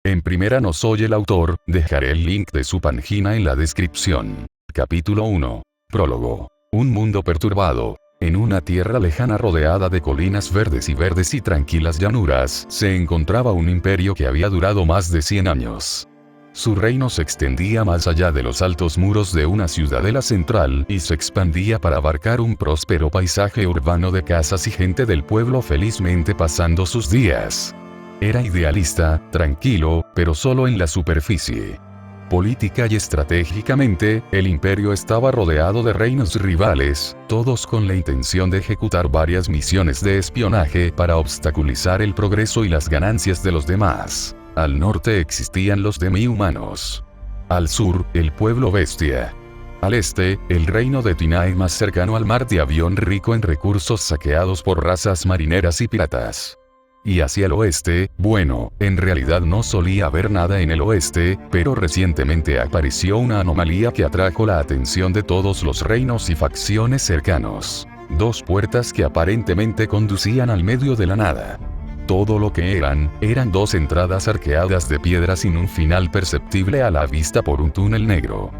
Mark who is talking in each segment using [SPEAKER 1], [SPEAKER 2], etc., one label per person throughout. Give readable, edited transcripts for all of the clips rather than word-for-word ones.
[SPEAKER 1] En primera no soy el autor, dejaré el link de su página en la descripción. Capítulo 1. Prólogo. Un mundo perturbado. En una tierra lejana rodeada de colinas verdes y tranquilas llanuras, se encontraba un imperio que había durado más de 100 años. Su reino se extendía más allá de los altos muros de una ciudadela central y se expandía para abarcar un próspero paisaje urbano de casas y gente del pueblo felizmente pasando sus días. Era idealista, tranquilo, pero solo en la superficie. Política y estratégicamente, el imperio estaba rodeado de reinos rivales, todos con la intención de ejecutar varias misiones de espionaje para obstaculizar el progreso y las ganancias de los demás. Al norte existían los demi-humanos. Al sur, el pueblo bestia. Al este, el reino de Tinae más cercano al mar de Avión rico en recursos saqueados por razas marineras y piratas. Y hacia el oeste, bueno, en realidad no solía haber nada en el oeste, pero recientemente apareció una anomalía que atrajo la atención de todos los reinos y facciones cercanos. Dos puertas que aparentemente conducían al medio de la nada. Todo lo que eran dos entradas arqueadas de piedra sin un final perceptible a la vista por un túnel negro.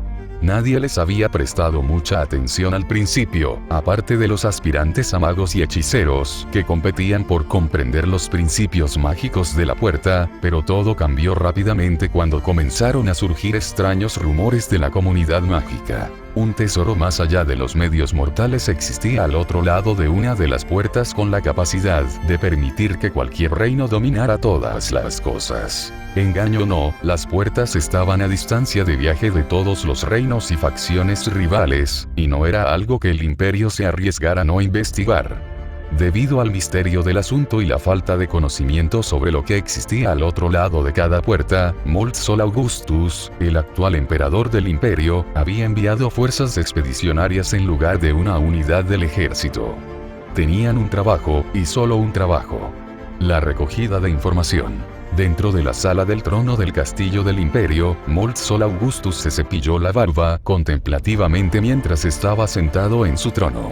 [SPEAKER 1] Nadie les había prestado mucha atención al principio, aparte de los aspirantes a magos y hechiceros, que competían por comprender los principios mágicos de la puerta, pero todo cambió rápidamente cuando comenzaron a surgir extraños rumores de la comunidad mágica. Un tesoro más allá de los medios mortales existía al otro lado de una de las puertas con la capacidad de permitir que cualquier reino dominara todas las cosas. Engaño no, las puertas estaban a distancia de viaje de todos los reinos y facciones rivales, y no era algo que el imperio se arriesgara a no investigar. Debido al misterio del asunto y la falta de conocimiento sobre lo que existía al otro lado de cada puerta, Molt Sol Augustus, el actual emperador del imperio, había enviado fuerzas expedicionarias en lugar de una unidad del ejército. Tenían un trabajo, y solo un trabajo: la recogida de información. Dentro de la sala del trono del castillo del imperio, Molt Sol Augustus se cepilló la barba contemplativamente mientras estaba sentado en su trono.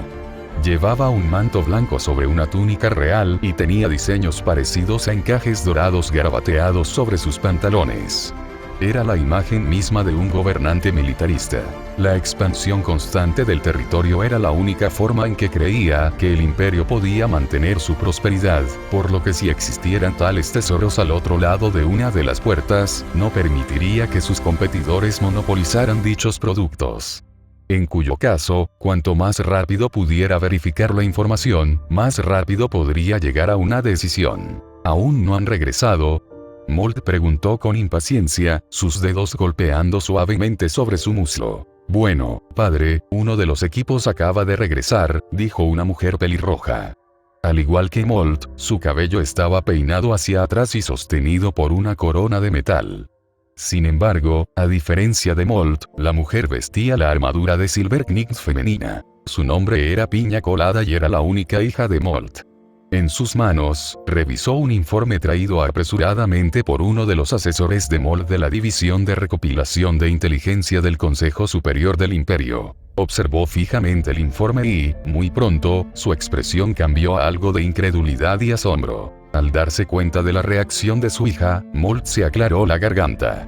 [SPEAKER 1] Llevaba un manto blanco sobre una túnica real y tenía diseños parecidos a encajes dorados garabateados sobre sus pantalones. Era la imagen misma de un gobernante militarista. La expansión constante del territorio era la única forma en que creía que el imperio podía mantener su prosperidad, por lo que si existieran tales tesoros al otro lado de una de las puertas, no permitiría que sus competidores monopolizaran dichos productos. En cuyo caso, cuanto más rápido pudiera verificar la información, más rápido podría llegar a una decisión. ¿Aún no han regresado?, Molt preguntó con impaciencia, sus dedos golpeando suavemente sobre su muslo. Bueno, padre, uno de los equipos acaba de regresar, dijo una mujer pelirroja. Al igual que Molt, su cabello estaba peinado hacia atrás y sostenido por una corona de metal. Sin embargo, a diferencia de Molt, la mujer vestía la armadura de Silverknight femenina. Su nombre era Piña Colada y era la única hija de Molt. En sus manos, revisó un informe traído apresuradamente por uno de los asesores de Molt de la División de Recopilación de Inteligencia del Consejo Superior del Imperio. Observó fijamente el informe y, muy pronto, su expresión cambió a algo de incredulidad y asombro. Al darse cuenta de la reacción de su hija, Molt se aclaró la garganta.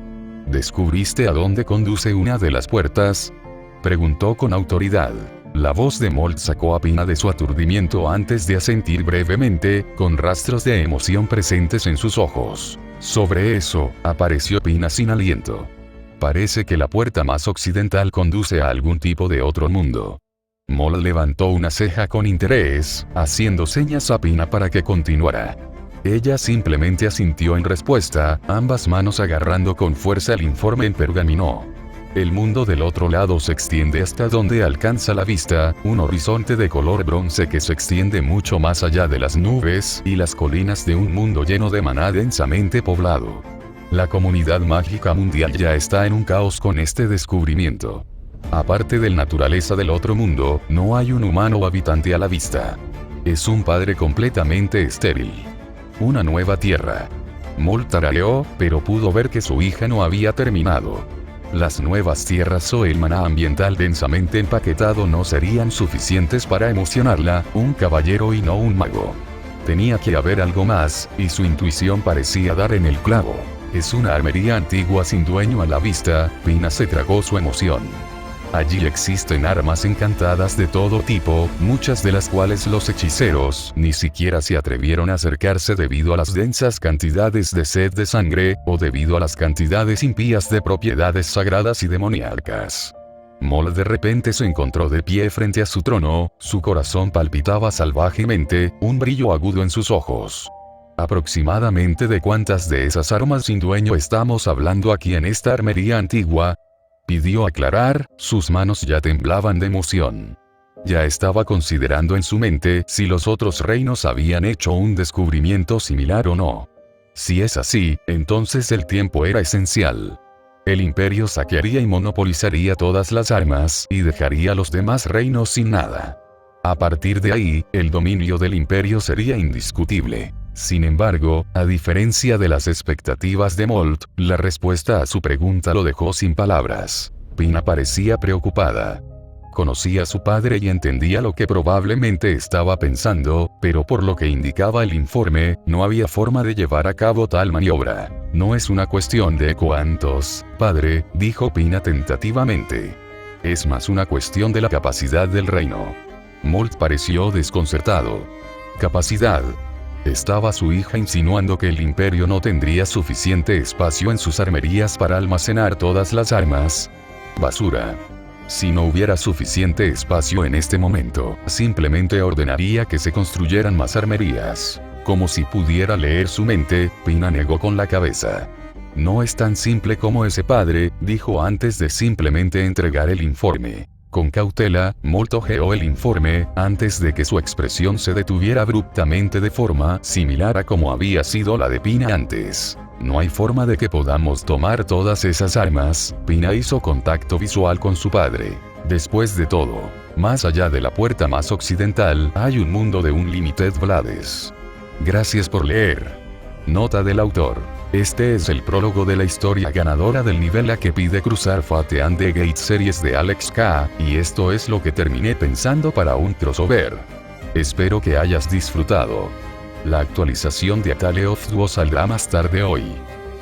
[SPEAKER 1] ¿Descubriste a dónde conduce una de las puertas?, preguntó con autoridad. La voz de Molt sacó a Pina de su aturdimiento antes de asentir brevemente, con rastros de emoción presentes en sus ojos. Sobre eso, apareció Pina sin aliento. Parece que la puerta más occidental conduce a algún tipo de otro mundo. Molt levantó una ceja con interés, haciendo señas a Pina para que continuara. Ella simplemente asintió en respuesta, ambas manos agarrando con fuerza el informe en pergamino. El mundo del otro lado se extiende hasta donde alcanza la vista, un horizonte de color bronce que se extiende mucho más allá de las nubes y las colinas de un mundo lleno de maná densamente poblado. La comunidad mágica mundial ya está en un caos con este descubrimiento. Aparte de la naturaleza del otro mundo, no hay un humano habitante a la vista. Es un padre completamente estéril. Una nueva tierra. Molt tarareó, pero pudo ver que su hija no había terminado. Las nuevas tierras o el maná ambiental densamente empaquetado no serían suficientes para emocionarla, un caballero y no un mago. Tenía que haber algo más, y su intuición parecía dar en el clavo. Es una armería antigua sin dueño a la vista. Pina se tragó su emoción. Allí existen armas encantadas de todo tipo, muchas de las cuales los hechiceros ni siquiera se atrevieron a acercarse debido a las densas cantidades de sed de sangre, o debido a las cantidades impías de propiedades sagradas y demoníacas. Moll de repente se encontró de pie frente a su trono, su corazón palpitaba salvajemente, un brillo agudo en sus ojos. ¿Aproximadamente de cuántas de esas armas sin dueño estamos hablando aquí en esta armería antigua? Pidió aclarar, sus manos ya temblaban de emoción. Ya estaba considerando en su mente si los otros reinos habían hecho un descubrimiento similar o no. Si es así, entonces el tiempo era esencial. El imperio saquearía y monopolizaría todas las armas y dejaría a los demás reinos sin nada. A partir de ahí, el dominio del imperio sería indiscutible. Sin embargo, a diferencia de las expectativas de Molt, la respuesta a su pregunta lo dejó sin palabras. Pina parecía preocupada. Conocía a su padre y entendía lo que probablemente estaba pensando, pero por lo que indicaba el informe, no había forma de llevar a cabo tal maniobra. No es una cuestión de cuántos, padre, dijo Pina tentativamente. Es más una cuestión de la capacidad del reino. Molt pareció desconcertado. ¿Capacidad? ¿Estaba su hija insinuando que el imperio no tendría suficiente espacio en sus armerías para almacenar todas las armas? Basura. Si no hubiera suficiente espacio en este momento, simplemente ordenaría que se construyeran más armerías. Como si pudiera leer su mente, Pina negó con la cabeza. No es tan simple como ese padre, dijo antes de simplemente entregar el informe. Con cautela, Molt hojeó el informe, antes de que su expresión se detuviera abruptamente de forma similar a como había sido la de Pina antes. No hay forma de que podamos tomar todas esas armas. Pina hizo contacto visual con su padre. Después de todo, más allá de la puerta más occidental, hay un mundo de Unlimited Blades. Gracias por leer. Nota del autor. Este es el prólogo de la historia ganadora del nivel A que pide cruzar Fate and the Gate Series de Alex K, y esto es lo que terminé pensando para un crossover. Espero que hayas disfrutado. La actualización de A Tale of Duo saldrá más tarde hoy.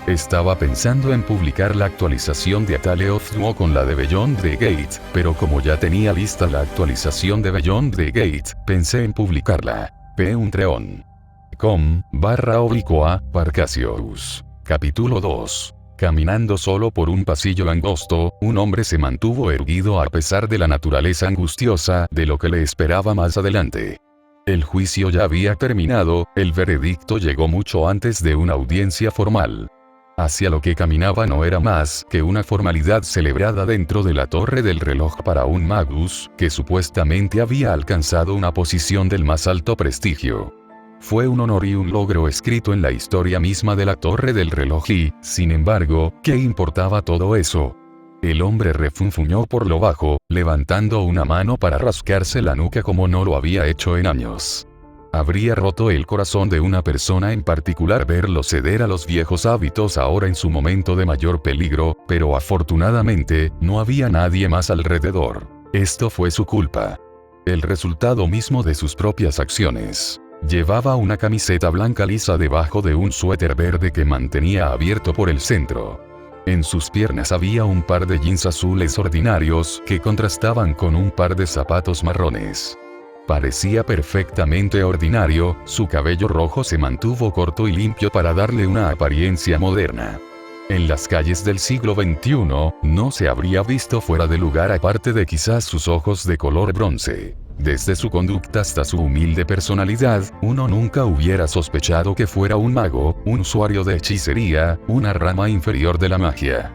[SPEAKER 1] Estaba pensando en publicar la actualización de A Tale of Duo con la de Beyond the Gate, pero como ya tenía lista la actualización de Beyond the Gate, pensé en publicarla. patreon.com/Parcasius. Capítulo 2. Caminando solo por un pasillo angosto, un hombre se mantuvo erguido a pesar de la naturaleza angustiosa de lo que le esperaba más adelante. El juicio ya había terminado, el veredicto llegó mucho antes de una audiencia formal. Hacia lo que caminaba no era más que una formalidad celebrada dentro de la torre del reloj para un magus, que supuestamente había alcanzado una posición del más alto prestigio. Fue un honor y un logro escrito en la historia misma de la torre del reloj y, sin embargo, ¿qué importaba todo eso? El hombre refunfuñó por lo bajo, levantando una mano para rascarse la nuca como no lo había hecho en años. Habría roto el corazón de una persona en particular verlo ceder a los viejos hábitos ahora en su momento de mayor peligro, pero afortunadamente, no había nadie más alrededor. Esto fue su culpa. El resultado mismo de sus propias acciones. Llevaba una camiseta blanca lisa debajo de un suéter verde que mantenía abierto por el centro. En sus piernas había un par de jeans azules ordinarios que contrastaban con un par de zapatos marrones. Parecía perfectamente ordinario, su cabello rojo se mantuvo corto y limpio para darle una apariencia moderna. En las calles del siglo XXI, no se habría visto fuera de lugar aparte de quizás sus ojos de color bronce. Desde su conducta hasta su humilde personalidad, uno nunca hubiera sospechado que fuera un mago, un usuario de hechicería, una rama inferior de la magia.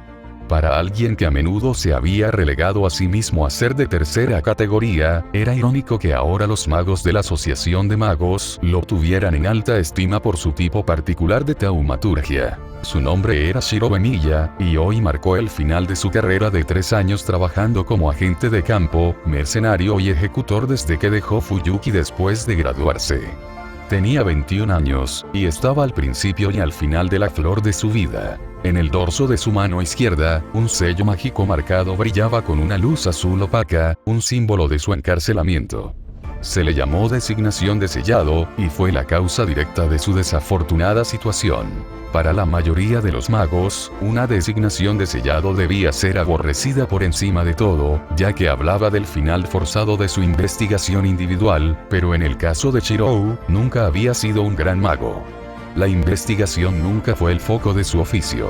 [SPEAKER 1] Para alguien que a menudo se había relegado a sí mismo a ser de tercera categoría, era irónico que ahora los magos de la Asociación de Magos lo tuvieran en alta estima por su tipo particular de taumaturgia. Su nombre era Shiro Emiya, y hoy marcó el final de su carrera de 3 años trabajando como agente de campo, mercenario y ejecutor desde que dejó Fuyuki después de graduarse. Tenía 21 años, y estaba al principio y al final de la flor de su vida. En el dorso de su mano izquierda, un sello mágico marcado brillaba con una luz azul opaca, un símbolo de su encarcelamiento. Se le llamó designación de sellado, y fue la causa directa de su desafortunada situación. Para la mayoría de los magos, una designación de sellado debía ser aborrecida por encima de todo, ya que hablaba del final forzado de su investigación individual, pero en el caso de Shirou, nunca había sido un gran mago. La investigación nunca fue el foco de su oficio.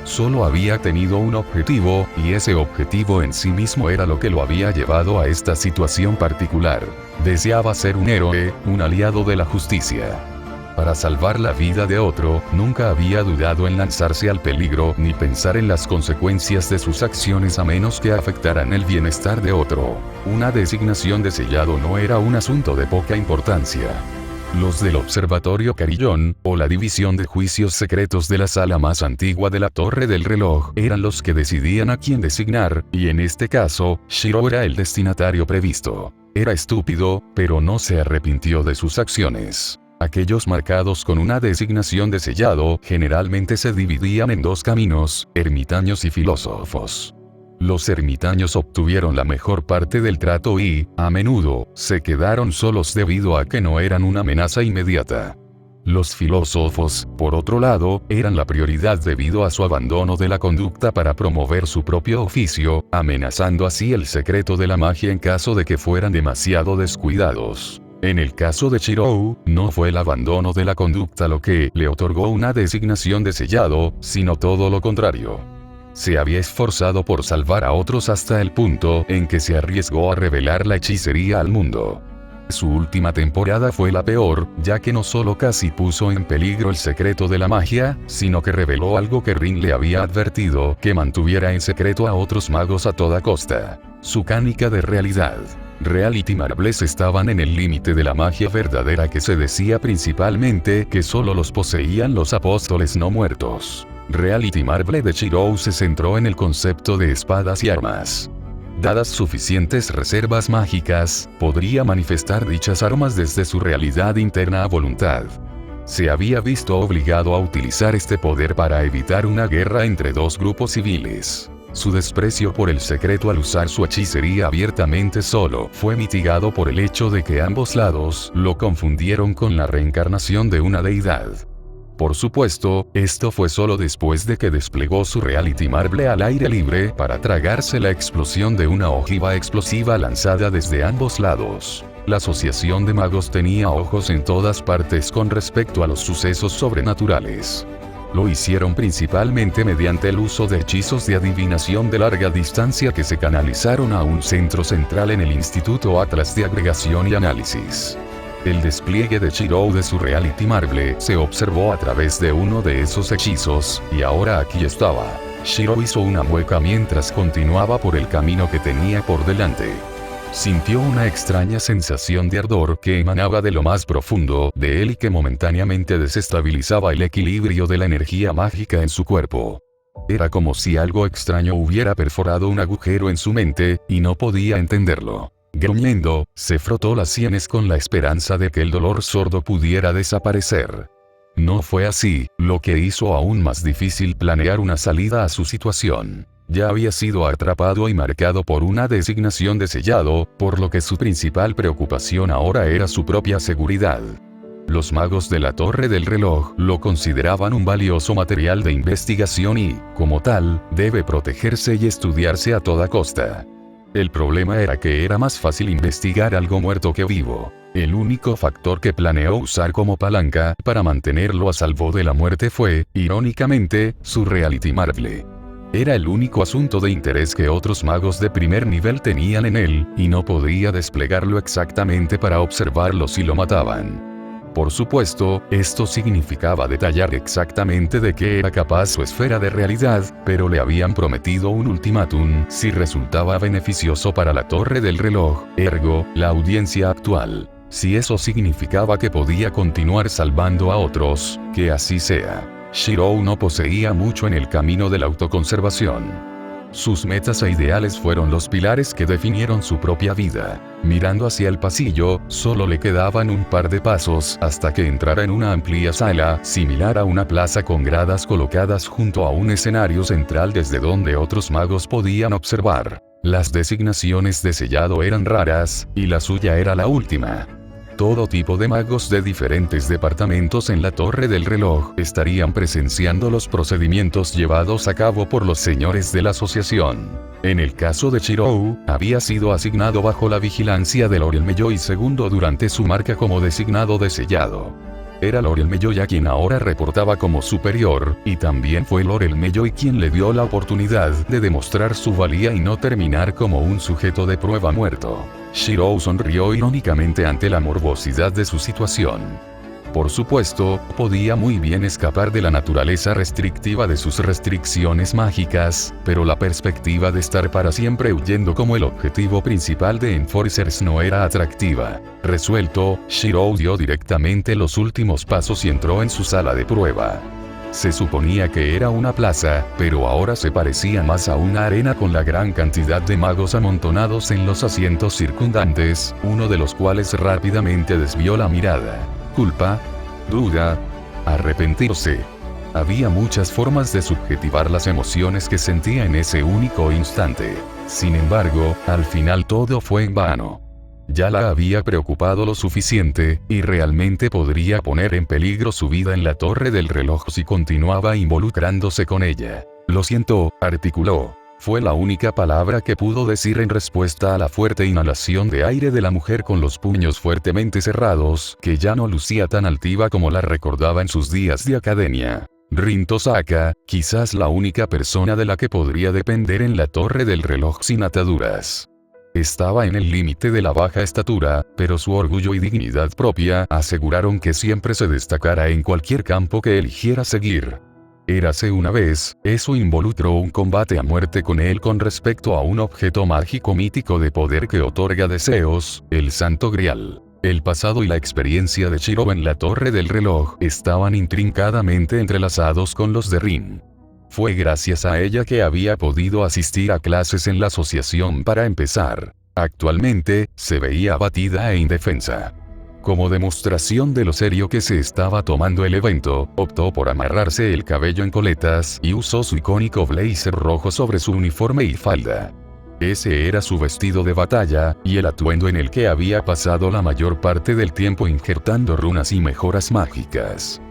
[SPEAKER 1] Solo había tenido un objetivo, y ese objetivo en sí mismo era lo que lo había llevado a esta situación particular. Deseaba ser un héroe, un aliado de la justicia. Para salvar la vida de otro, nunca había dudado en lanzarse al peligro ni pensar en las consecuencias de sus acciones a menos que afectaran el bienestar de otro. Una designación de sellado no era un asunto de poca importancia. Los del Observatorio Carillón, o la División de Juicios Secretos de la sala más antigua de la Torre del Reloj, eran los que decidían a quién designar, y en este caso, Shirou era el destinatario previsto. Era estúpido, pero no se arrepintió de sus acciones. Aquellos marcados con una designación de sellado, generalmente se dividían en dos caminos, ermitaños y filósofos. Los ermitaños obtuvieron la mejor parte del trato y, a menudo, se quedaron solos debido a que no eran una amenaza inmediata. Los filósofos, por otro lado, eran la prioridad debido a su abandono de la conducta para promover su propio oficio, amenazando así el secreto de la magia en caso de que fueran demasiado descuidados. En el caso de Shirou, no fue el abandono de la conducta lo que le otorgó una designación de sellado, sino todo lo contrario. Se había esforzado por salvar a otros hasta el punto en que se arriesgó a revelar la hechicería al mundo. Su última temporada fue la peor, ya que no solo casi puso en peligro el secreto de la magia, sino que reveló algo que Rin le había advertido que mantuviera en secreto a otros magos a toda costa: su canica de realidad. Reality Marbles estaban en el límite de la magia verdadera que se decía principalmente que solo los poseían los apóstoles no muertos. Reality Marble de Shirou se centró en el concepto de espadas y armas. Dadas suficientes reservas mágicas, podría manifestar dichas armas desde su realidad interna a voluntad. Se había visto obligado a utilizar este poder para evitar una guerra entre dos grupos civiles. Su desprecio por el secreto al usar su hechicería abiertamente solo fue mitigado por el hecho de que ambos lados lo confundieron con la reencarnación de una deidad. Por supuesto, esto fue solo después de que desplegó su Reality Marble al aire libre para tragarse la explosión de una ojiva explosiva lanzada desde ambos lados. La Asociación de Magos tenía ojos en todas partes con respecto a los sucesos sobrenaturales. Lo hicieron principalmente mediante el uso de hechizos de adivinación de larga distancia que se canalizaron a un centro central en el Instituto Atlas de Agregación y Análisis. El despliegue de Shirou de su Reality Marble se observó a través de uno de esos hechizos, y ahora aquí estaba. Shirou hizo una mueca mientras continuaba por el camino que tenía por delante. Sintió una extraña sensación de ardor que emanaba de lo más profundo de él y que momentáneamente desestabilizaba el equilibrio de la energía mágica en su cuerpo. Era como si algo extraño hubiera perforado un agujero en su mente, y no podía entenderlo. Gruñendo, se frotó las sienes con la esperanza de que el dolor sordo pudiera desaparecer. No fue así, lo que hizo aún más difícil planear una salida a su situación. Ya había sido atrapado y marcado por una designación de sellado, por lo que su principal preocupación ahora era su propia seguridad. Los magos de la Torre del Reloj lo consideraban un valioso material de investigación y, como tal, debe protegerse y estudiarse a toda costa. El problema era que era más fácil investigar algo muerto que vivo. El único factor que planeó usar como palanca para mantenerlo a salvo de la muerte fue, irónicamente, su Reality Marble. Era el único asunto de interés que otros magos de primer nivel tenían en él, y no podía desplegarlo exactamente para observarlo si lo mataban. Por supuesto, esto significaba detallar exactamente de qué era capaz su esfera de realidad, pero le habían prometido un ultimátum si resultaba beneficioso para la Torre del Reloj, ergo, la audiencia actual. Si eso significaba que podía continuar salvando a otros, que así sea. Shirou no poseía mucho en el camino de la autoconservación. Sus metas e ideales fueron los pilares que definieron su propia vida. Mirando hacia el pasillo, solo le quedaban un par de pasos hasta que entrara en una amplia sala, similar a una plaza con gradas colocadas junto a un escenario central desde donde otros magos podían observar. Las designaciones de sellado eran raras, y la suya era la última. Todo tipo de magos de diferentes departamentos en la Torre del Reloj estarían presenciando los procedimientos llevados a cabo por los señores de la asociación. En el caso de Shirou, había sido asignado bajo la vigilancia de Lord Elmeyoy II durante su marca como designado de sellado. Era Lord Elmeyoy a quien ahora reportaba como superior, y también fue Lord Elmeyoy quien le dio la oportunidad de demostrar su valía y no terminar como un sujeto de prueba muerto. Shirou sonrió irónicamente ante la morbosidad de su situación. Por supuesto, podía muy bien escapar de la naturaleza restrictiva de sus restricciones mágicas, pero la perspectiva de estar para siempre huyendo como el objetivo principal de Enforcers no era atractiva. Resuelto, Shirou dio directamente los últimos pasos y entró en su sala de prueba. Se suponía que era una plaza, pero ahora se parecía más a una arena con la gran cantidad de magos amontonados en los asientos circundantes, uno de los cuales rápidamente desvió la mirada. Culpa, duda, arrepentirse. Había muchas formas de subjetivar las emociones que sentía en ese único instante. Sin embargo, al final todo fue en vano. Ya la había preocupado lo suficiente, y realmente podría poner en peligro su vida en la Torre del Reloj si continuaba involucrándose con ella. Lo siento, articuló. Fue la única palabra que pudo decir en respuesta a la fuerte inhalación de aire de la mujer con los puños fuertemente cerrados, que ya no lucía tan altiva como la recordaba en sus días de academia. Rin Tosaka, quizás la única persona de la que podría depender en la Torre del Reloj sin ataduras. Estaba en el límite de la baja estatura, pero su orgullo y dignidad propia aseguraron que siempre se destacara en cualquier campo que eligiera seguir. Érase una vez, eso involucró un combate a muerte con él con respecto a un objeto mágico mítico de poder que otorga deseos, el Santo Grial. El pasado y la experiencia de Shirou en la Torre del Reloj estaban intrincadamente entrelazados con los de Rin. Fue gracias a ella que había podido asistir a clases en la asociación para empezar. Actualmente, se veía abatida e indefensa. Como demostración de lo serio que se estaba tomando el evento, optó por amarrarse el cabello en coletas y usó su icónico blazer rojo sobre su uniforme y falda. Ese era su vestido de batalla, y el atuendo en el que había pasado la mayor parte del tiempo injertando runas y mejoras mágicas.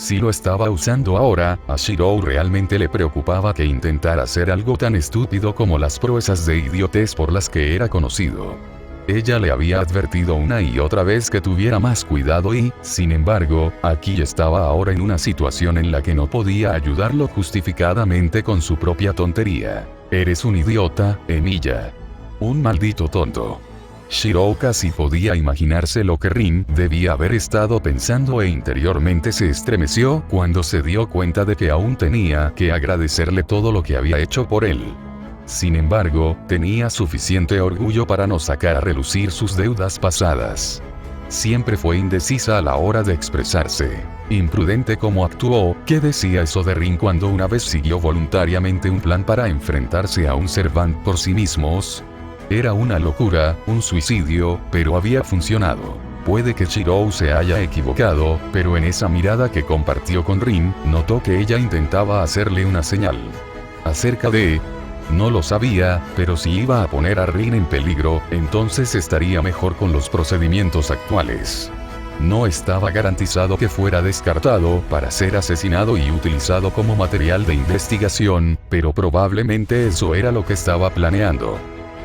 [SPEAKER 1] Si lo estaba usando ahora, a Shirou realmente le preocupaba que intentara hacer algo tan estúpido como las proezas de idiotez por las que era conocido. Ella le había advertido una y otra vez que tuviera más cuidado y, sin embargo, aquí estaba ahora en una situación en la que no podía ayudarlo justificadamente con su propia tontería. Eres un idiota, Emilia. Un maldito tonto. Shirou casi podía imaginarse lo que Rin debía haber estado pensando e interiormente se estremeció cuando se dio cuenta de que aún tenía que agradecerle todo lo que había hecho por él. Sin embargo, tenía suficiente orgullo para no sacar a relucir sus deudas pasadas. Siempre fue indecisa a la hora de expresarse. Imprudente como actuó, ¿qué decía eso de Rin cuando una vez siguió voluntariamente un plan para enfrentarse a un Servant por sí mismos? Era una locura, un suicidio, pero había funcionado. Puede que Shirou se haya equivocado, pero en esa mirada que compartió con Rin, notó que ella intentaba hacerle una señal. Acerca de... No lo sabía, pero si iba a poner a Rin en peligro, entonces estaría mejor con los procedimientos actuales. No estaba garantizado que fuera descartado para ser asesinado y utilizado como material de investigación, pero probablemente eso era lo que estaba planeando.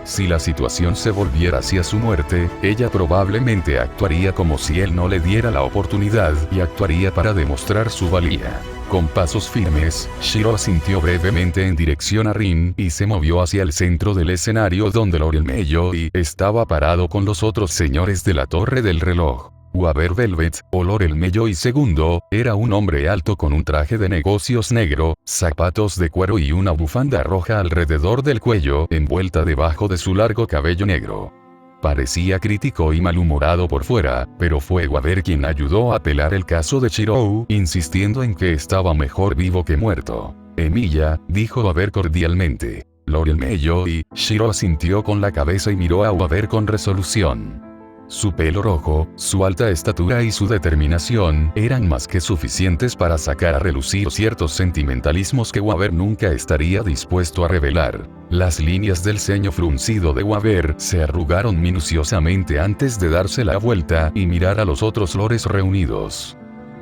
[SPEAKER 1] Si la situación se volviera hacia su muerte, ella probablemente actuaría como si él no le diera la oportunidad y actuaría para demostrar su valía. Con pasos firmes, Shirou asintió brevemente en dirección a Rin y se movió hacia el centro del escenario donde Lord Elmeyoy estaba parado con los otros señores de la Torre del Reloj. Waver Velvet, o Lord Elmeyoy II, era un hombre alto con un traje de negocios negro, zapatos de cuero y una bufanda roja alrededor del cuello envuelta debajo de su largo cabello negro. Parecía crítico y malhumorado por fuera, pero fue Waver quien ayudó a pelar el caso de Shirou, insistiendo en que estaba mejor vivo que muerto. Emilia, dijo Waver cordialmente. Lord Elmeyoy, Shirou asintió con la cabeza y miró a Waver con resolución. Su pelo rojo, su alta estatura y su determinación eran más que suficientes para sacar a relucir ciertos sentimentalismos que Waver nunca estaría dispuesto a revelar. Las líneas del ceño fruncido de Waver se arrugaron minuciosamente antes de darse la vuelta y mirar a los otros lores reunidos.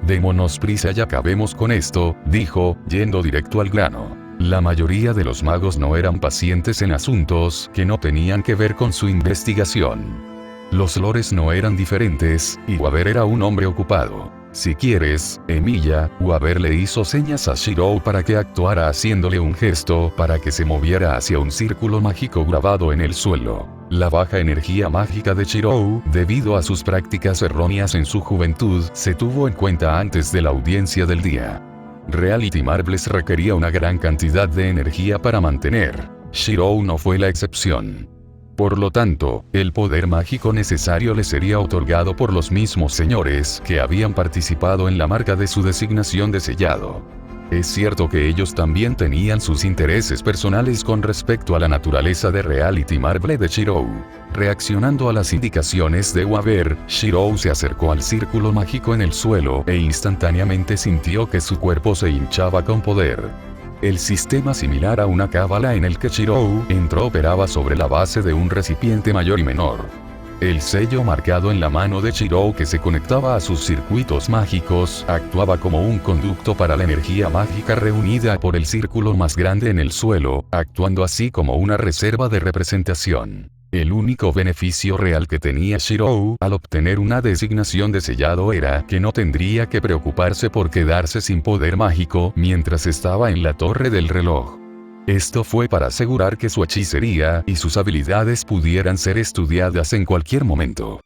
[SPEAKER 1] Démonos prisa y acabemos con esto, dijo, yendo directo al grano. La mayoría de los magos no eran pacientes en asuntos que no tenían que ver con su investigación. Los lores no eran diferentes, y Waver era un hombre ocupado. Si quieres, Emilia, Waver le hizo señas a Shirou para que actuara haciéndole un gesto para que se moviera hacia un círculo mágico grabado en el suelo. La baja energía mágica de Shirou, debido a sus prácticas erróneas en su juventud, se tuvo en cuenta antes de la audiencia del día. Reality Marbles requería una gran cantidad de energía para mantener. Shirou no fue la excepción. Por lo tanto, el poder mágico necesario le sería otorgado por los mismos señores que habían participado en la marca de su designación de sellado. Es cierto que ellos también tenían sus intereses personales con respecto a la naturaleza de Reality Marble de Shirou. Reaccionando a las indicaciones de Waver, Shirou se acercó al círculo mágico en el suelo e instantáneamente sintió que su cuerpo se hinchaba con poder. El sistema similar a una cábala en el que Shirou entró operaba sobre la base de un recipiente mayor y menor. El sello marcado en la mano de Shirou que se conectaba a sus circuitos mágicos actuaba como un conducto para la energía mágica reunida por el círculo más grande en el suelo, actuando así como una reserva de representación. El único beneficio real que tenía Shirou al obtener una designación de sellado era que no tendría que preocuparse por quedarse sin poder mágico mientras estaba en la torre del reloj. Esto fue para asegurar que su hechicería y sus habilidades pudieran ser estudiadas en cualquier momento.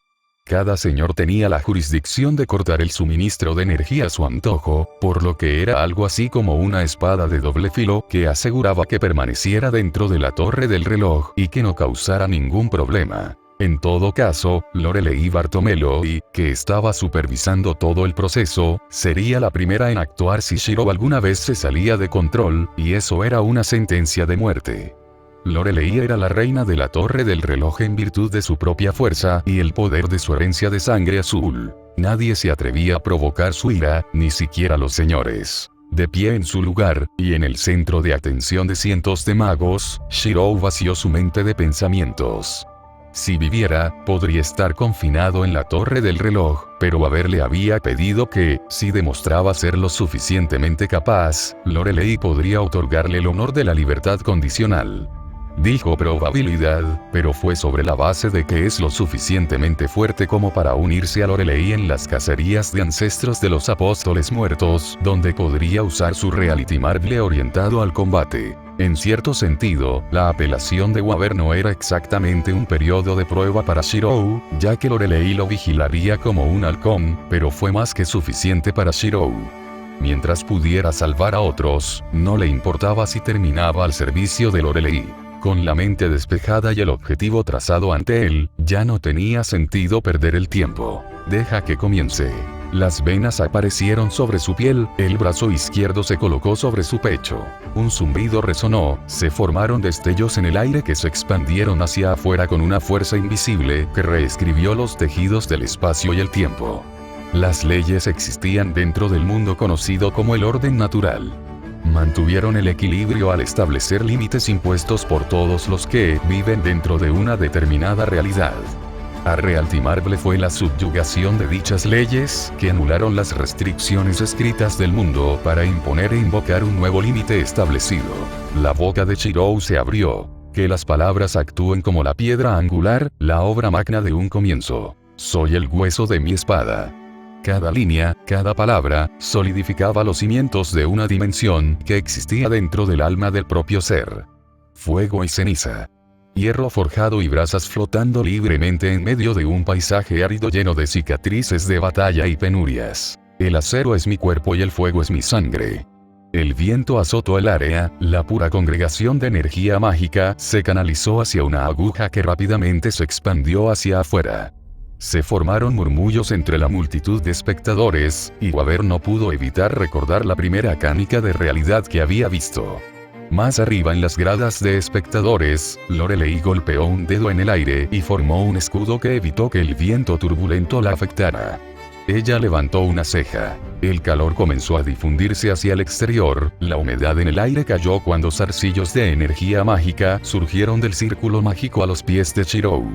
[SPEAKER 1] Cada señor tenía la jurisdicción de cortar el suministro de energía a su antojo, por lo que era algo así como una espada de doble filo que aseguraba que permaneciera dentro de la torre del reloj y que no causara ningún problema. En todo caso, Lorelei Bartomelo, que estaba supervisando todo el proceso, sería la primera en actuar si Shirou alguna vez se salía de control, y eso era una sentencia de muerte. Lorelei era la reina de la torre del reloj en virtud de su propia fuerza y el poder de su herencia de sangre azul. Nadie se atrevía a provocar su ira, ni siquiera los señores. De pie en su lugar, y en el centro de atención de cientos de magos, Shirou vació su mente de pensamientos. Si viviera, podría estar confinado en la torre del reloj, pero Waver le había pedido que, si demostraba ser lo suficientemente capaz, Lorelei podría otorgarle el honor de la libertad condicional. Dijo probabilidad, pero fue sobre la base de que es lo suficientemente fuerte como para unirse a Lorelei en las cacerías de ancestros de los apóstoles muertos, donde podría usar su Reality Marble orientado al combate. En cierto sentido, la apelación de Waver no era exactamente un periodo de prueba para Shirou, ya que Lorelei lo vigilaría como un halcón, pero fue más que suficiente para Shirou. Mientras pudiera salvar a otros, no le importaba si terminaba al servicio de Lorelei. Con la mente despejada y el objetivo trazado ante él, ya no tenía sentido perder el tiempo. Deja que comience. Las venas aparecieron sobre su piel, el brazo izquierdo se colocó sobre su pecho. Un zumbido resonó, se formaron destellos en el aire que se expandieron hacia afuera con una fuerza invisible que reescribió los tejidos del espacio y el tiempo. Las leyes existían dentro del mundo conocido como el orden natural. Mantuvieron el equilibrio al establecer límites impuestos por todos los que viven dentro de una determinada realidad. A Reality Marble fue la subyugación de dichas leyes que anularon las restricciones escritas del mundo para imponer e invocar un nuevo límite establecido. La boca de Shirou se abrió. Que las palabras actúen como la piedra angular, la obra magna de un comienzo. Soy el hueso de mi espada. Cada línea, cada palabra, solidificaba los cimientos de una dimensión que existía dentro del alma del propio ser. Fuego y ceniza. Hierro forjado y brasas flotando libremente en medio de un paisaje árido lleno de cicatrices de batalla y penurias. El acero es mi cuerpo y el fuego es mi sangre. El viento azotó el área, la pura congregación de energía mágica se canalizó hacia una aguja que rápidamente se expandió hacia afuera. Se formaron murmullos entre la multitud de espectadores, y Waver no pudo evitar recordar la primera canica de realidad que había visto. Más arriba en las gradas de espectadores, Lorelei golpeó un dedo en el aire y formó un escudo que evitó que el viento turbulento la afectara. Ella levantó una ceja. El calor comenzó a difundirse hacia el exterior, la humedad en el aire cayó cuando zarcillos de energía mágica surgieron del círculo mágico a los pies de Shirou.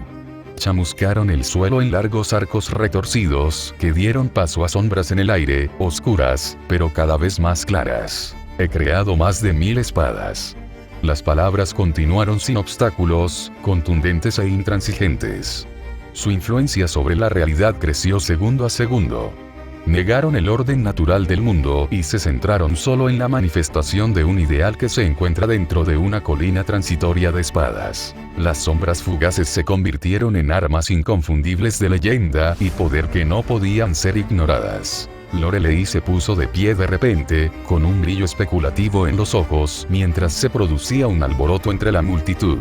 [SPEAKER 1] Chamuscaron el suelo en largos arcos retorcidos, que dieron paso a sombras en el aire, oscuras, pero cada vez más claras. He creado más de 1000 espadas. Las palabras continuaron sin obstáculos, contundentes e intransigentes. Su influencia sobre la realidad creció segundo a segundo. Negaron el orden natural del mundo y se centraron solo en la manifestación de un ideal que se encuentra dentro de una colina transitoria de espadas. Las sombras fugaces se convirtieron en armas inconfundibles de leyenda y poder que no podían ser ignoradas. Lorelei se puso de pie de repente, con un brillo especulativo en los ojos, mientras se producía un alboroto entre la multitud.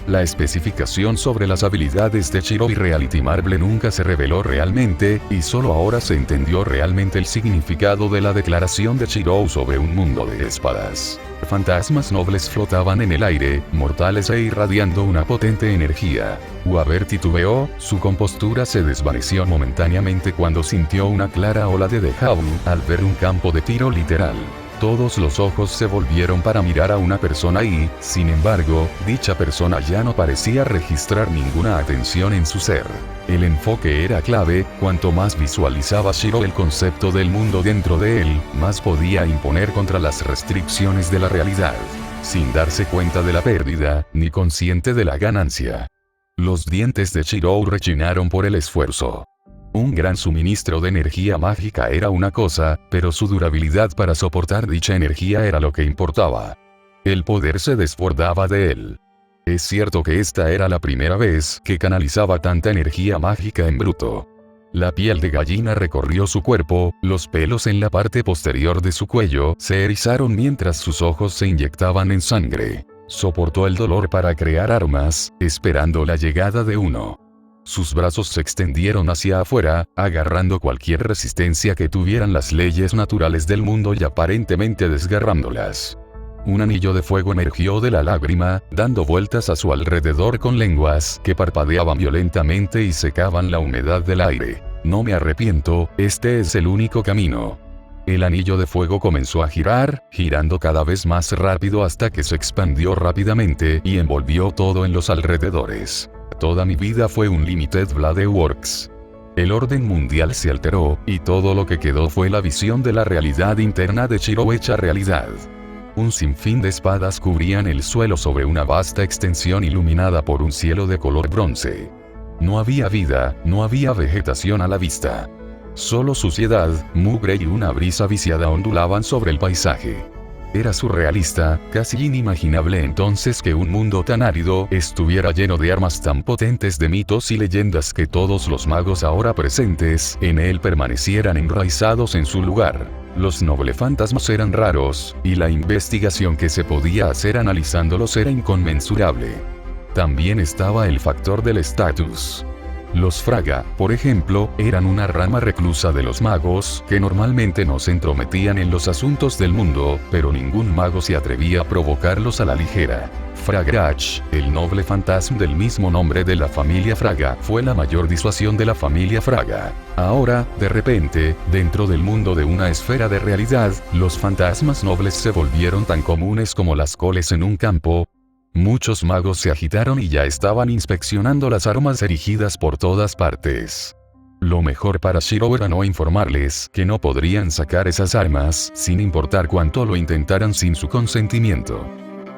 [SPEAKER 1] La especificación sobre las habilidades de Shirou y Reality Marble nunca se reveló realmente, y solo ahora se entendió realmente el significado de la declaración de Shirou sobre un mundo de espadas. Fantasmas nobles flotaban en el aire, mortales e irradiando una potente energía. Waver titubeó, su compostura se desvaneció momentáneamente cuando sintió una clara ola de déjà vu al ver un campo de tiro literal. Todos los ojos se volvieron para mirar a una persona y, sin embargo, dicha persona ya no parecía registrar ninguna atención en su ser. El enfoque era clave, cuanto más visualizaba Shirou el concepto del mundo dentro de él, más podía imponer contra las restricciones de la realidad. Sin darse cuenta de la pérdida, ni consciente de la ganancia. Los dientes de Shirou rechinaron por el esfuerzo. Un gran suministro de energía mágica era una cosa, pero su durabilidad para soportar dicha energía era lo que importaba. El poder se desbordaba de él. Es cierto que esta era la primera vez que canalizaba tanta energía mágica en bruto. La piel de gallina recorrió su cuerpo, los pelos en la parte posterior de su cuello se erizaron mientras sus ojos se inyectaban en sangre. Soportó el dolor para crear armas, esperando la llegada de uno. Sus brazos se extendieron hacia afuera, agarrando cualquier resistencia que tuvieran las leyes naturales del mundo y aparentemente desgarrándolas. Un anillo de fuego emergió de la lágrima, dando vueltas a su alrededor con lenguas que parpadeaban violentamente y secaban la humedad del aire. No me arrepiento, este es el único camino. El anillo de fuego comenzó a girar, girando cada vez más rápido hasta que se expandió rápidamente y envolvió todo en los alrededores. Toda mi vida fue un Limited Blade Works. El orden mundial se alteró, y todo lo que quedó fue la visión de la realidad interna de Shirou hecha realidad. Un sinfín de espadas cubrían el suelo sobre una vasta extensión iluminada por un cielo de color bronce. No había vida, no había vegetación a la vista. Solo suciedad, mugre y una brisa viciada ondulaban sobre el paisaje. Era surrealista, casi inimaginable entonces que un mundo tan árido estuviera lleno de armas tan potentes de mitos y leyendas que todos los magos ahora presentes en él permanecieran enraizados en su lugar. Los noble fantasmas eran raros, y la investigación que se podía hacer analizándolos era inconmensurable. También estaba el factor del estatus. Los Fraga, por ejemplo, eran una rama reclusa de los magos, que normalmente no se entrometían en los asuntos del mundo, pero ningún mago se atrevía a provocarlos a la ligera. Fragrach, el noble fantasma del mismo nombre de la familia Fraga, fue la mayor disuasión de la familia Fraga. Ahora, de repente, dentro del mundo de una esfera de realidad, los fantasmas nobles se volvieron tan comunes como las coles en un campo. Muchos magos se agitaron y ya estaban inspeccionando las armas erigidas por todas partes. Lo mejor para Shirou era no informarles que no podrían sacar esas armas, sin importar cuánto lo intentaran sin su consentimiento.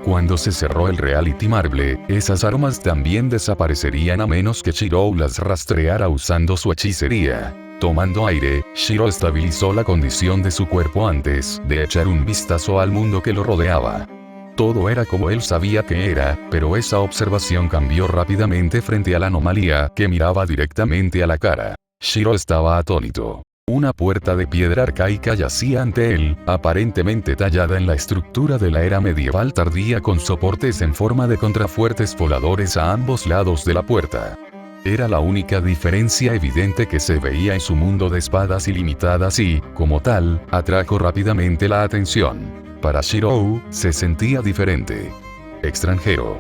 [SPEAKER 1] Cuando se cerró el Reality Marble, esas armas también desaparecerían a menos que Shirou las rastreara usando su hechicería. Tomando aire, Shirou estabilizó la condición de su cuerpo antes de echar un vistazo al mundo que lo rodeaba. Todo era como él sabía que era, pero esa observación cambió rápidamente frente a la anomalía que miraba directamente a la cara. Shirou estaba atónito. Una puerta de piedra arcaica yacía ante él, aparentemente tallada en la estructura de la era medieval tardía con soportes en forma de contrafuertes voladores a ambos lados de la puerta. Era la única diferencia evidente que se veía en su mundo de espadas ilimitadas y, como tal, atrajo rápidamente la atención. para Shirou, se sentía diferente. Extranjero.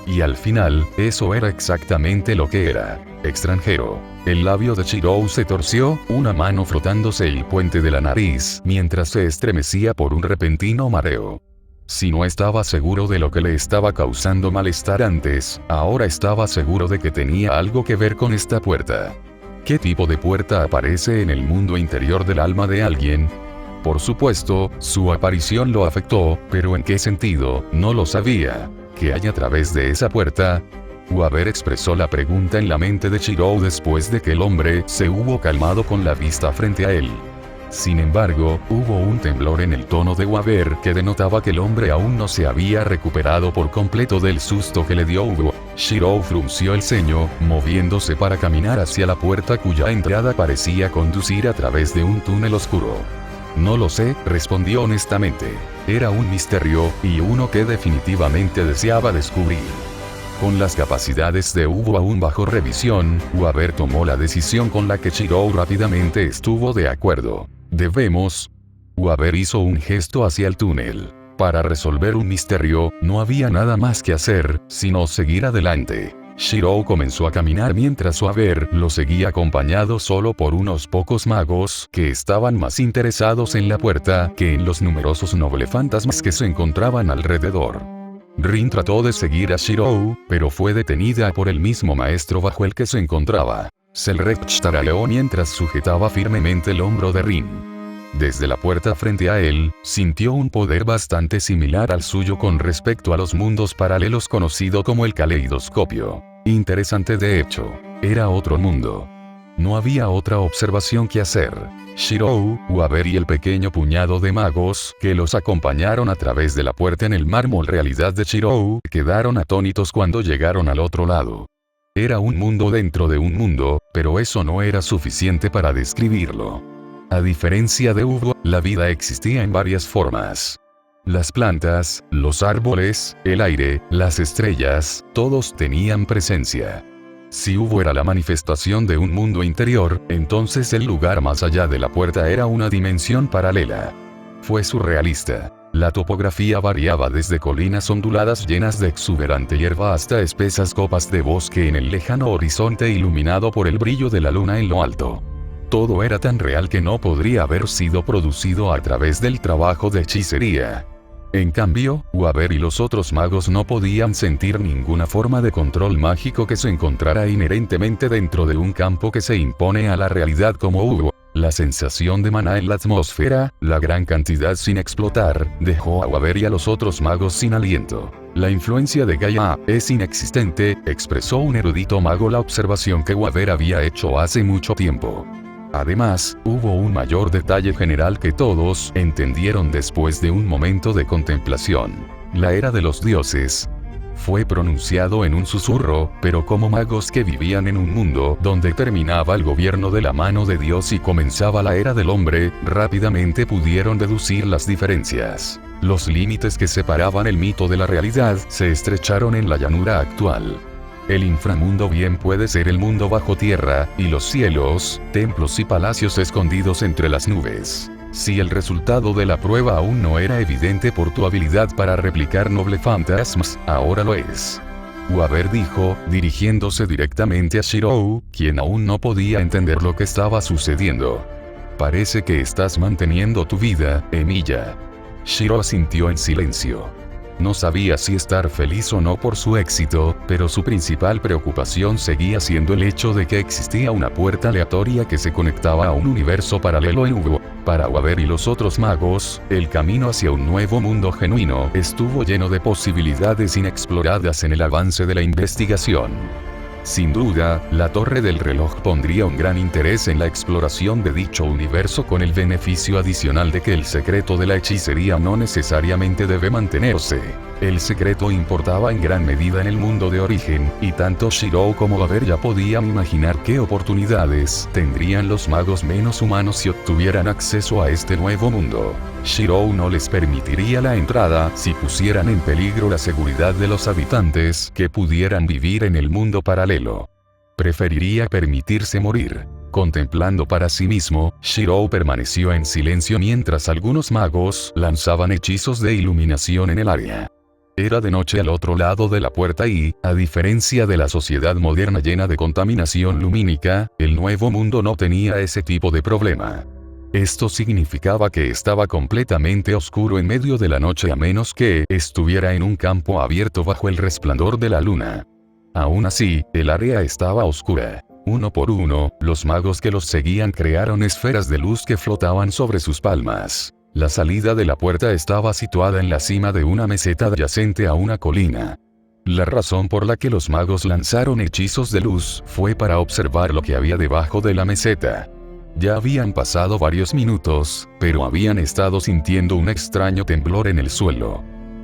[SPEAKER 1] Y al final, eso era exactamente lo que era. Extranjero. El labio de Shirou se torció, una mano frotándose el puente de la nariz, mientras se estremecía por un repentino mareo. Si no estaba seguro de lo que le estaba causando malestar antes, ahora estaba seguro de que tenía algo que ver con esta puerta. ¿Qué tipo de puerta aparece en el mundo interior del alma de alguien? Por supuesto, su aparición lo afectó, pero ¿en qué sentido? No lo sabía. ¿Qué hay a través de esa puerta? Waber expresó la pregunta en la mente de Shirou después de que el hombre se hubo calmado con la vista frente a él. Sin embargo, hubo un temblor en el tono de Waber que denotaba que el hombre aún no se había recuperado por completo del susto que le dio Hugo. Shirou frunció el ceño, moviéndose para caminar hacia la puerta cuya entrada parecía conducir a través de un túnel oscuro. No lo sé, respondió honestamente. Era un misterio, y uno que definitivamente deseaba descubrir. Con las capacidades de Hugo aún bajo revisión, Waber tomó la decisión con la que Shirou rápidamente estuvo de acuerdo. Debemos. Waber hizo un gesto hacia el túnel. Para resolver un misterio, no había nada más que hacer, sino seguir adelante. Shirou comenzó a caminar mientras Waber lo seguía acompañado solo por unos pocos magos que estaban más interesados en la puerta que en los numerosos nobles-fantasmas que se encontraban alrededor. Rin trató de seguir a Shirou, pero fue detenida por el mismo maestro bajo el que se encontraba. Selrek taraleó mientras sujetaba firmemente el hombro de Rin. Desde la puerta frente a él, sintió un poder bastante similar al suyo con respecto a los mundos paralelos conocido como el caleidoscopio. Interesante de hecho. Era otro mundo. No había otra observación que hacer. Shirou, Waber y el pequeño puñado de magos que los acompañaron a través de la puerta en el mármol realidad de Shirou quedaron atónitos cuando llegaron al otro lado. Era un mundo dentro de un mundo, pero eso no era suficiente para describirlo. A diferencia de Hugo, la vida existía en varias formas. Las plantas, los árboles, el aire, las estrellas, todos tenían presencia. Si Hugo era la manifestación de un mundo interior, entonces el lugar más allá de la puerta era una dimensión paralela. Fue surrealista. La topografía variaba desde colinas onduladas llenas de exuberante hierba hasta espesas copas de bosque en el lejano horizonte iluminado por el brillo de la luna en lo alto. Todo era tan real que no podría haber sido producido a través del trabajo de hechicería. En cambio, Waber y los otros magos no podían sentir ninguna forma de control mágico que se encontrara inherentemente dentro de un campo que se impone a la realidad como Hugo. La sensación de maná en la atmósfera, la gran cantidad sin explotar, dejó a Waber y a los otros magos sin aliento. La influencia de Gaia es inexistente, expresó un erudito mago la observación que Waber había hecho hace mucho tiempo. Además, hubo un mayor detalle general que todos entendieron después de un momento de contemplación. La era de los dioses. Fue pronunciado en un susurro, pero como magos que vivían en un mundo donde terminaba el gobierno de la mano de Dios y comenzaba la era del hombre, rápidamente pudieron deducir las diferencias. Los límites que separaban el mito de la realidad se estrecharon en la llanura actual. El inframundo bien puede ser el mundo bajo tierra, y los cielos, templos y palacios escondidos entre las nubes. Si el resultado de la prueba aún no era evidente por tu habilidad para replicar noble fantasmas, ahora lo es. Waber dijo, dirigiéndose directamente a Shirou, quien aún no podía entender lo que estaba sucediendo. Parece que estás manteniendo tu vida, Emilia. Shirou asintió en silencio. No sabía si estar feliz o no por su éxito, pero su principal preocupación seguía siendo el hecho de que existía una puerta aleatoria que se conectaba a un universo paralelo en Hugo. Para Waber y los otros magos, el camino hacia un nuevo mundo genuino estuvo lleno de posibilidades inexploradas en el avance de la investigación. Sin duda, la torre del reloj pondría un gran interés en la exploración de dicho universo con el beneficio adicional de que el secreto de la hechicería no necesariamente debe mantenerse. El secreto importaba en gran medida en el mundo de origen, y tanto Shirou como Waber ya podían imaginar qué oportunidades tendrían los magos menos humanos si obtuvieran acceso a este nuevo mundo. Shirou no les permitiría la entrada si pusieran en peligro la seguridad de los habitantes que pudieran vivir en el mundo paralelo. Preferiría permitirse morir. Contemplando para sí mismo, Shirou permaneció en silencio mientras algunos magos lanzaban hechizos de iluminación en el área. Era de noche al otro lado de la puerta y, a diferencia de la sociedad moderna llena de contaminación lumínica, el nuevo mundo no tenía ese tipo de problema. Esto significaba que estaba completamente oscuro en medio de la noche a menos que estuviera en un campo abierto bajo el resplandor de la luna. Aún así, el área estaba oscura. Uno por uno, los magos que los seguían crearon esferas de luz que flotaban sobre sus palmas. La salida de la puerta estaba situada en la cima de una meseta adyacente a una colina. La razón por la que los magos lanzaron hechizos de luz fue para observar lo que había debajo de la meseta. Ya habían pasado varios minutos, pero habían estado sintiendo un extraño temblor en el suelo.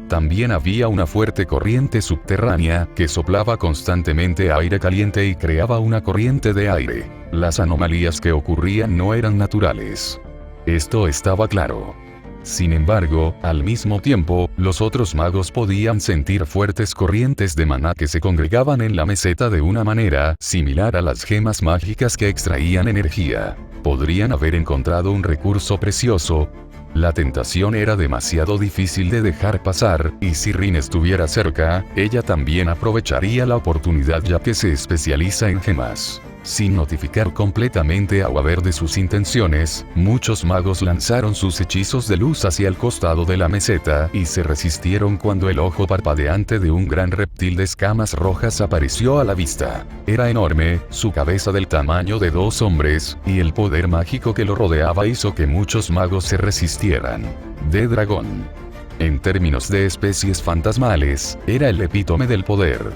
[SPEAKER 1] También había una fuerte corriente subterránea que soplaba constantemente aire caliente y creaba una corriente de aire. Las anomalías que ocurrían no eran naturales. Esto estaba claro. Sin embargo, al mismo tiempo, los otros magos podían sentir fuertes corrientes de maná que se congregaban en la meseta de una manera similar a las gemas mágicas que extraían energía. Podrían haber encontrado un recurso precioso. La tentación era demasiado difícil de dejar pasar, y si Rin estuviera cerca, ella también aprovecharía la oportunidad ya que se especializa en gemas. Sin notificar completamente a Waver de sus intenciones, muchos magos lanzaron sus hechizos de luz hacia el costado de la meseta y se resistieron cuando el ojo parpadeante de un gran reptil de escamas rojas apareció a la vista. Era enorme, su cabeza del tamaño de 2 hombres, y el poder mágico que lo rodeaba hizo que muchos magos se resistieran. De dragón. En términos de especies fantasmales, era el epítome del poder.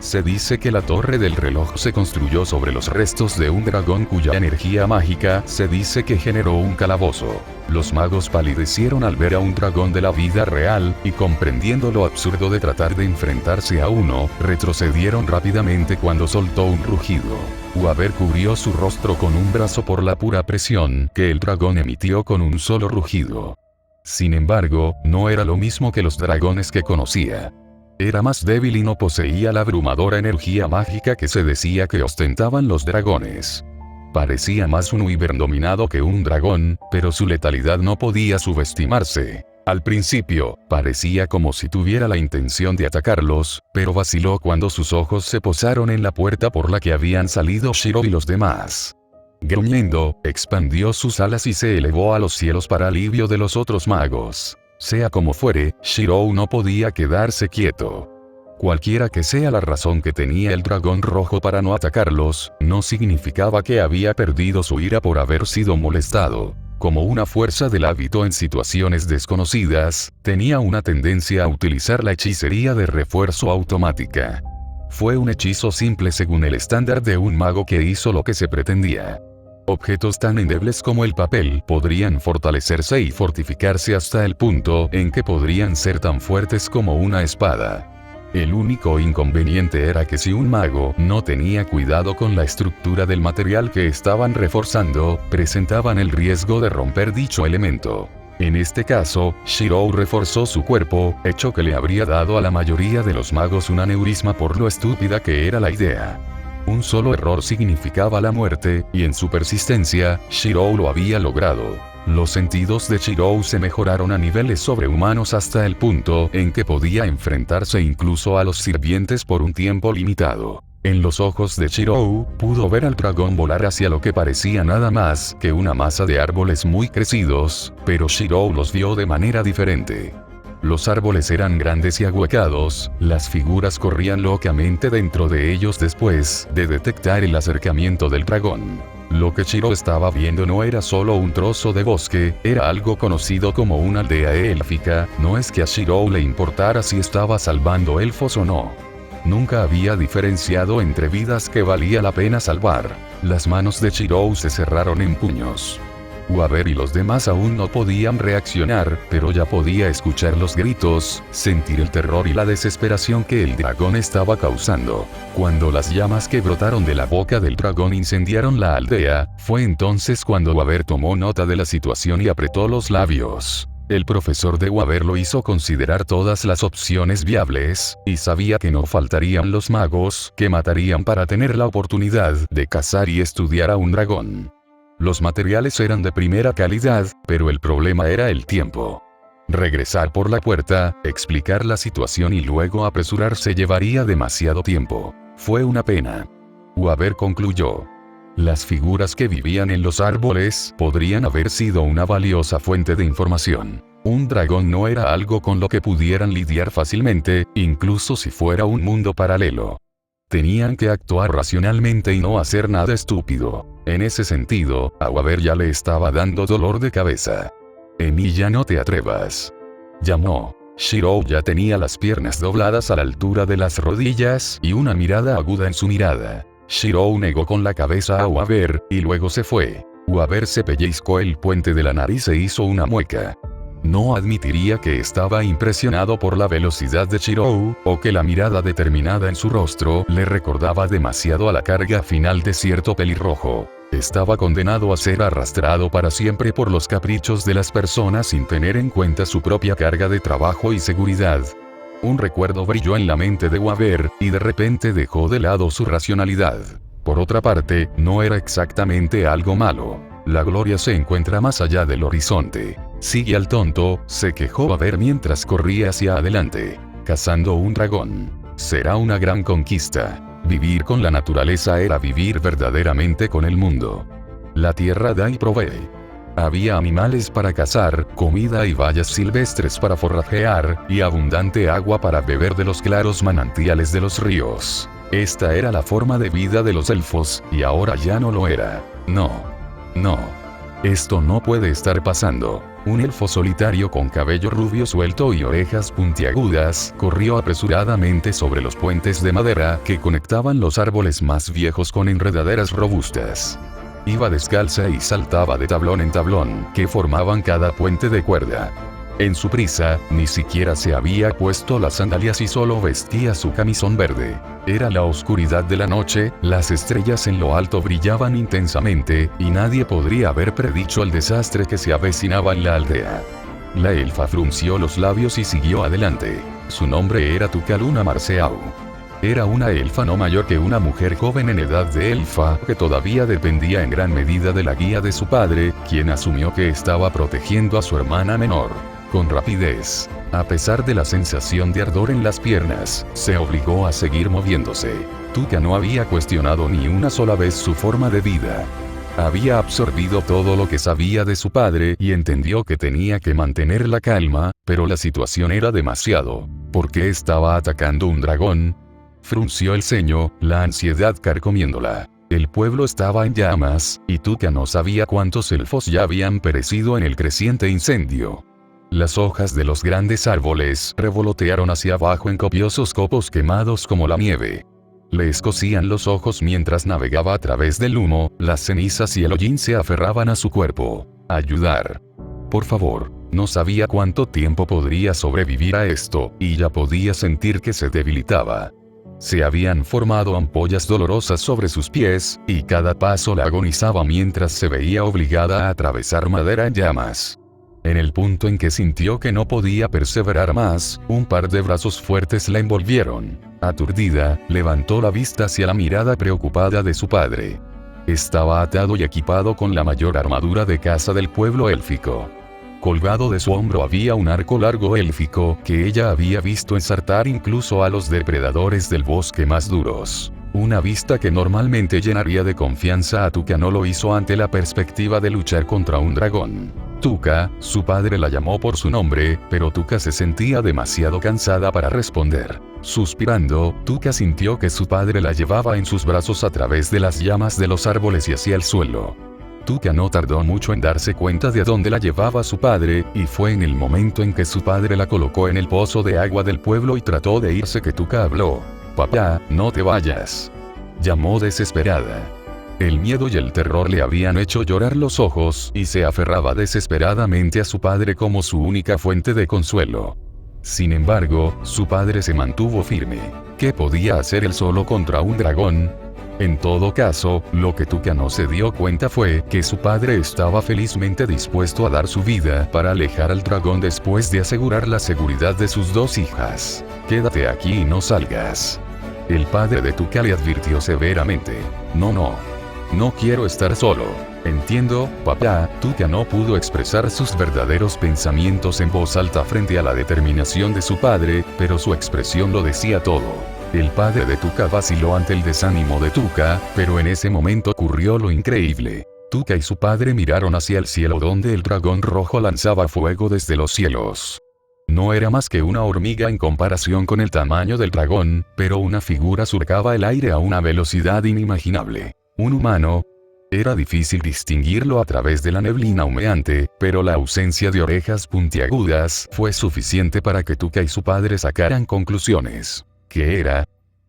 [SPEAKER 1] Se dice que la torre del reloj se construyó sobre los restos de un dragón cuya energía mágica se dice que generó un calabozo. Los magos palidecieron al ver a un dragón de la vida real, y comprendiendo lo absurdo de tratar de enfrentarse a uno, retrocedieron rápidamente cuando soltó un rugido. Waver cubrió su rostro con un brazo por la pura presión que el dragón emitió con un solo rugido. Sin embargo, no era lo mismo que los dragones que conocía. Era más débil y no poseía la abrumadora energía mágica que se decía que ostentaban los dragones. Parecía más un wyvern dominado que un dragón, pero su letalidad no podía subestimarse. Al principio, parecía como si tuviera la intención de atacarlos, pero vaciló cuando sus ojos se posaron en la puerta por la que habían salido Shirou y los demás. Gruñendo, expandió sus alas y se elevó a los cielos para alivio de los otros magos. Sea como fuere, Shirou no podía quedarse quieto. Cualquiera que sea la razón que tenía el dragón rojo para no atacarlos, no significaba que había perdido su ira por haber sido molestado. Como una fuerza del hábito en situaciones desconocidas, tenía una tendencia a utilizar la hechicería de refuerzo automática. Fue un hechizo simple según el estándar de un mago que hizo lo que se pretendía. Objetos tan endebles como el papel podrían fortalecerse y fortificarse hasta el punto en que podrían ser tan fuertes como una espada. El único inconveniente era que si un mago no tenía cuidado con la estructura del material que estaban reforzando, presentaban el riesgo de romper dicho elemento. En este caso, Shirou reforzó su cuerpo, hecho que le habría dado a la mayoría de los magos un aneurisma por lo estúpida que era la idea. Un solo error significaba la muerte, y en su persistencia, Shirou lo había logrado. Los sentidos de Shirou se mejoraron a niveles sobrehumanos hasta el punto en que podía enfrentarse incluso a los sirvientes por un tiempo limitado. En los ojos de Shirou, pudo ver al dragón volar hacia lo que parecía nada más que una masa de árboles muy crecidos, pero Shirou los vio de manera diferente. Los árboles eran grandes y ahuecados, las figuras corrían locamente dentro de ellos después de detectar el acercamiento del dragón. Lo que Shirou estaba viendo no era solo un trozo de bosque, era algo conocido como una aldea élfica. No es que a Shirou le importara si estaba salvando elfos o no. Nunca había diferenciado entre vidas que valía la pena salvar. Las manos de Shirou se cerraron en puños. Waver y los demás aún no podían reaccionar, pero ya podía escuchar los gritos, sentir el terror y la desesperación que el dragón estaba causando. Cuando las llamas que brotaron de la boca del dragón incendiaron la aldea, fue entonces cuando Waver tomó nota de la situación y apretó los labios. El profesor de Waver lo hizo considerar todas las opciones viables, y sabía que no faltarían los magos que matarían para tener la oportunidad de cazar y estudiar a un dragón. Los materiales eran de primera calidad, pero el problema era el tiempo. Regresar por la puerta, explicar la situación y luego apresurarse llevaría demasiado tiempo. Fue una pena. Waver concluyó. Las figuras que vivían en los árboles podrían haber sido una valiosa fuente de información. Un dragón no era algo con lo que pudieran lidiar fácilmente, incluso si fuera un mundo paralelo. Tenían que actuar racionalmente y no hacer nada estúpido. En ese sentido, a Waver ya le estaba dando dolor de cabeza. Emilia, no te atrevas. Llamó. Shirou ya tenía las piernas dobladas a la altura de las rodillas y una mirada aguda en su mirada. Shirou negó con la cabeza a Waver, y luego se fue. Waver se pellizcó el puente de la nariz e hizo una mueca. No admitiría que estaba impresionado por la velocidad de Shirou, o que la mirada determinada en su rostro le recordaba demasiado a la carga final de cierto pelirrojo. Estaba condenado a ser arrastrado para siempre por los caprichos de las personas sin tener en cuenta su propia carga de trabajo y seguridad. Un recuerdo brilló en la mente de Waver, y de repente dejó de lado su racionalidad. Por otra parte, no era exactamente algo malo. La gloria se encuentra más allá del horizonte. Sigue al tonto, se quejó Waver mientras corría hacia adelante. Cazando un dragón. Será una gran conquista. Vivir con la naturaleza era vivir verdaderamente con el mundo. La tierra da y provee. Había animales para cazar, comida y bayas silvestres para forrajear, y abundante agua para beber de los claros manantiales de los ríos. Esta era la forma de vida de los elfos, y ahora ya no lo era. No. Esto no puede estar pasando. Un elfo solitario con cabello rubio suelto y orejas puntiagudas, corrió apresuradamente sobre los puentes de madera que conectaban los árboles más viejos con enredaderas robustas. Iba descalza y saltaba de tablón en tablón, que formaban cada puente de cuerda. En su prisa, ni siquiera se había puesto las sandalias y solo vestía su camisón verde. Era la oscuridad de la noche, las estrellas en lo alto brillaban intensamente, y nadie podría haber predicho el desastre que se avecinaba en la aldea. La elfa frunció los labios y siguió adelante. Su nombre era Tucaluna Marceau. Era una elfa no mayor que una mujer joven en edad de elfa, que todavía dependía en gran medida de la guía de su padre, quien asumió que estaba protegiendo a su hermana menor. Con rapidez, a pesar de la sensación de ardor en las piernas, se obligó a seguir moviéndose. Tuca no había cuestionado ni una sola vez su forma de vida. Había absorbido todo lo que sabía de su padre y entendió que tenía que mantener la calma, pero la situación era demasiado. ¿Por qué estaba atacando un dragón? Frunció el ceño, la ansiedad carcomiéndola. El pueblo estaba en llamas, y Tuca no sabía cuántos elfos ya habían perecido en el creciente incendio. Las hojas de los grandes árboles revolotearon hacia abajo en copiosos copos quemados como la nieve. Le escocían los ojos mientras navegaba a través del humo, las cenizas y el hollín se aferraban a su cuerpo. Ayudar. Por favor. No sabía cuánto tiempo podría sobrevivir a esto, y ya podía sentir que se debilitaba. Se habían formado ampollas dolorosas sobre sus pies, y cada paso la agonizaba mientras se veía obligada a atravesar madera en llamas. En el punto en que sintió que no podía perseverar más, un par de brazos fuertes la envolvieron. Aturdida, levantó la vista hacia la mirada preocupada de su padre. Estaba atado y equipado con la mayor armadura de caza del pueblo élfico. Colgado de su hombro había un arco largo élfico que ella había visto ensartar incluso a los depredadores del bosque más duros. Una vista que normalmente llenaría de confianza a Tuca no lo hizo ante la perspectiva de luchar contra un dragón. Tuca, su padre la llamó por su nombre, pero Tuca se sentía demasiado cansada para responder. Suspirando, Tuca sintió que su padre la llevaba en sus brazos a través de las llamas de los árboles y hacia el suelo. Tuca no tardó mucho en darse cuenta de a dónde la llevaba su padre, y fue en el momento en que su padre la colocó en el pozo de agua del pueblo y trató de irse que Tuca habló. «Papá, no te vayas», llamó desesperada. El miedo y el terror le habían hecho llorar los ojos, y se aferraba desesperadamente a su padre como su única fuente de consuelo. Sin embargo, su padre se mantuvo firme. ¿Qué podía hacer él solo contra un dragón? En todo caso, lo que Tuca no se dio cuenta fue que su padre estaba felizmente dispuesto a dar su vida para alejar al dragón después de asegurar la seguridad de sus dos hijas. Quédate aquí y no salgas. El padre de Tuca le advirtió severamente. No quiero estar solo. Entiendo, papá. Tuca no pudo expresar sus verdaderos pensamientos en voz alta frente a la determinación de su padre, pero su expresión lo decía todo. El padre de Tuca vaciló ante el desánimo de Tuca, pero en ese momento ocurrió lo increíble. Tuca y su padre miraron hacia el cielo donde el dragón rojo lanzaba fuego desde los cielos. No era más que una hormiga en comparación con el tamaño del dragón, pero una figura surcaba el aire a una velocidad inimaginable. Un humano. Era difícil distinguirlo a través de la neblina humeante, pero la ausencia de orejas puntiagudas fue suficiente para que Tuca y su padre sacaran conclusiones. ¿Qué era?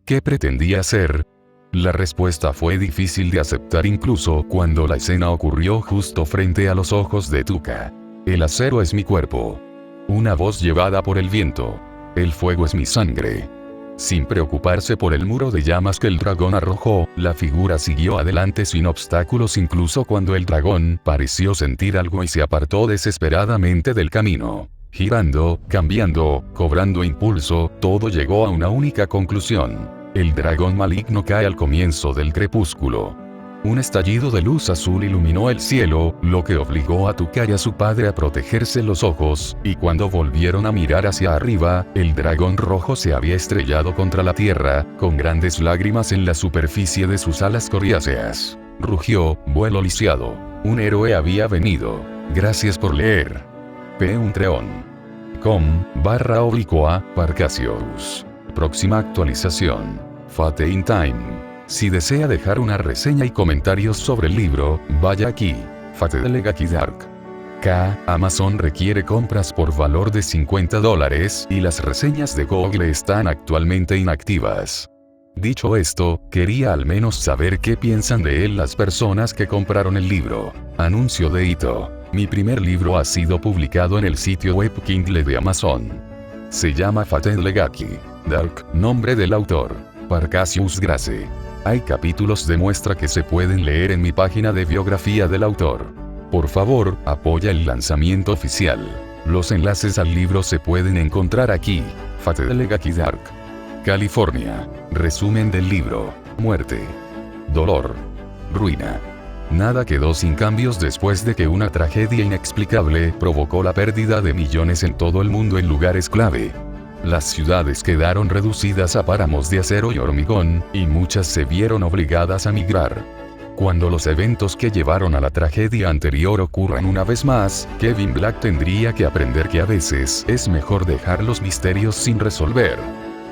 [SPEAKER 1] ¿Qué pretendía hacer? La respuesta fue difícil de aceptar incluso cuando la escena ocurrió justo frente a los ojos de Tuca. El acero es mi cuerpo. Una voz llevada por el viento. El fuego es mi sangre. Sin preocuparse por el muro de llamas que el dragón arrojó, la figura siguió adelante sin obstáculos incluso cuando el dragón pareció sentir algo y se apartó desesperadamente del camino. Girando, cambiando, cobrando impulso, todo llegó a una única conclusión. El dragón maligno cae al comienzo del crepúsculo. Un estallido de luz azul iluminó el cielo, lo que obligó a Tuca y a su padre a protegerse los ojos, y cuando volvieron a mirar hacia arriba, el dragón rojo se había estrellado contra la tierra, con grandes lágrimas en la superficie de sus alas coriáceas. Rugió, vuelo lisiado. Un héroe había venido. Gracias por leer. patreon.com/Parcasius. Próxima actualización. Fate in Time. Si desea dejar una reseña y comentarios sobre el libro, vaya aquí. Fate de Legacy Dark. Amazon requiere compras por valor de $50 y las reseñas de Google están actualmente inactivas. Dicho esto, quería al menos saber qué piensan de él las personas que compraron el libro. Anuncio de hito. Mi primer libro ha sido publicado en el sitio web Kindle de Amazon. Se llama Fate Legacy Dark, nombre del autor, Parcasius Grace. Hay capítulos de muestra que se pueden leer en mi página de biografía del autor. Por favor, apoya el lanzamiento oficial. Los enlaces al libro se pueden encontrar aquí. Fate Legacy Dark. California. Resumen del libro. Muerte. Dolor. Ruina. Nada quedó sin cambios después de que una tragedia inexplicable provocó la pérdida de millones en todo el mundo en lugares clave. Las ciudades quedaron reducidas a páramos de acero y hormigón, y muchas se vieron obligadas a migrar. Cuando los eventos que llevaron a la tragedia anterior ocurran una vez más, Kevin Black tendría que aprender que a veces es mejor dejar los misterios sin resolver.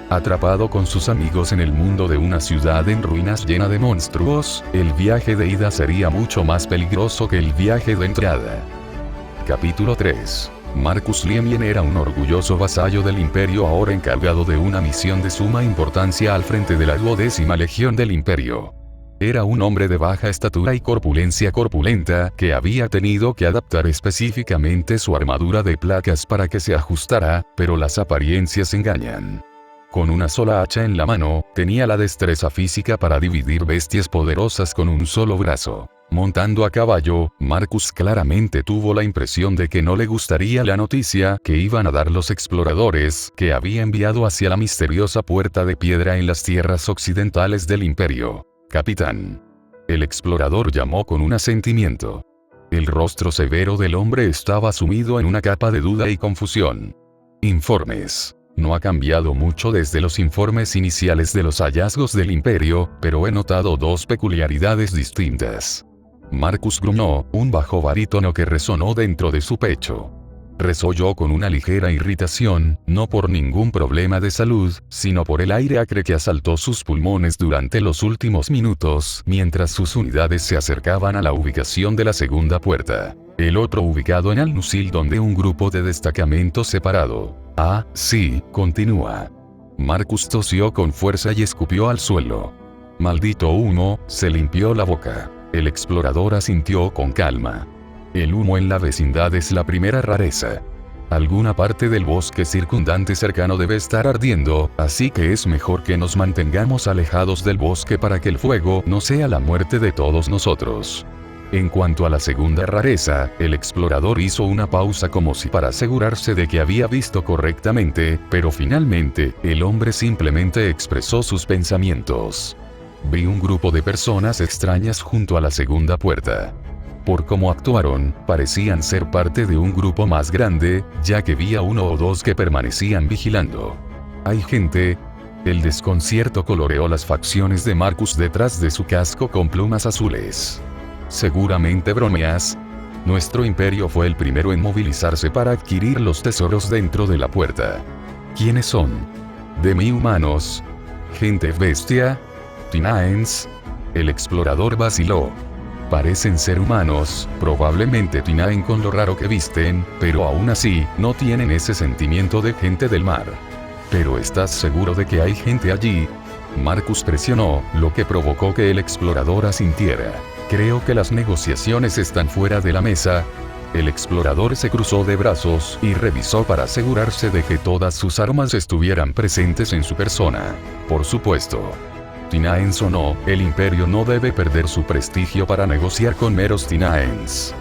[SPEAKER 1] Atrapado con sus amigos en el mundo de una ciudad en ruinas llena de monstruos, el viaje de ida sería mucho más peligroso que el viaje de entrada. Capítulo 3. Marcus Liemien era un orgulloso vasallo del Imperio ahora encargado de una misión de suma importancia al frente de la 12ª Legión del Imperio. Era un hombre de baja estatura y corpulencia corpulenta que había tenido que adaptar específicamente su armadura de placas para que se ajustara, pero las apariencias engañan. Con una sola hacha en la mano, tenía la destreza física para dividir bestias poderosas con un solo brazo. Montando a caballo, Marcus claramente tuvo la impresión de que no le gustaría la noticia que iban a dar los exploradores que había enviado hacia la misteriosa puerta de piedra en las tierras occidentales del Imperio. Capitán. El explorador llamó con un asentimiento. El rostro severo del hombre estaba sumido en una capa de duda y confusión. Informes. No ha cambiado mucho desde los informes iniciales de los hallazgos del Imperio, pero he notado dos peculiaridades distintas. Marcus gruñó, un bajo barítono que resonó dentro de su pecho. Resolló con una ligera irritación, no por ningún problema de salud, sino por el aire acre que asaltó sus pulmones durante los últimos minutos, mientras sus unidades se acercaban a la ubicación de la segunda puerta. El otro ubicado en Al-Nusil donde un grupo de destacamento separado. Ah, sí, continúa. Marcus tosió con fuerza y escupió al suelo. Maldito humo, se limpió la boca. El explorador asintió con calma. El humo en la vecindad es la primera rareza. Alguna parte del bosque circundante cercano debe estar ardiendo, así que es mejor que nos mantengamos alejados del bosque para que el fuego no sea la muerte de todos nosotros. En cuanto a la segunda rareza, el explorador hizo una pausa como si para asegurarse de que había visto correctamente, pero finalmente, el hombre simplemente expresó sus pensamientos. Vi un grupo de personas extrañas junto a la segunda puerta. Por cómo actuaron, parecían ser parte de un grupo más grande, ya que vi a uno o dos que permanecían vigilando. ¿Hay gente? El desconcierto coloreó las facciones de Marcus detrás de su casco con plumas azules. Seguramente bromeas. Nuestro imperio fue el primero en movilizarse para adquirir los tesoros dentro de la puerta. ¿Quiénes son? Demi-humanos. ¿Gente bestia? Tinaens. El explorador vaciló. Parecen ser humanos, probablemente Tinaen con lo raro que visten, pero aún así, no tienen ese sentimiento de gente del mar. ¿Pero estás seguro de que hay gente allí? Marcus presionó, lo que provocó que el explorador asintiera. Creo que las negociaciones están fuera de la mesa. El explorador se cruzó de brazos y revisó para asegurarse de que todas sus armas estuvieran presentes en su persona. Por supuesto. Tinaens o no, el imperio no debe perder su prestigio para negociar con meros Tinaens.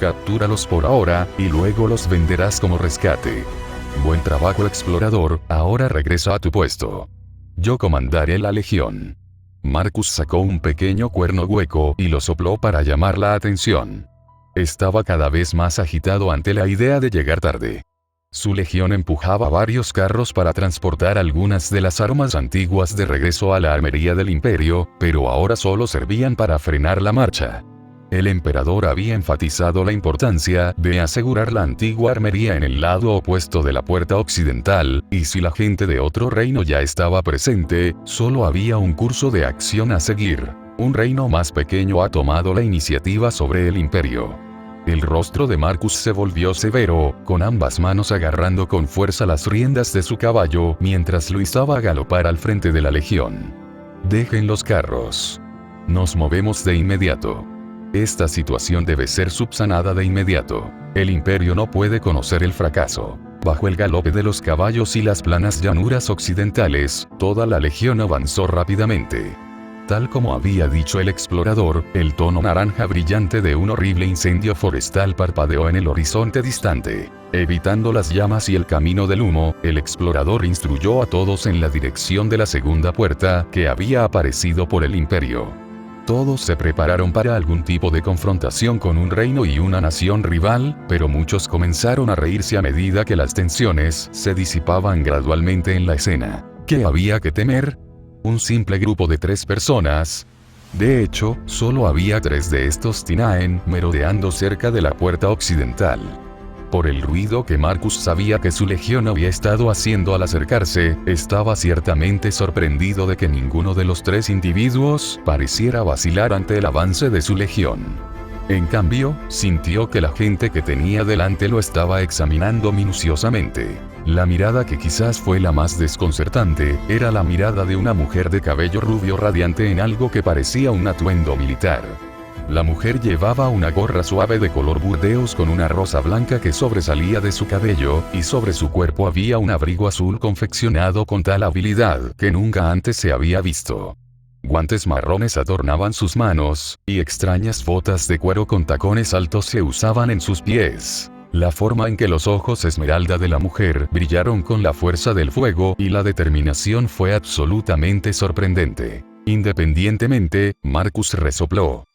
[SPEAKER 1] Captúralos por ahora, y luego los venderás como rescate. Buen trabajo explorador, ahora regresa a tu puesto. Yo comandaré la legión. Marcus sacó un pequeño cuerno hueco y lo sopló para llamar la atención. Estaba cada vez más agitado ante la idea de llegar tarde. Su legión empujaba varios carros para transportar algunas de las armas antiguas de regreso a la armería del imperio, pero ahora solo servían para frenar la marcha. El emperador había enfatizado la importancia de asegurar la antigua armería en el lado opuesto de la puerta occidental, y si la gente de otro reino ya estaba presente, solo había un curso de acción a seguir. Un reino más pequeño ha tomado la iniciativa sobre el imperio. El rostro de Marcus se volvió severo, con ambas manos agarrando con fuerza las riendas de su caballo mientras lo izaba a galopar al frente de la legión. Dejen los carros. Nos movemos de inmediato. Esta situación debe ser subsanada de inmediato. El imperio no puede conocer el fracaso. Bajo el galope de los caballos y las planas llanuras occidentales, toda la legión avanzó rápidamente. Tal como había dicho el explorador, el tono naranja brillante de un horrible incendio forestal parpadeó en el horizonte distante. Evitando las llamas y el camino del humo, el explorador instruyó a todos en la dirección de la segunda puerta, que había aparecido por el imperio. Todos se prepararon para algún tipo de confrontación con un reino y una nación rival, pero muchos comenzaron a reírse a medida que las tensiones se disipaban gradualmente en la escena. ¿Qué había que temer? Un simple grupo de 3 personas. De hecho, solo había 3 de estos Tinaen merodeando cerca de la puerta occidental. Por el ruido que Marcus sabía que su legión había estado haciendo al acercarse, estaba ciertamente sorprendido de que ninguno de los 3 individuos pareciera vacilar ante el avance de su legión. En cambio, sintió que la gente que tenía delante lo estaba examinando minuciosamente. La mirada que quizás fue la más desconcertante, era la mirada de una mujer de cabello rubio radiante en algo que parecía un atuendo militar. La mujer llevaba una gorra suave de color burdeos con una rosa blanca que sobresalía de su cabello, y sobre su cuerpo había un abrigo azul confeccionado con tal habilidad que nunca antes se había visto. Guantes marrones adornaban sus manos, y extrañas botas de cuero con tacones altos se usaban en sus pies. La forma en que los ojos esmeralda de la mujer brillaron con la fuerza del fuego y la determinación fue absolutamente sorprendente. Independientemente, Marcus resopló.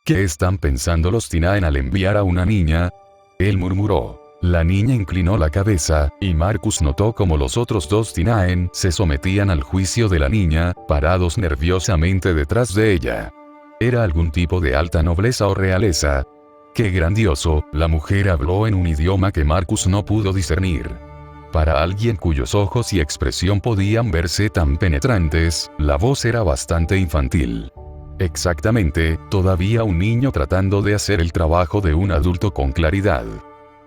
[SPEAKER 1] ¿Qué están pensando los Tinaen al enviar a una niña? Él murmuró. La niña inclinó la cabeza, y Marcus notó como los otros 2 Tinaen se sometían al juicio de la niña, parados nerviosamente detrás de ella. ¿Era algún tipo de alta nobleza o realeza? ¡Qué grandioso! La mujer habló en un idioma que Marcus no pudo discernir. Para alguien cuyos ojos y expresión podían verse tan penetrantes, la voz era bastante infantil. Exactamente, todavía un niño tratando de hacer el trabajo de un adulto con claridad.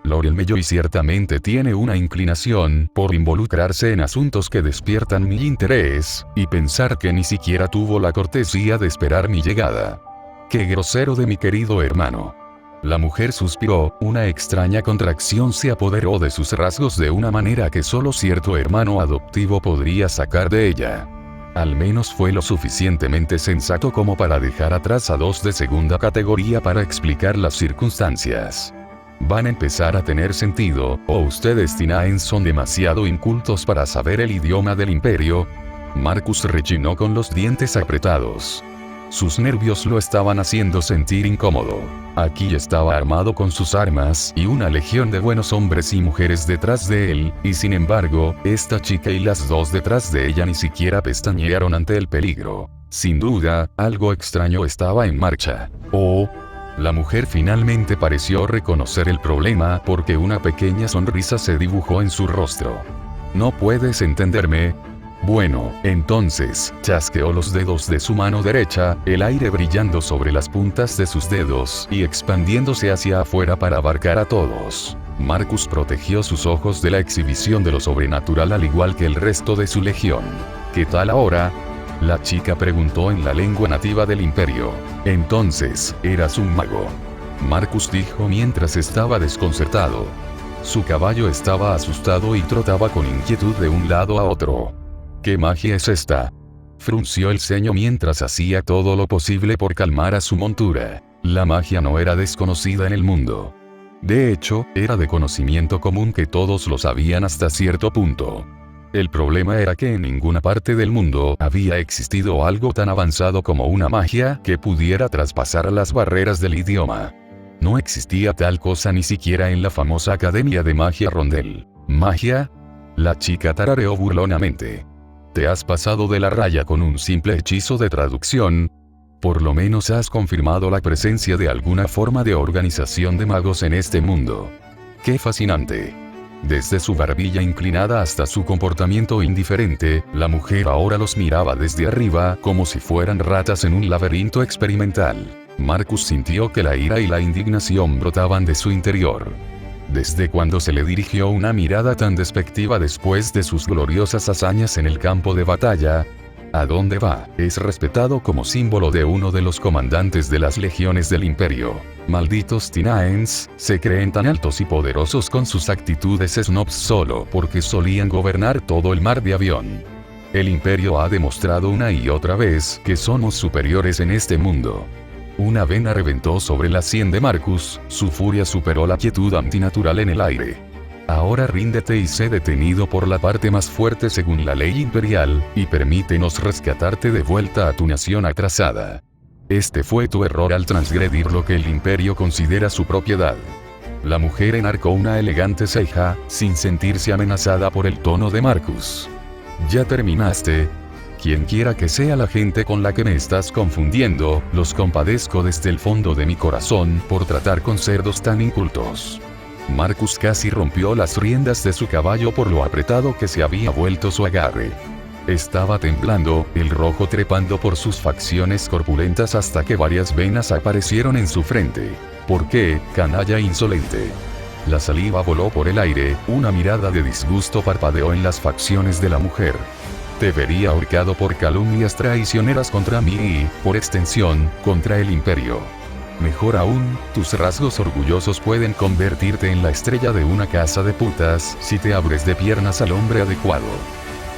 [SPEAKER 1] Laurel Melloy ciertamente tiene una inclinación por involucrarse en asuntos que despiertan mi interés, y pensar que ni siquiera tuvo la cortesía de esperar mi llegada. ¡Qué grosero de mi querido hermano! La mujer suspiró, una extraña contracción se apoderó de sus rasgos de una manera que solo cierto hermano adoptivo podría sacar de ella. Al menos fue lo suficientemente sensato como para dejar atrás a dos de segunda categoría para explicar las circunstancias. Van a empezar a tener sentido, o ustedes Tinaen son demasiado incultos para saber el idioma del imperio. Marcus rechinó con los dientes apretados. Sus nervios lo estaban haciendo sentir incómodo. Aquí estaba armado con sus armas y una legión de buenos hombres y mujeres detrás de él, y sin embargo, esta chica y las dos detrás de ella ni siquiera pestañearon ante el peligro. Sin duda, algo extraño estaba en marcha. Oh. La mujer finalmente pareció reconocer el problema porque una pequeña sonrisa se dibujó en su rostro. ¿No puedes entenderme? Bueno, entonces, chasqueó los dedos de su mano derecha, el aire brillando sobre las puntas de sus dedos y expandiéndose hacia afuera para abarcar a todos. Marcus protegió sus ojos de la exhibición de lo sobrenatural al igual que el resto de su legión. ¿Qué tal ahora? La chica preguntó en la lengua nativa del imperio. Entonces, eras un mago. Marcus dijo mientras estaba desconcertado. Su caballo estaba asustado y trotaba con inquietud de un lado a otro. ¿Qué magia es esta? Frunció el ceño mientras hacía todo lo posible por calmar a su montura. La magia no era desconocida en el mundo. De hecho, era de conocimiento común que todos lo sabían hasta cierto punto. El problema era que en ninguna parte del mundo había existido algo tan avanzado como una magia que pudiera traspasar las barreras del idioma. No existía tal cosa ni siquiera en la famosa Academia de Magia Rondel. ¿Magia? La chica tarareó burlonamente. ¿Te has pasado de la raya con un simple hechizo de traducción? Por lo menos has confirmado la presencia de alguna forma de organización de magos en este mundo. ¡Qué fascinante! Desde su barbilla inclinada hasta su comportamiento indiferente, la mujer ahora los miraba desde arriba como si fueran ratas en un laberinto experimental. Marcus sintió que la ira y la indignación brotaban de su interior. ¿Desde cuándo se le dirigió una mirada tan despectiva después de sus gloriosas hazañas en el campo de batalla? ¿A dónde va? Es respetado como símbolo de uno de los comandantes de las legiones del imperio. Malditos Tinaens, se creen tan altos y poderosos con sus actitudes snobs solo porque solían gobernar todo el mar de Avión. El imperio ha demostrado una y otra vez que somos superiores en este mundo. Una vena reventó sobre la sien de Marcus, su furia superó la quietud antinatural en el aire. Ahora ríndete y sé detenido por la parte más fuerte según la ley imperial, y permítenos rescatarte de vuelta a tu nación atrasada. Este fue tu error al transgredir lo que el imperio considera su propiedad. La mujer enarcó una elegante ceja, sin sentirse amenazada por el tono de Marcus. ¿Ya terminaste? Quienquiera que sea la gente con la que me estás confundiendo, los compadezco desde el fondo de mi corazón por tratar con cerdos tan incultos. Marcus casi rompió las riendas de su caballo por lo apretado que se había vuelto su agarre. Estaba temblando, el rojo trepando por sus facciones corpulentas hasta que varias venas aparecieron en su frente. ¿Por qué, canalla insolente? La saliva voló por el aire, una mirada de disgusto parpadeó en las facciones de la mujer. Te vería ahorcado por calumnias traicioneras contra mí y, por extensión, contra el imperio. Mejor aún, tus rasgos orgullosos pueden convertirte en la estrella de una casa de putas si te abres de piernas al hombre adecuado.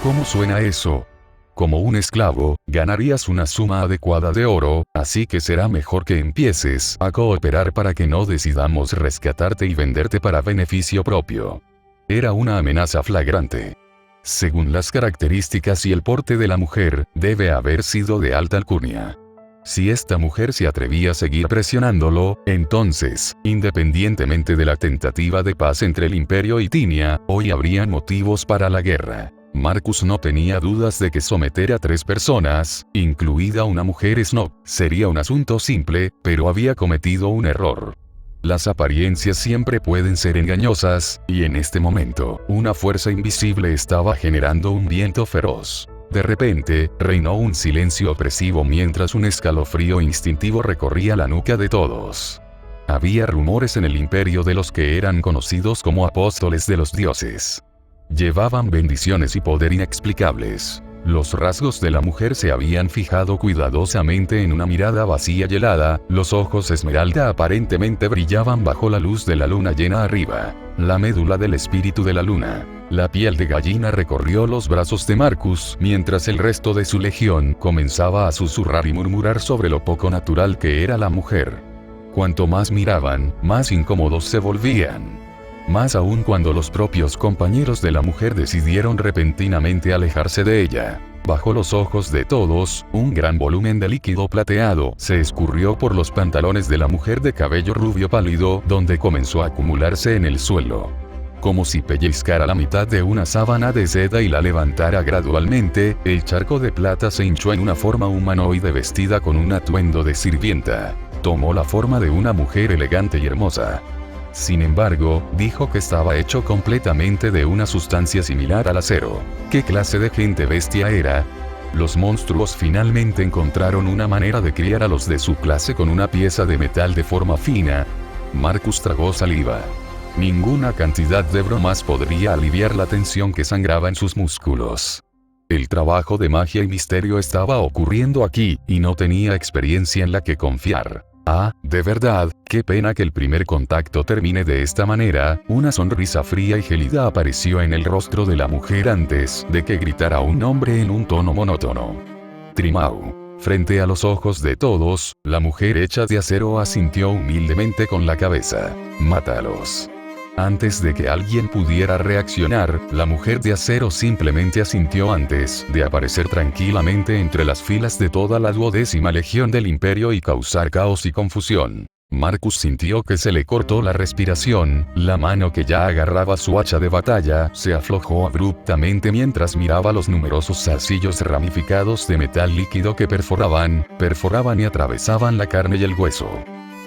[SPEAKER 1] ¿Cómo suena eso? Como un esclavo, ganarías una suma adecuada de oro, así que será mejor que empieces a cooperar para que no decidamos rescatarte y venderte para beneficio propio. Era una amenaza flagrante. Según las características y el porte de la mujer, debe haber sido de alta alcurnia. Si esta mujer se atrevía a seguir presionándolo, entonces, independientemente de la tentativa de paz entre el imperio y Tinia, hoy habrían motivos para la guerra. Marcus no tenía dudas de que someter a 3 personas, incluida una mujer snob, sería un asunto simple, pero había cometido un error. Las apariencias siempre pueden ser engañosas, y en este momento, una fuerza invisible estaba generando un viento feroz. De repente, reinó un silencio opresivo mientras un escalofrío instintivo recorría la nuca de todos. Había rumores en el imperio de los que eran conocidos como apóstoles de los dioses. Llevaban bendiciones y poder inexplicables. Los rasgos de la mujer se habían fijado cuidadosamente en una mirada vacía y helada, los ojos esmeralda aparentemente brillaban bajo la luz de la luna llena arriba. La médula del espíritu de la luna. La piel de gallina recorrió los brazos de Marcus, mientras el resto de su legión comenzaba a susurrar y murmurar sobre lo poco natural que era la mujer. Cuanto más miraban, más incómodos se volvían. Más aún cuando los propios compañeros de la mujer decidieron repentinamente alejarse de ella. Bajo los ojos de todos, un gran volumen de líquido plateado se escurrió por los pantalones de la mujer de cabello rubio pálido, donde comenzó a acumularse en el suelo. Como si pellizcara la mitad de una sábana de seda y la levantara gradualmente, el charco de plata se hinchó en una forma humanoide vestida con un atuendo de sirvienta. Tomó la forma de una mujer elegante y hermosa. Sin embargo, dijo que estaba hecho completamente de una sustancia similar al acero. ¿Qué clase de gente bestia era? Los monstruos finalmente encontraron una manera de criar a los de su clase con una pieza de metal de forma fina. Marcus tragó saliva. Ninguna cantidad de bromas podría aliviar la tensión que sangraba en sus músculos. El trabajo de magia y misterio estaba ocurriendo aquí, y no tenía experiencia en la que confiar. Ah, de verdad, qué pena que el primer contacto termine de esta manera. Una sonrisa fría y gélida apareció en el rostro de la mujer antes de que gritara un nombre en un tono monótono. Trimau. Frente a los ojos de todos, la mujer hecha de acero asintió humildemente con la cabeza. Mátalos. Antes de que alguien pudiera reaccionar, la mujer de acero simplemente asintió antes de aparecer tranquilamente entre las filas de toda la 12ª Legión del Imperio y causar caos y confusión. Marcus sintió que se le cortó la respiración, la mano que ya agarraba su hacha de batalla se aflojó abruptamente mientras miraba los numerosos zarcillos ramificados de metal líquido que perforaban y atravesaban la carne y el hueso.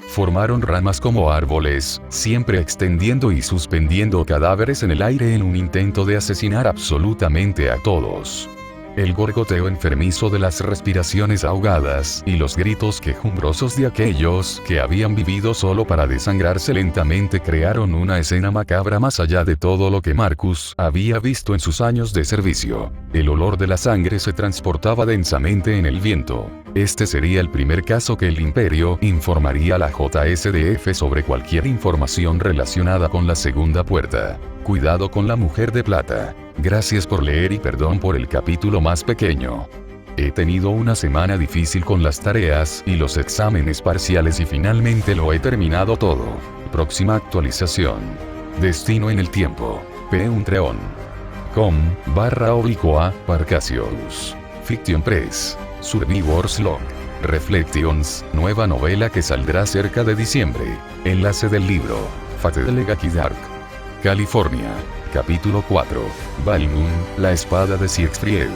[SPEAKER 1] Formaron ramas como árboles, siempre extendiendo y suspendiendo cadáveres en el aire en un intento de asesinar absolutamente a todos. El gorgoteo enfermizo de las respiraciones ahogadas y los gritos quejumbrosos de aquellos que habían vivido solo para desangrarse lentamente crearon una escena macabra más allá de todo lo que Marcus había visto en sus años de servicio. El olor de la sangre se transportaba densamente en el viento. Este sería el primer caso que el Imperio informaría a la JSDF sobre cualquier información relacionada con la segunda puerta. Cuidado con la mujer de plata. Gracias por leer y perdón por el capítulo más pequeño. He tenido una semana difícil con las tareas y los exámenes parciales y finalmente lo he terminado todo. Próxima actualización. Destino en el tiempo. P. com/Parcasius. Fiction Press. Survivor's Log. Reflections, nueva novela que saldrá cerca de diciembre. Enlace del libro. Fate de Legacy Dark. California. Capítulo 4. Balmung, la espada de Siegfried.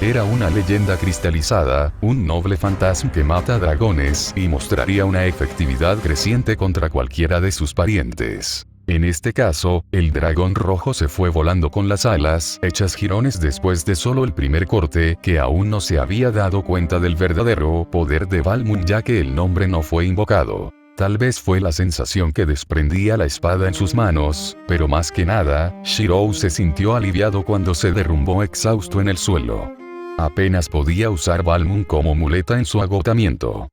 [SPEAKER 1] Era una leyenda cristalizada, un noble fantasma que mata dragones y mostraría una efectividad creciente contra cualquiera de sus parientes. En este caso, el dragón rojo se fue volando con las alas hechas jirones después de solo el primer corte, que aún no se había dado cuenta del verdadero poder de Balmung ya que el nombre no fue invocado. Tal vez fue la sensación que desprendía la espada en sus manos, pero más que nada, Shirou se sintió aliviado cuando se derrumbó exhausto en el suelo. Apenas podía usar Balmung como muleta en su agotamiento.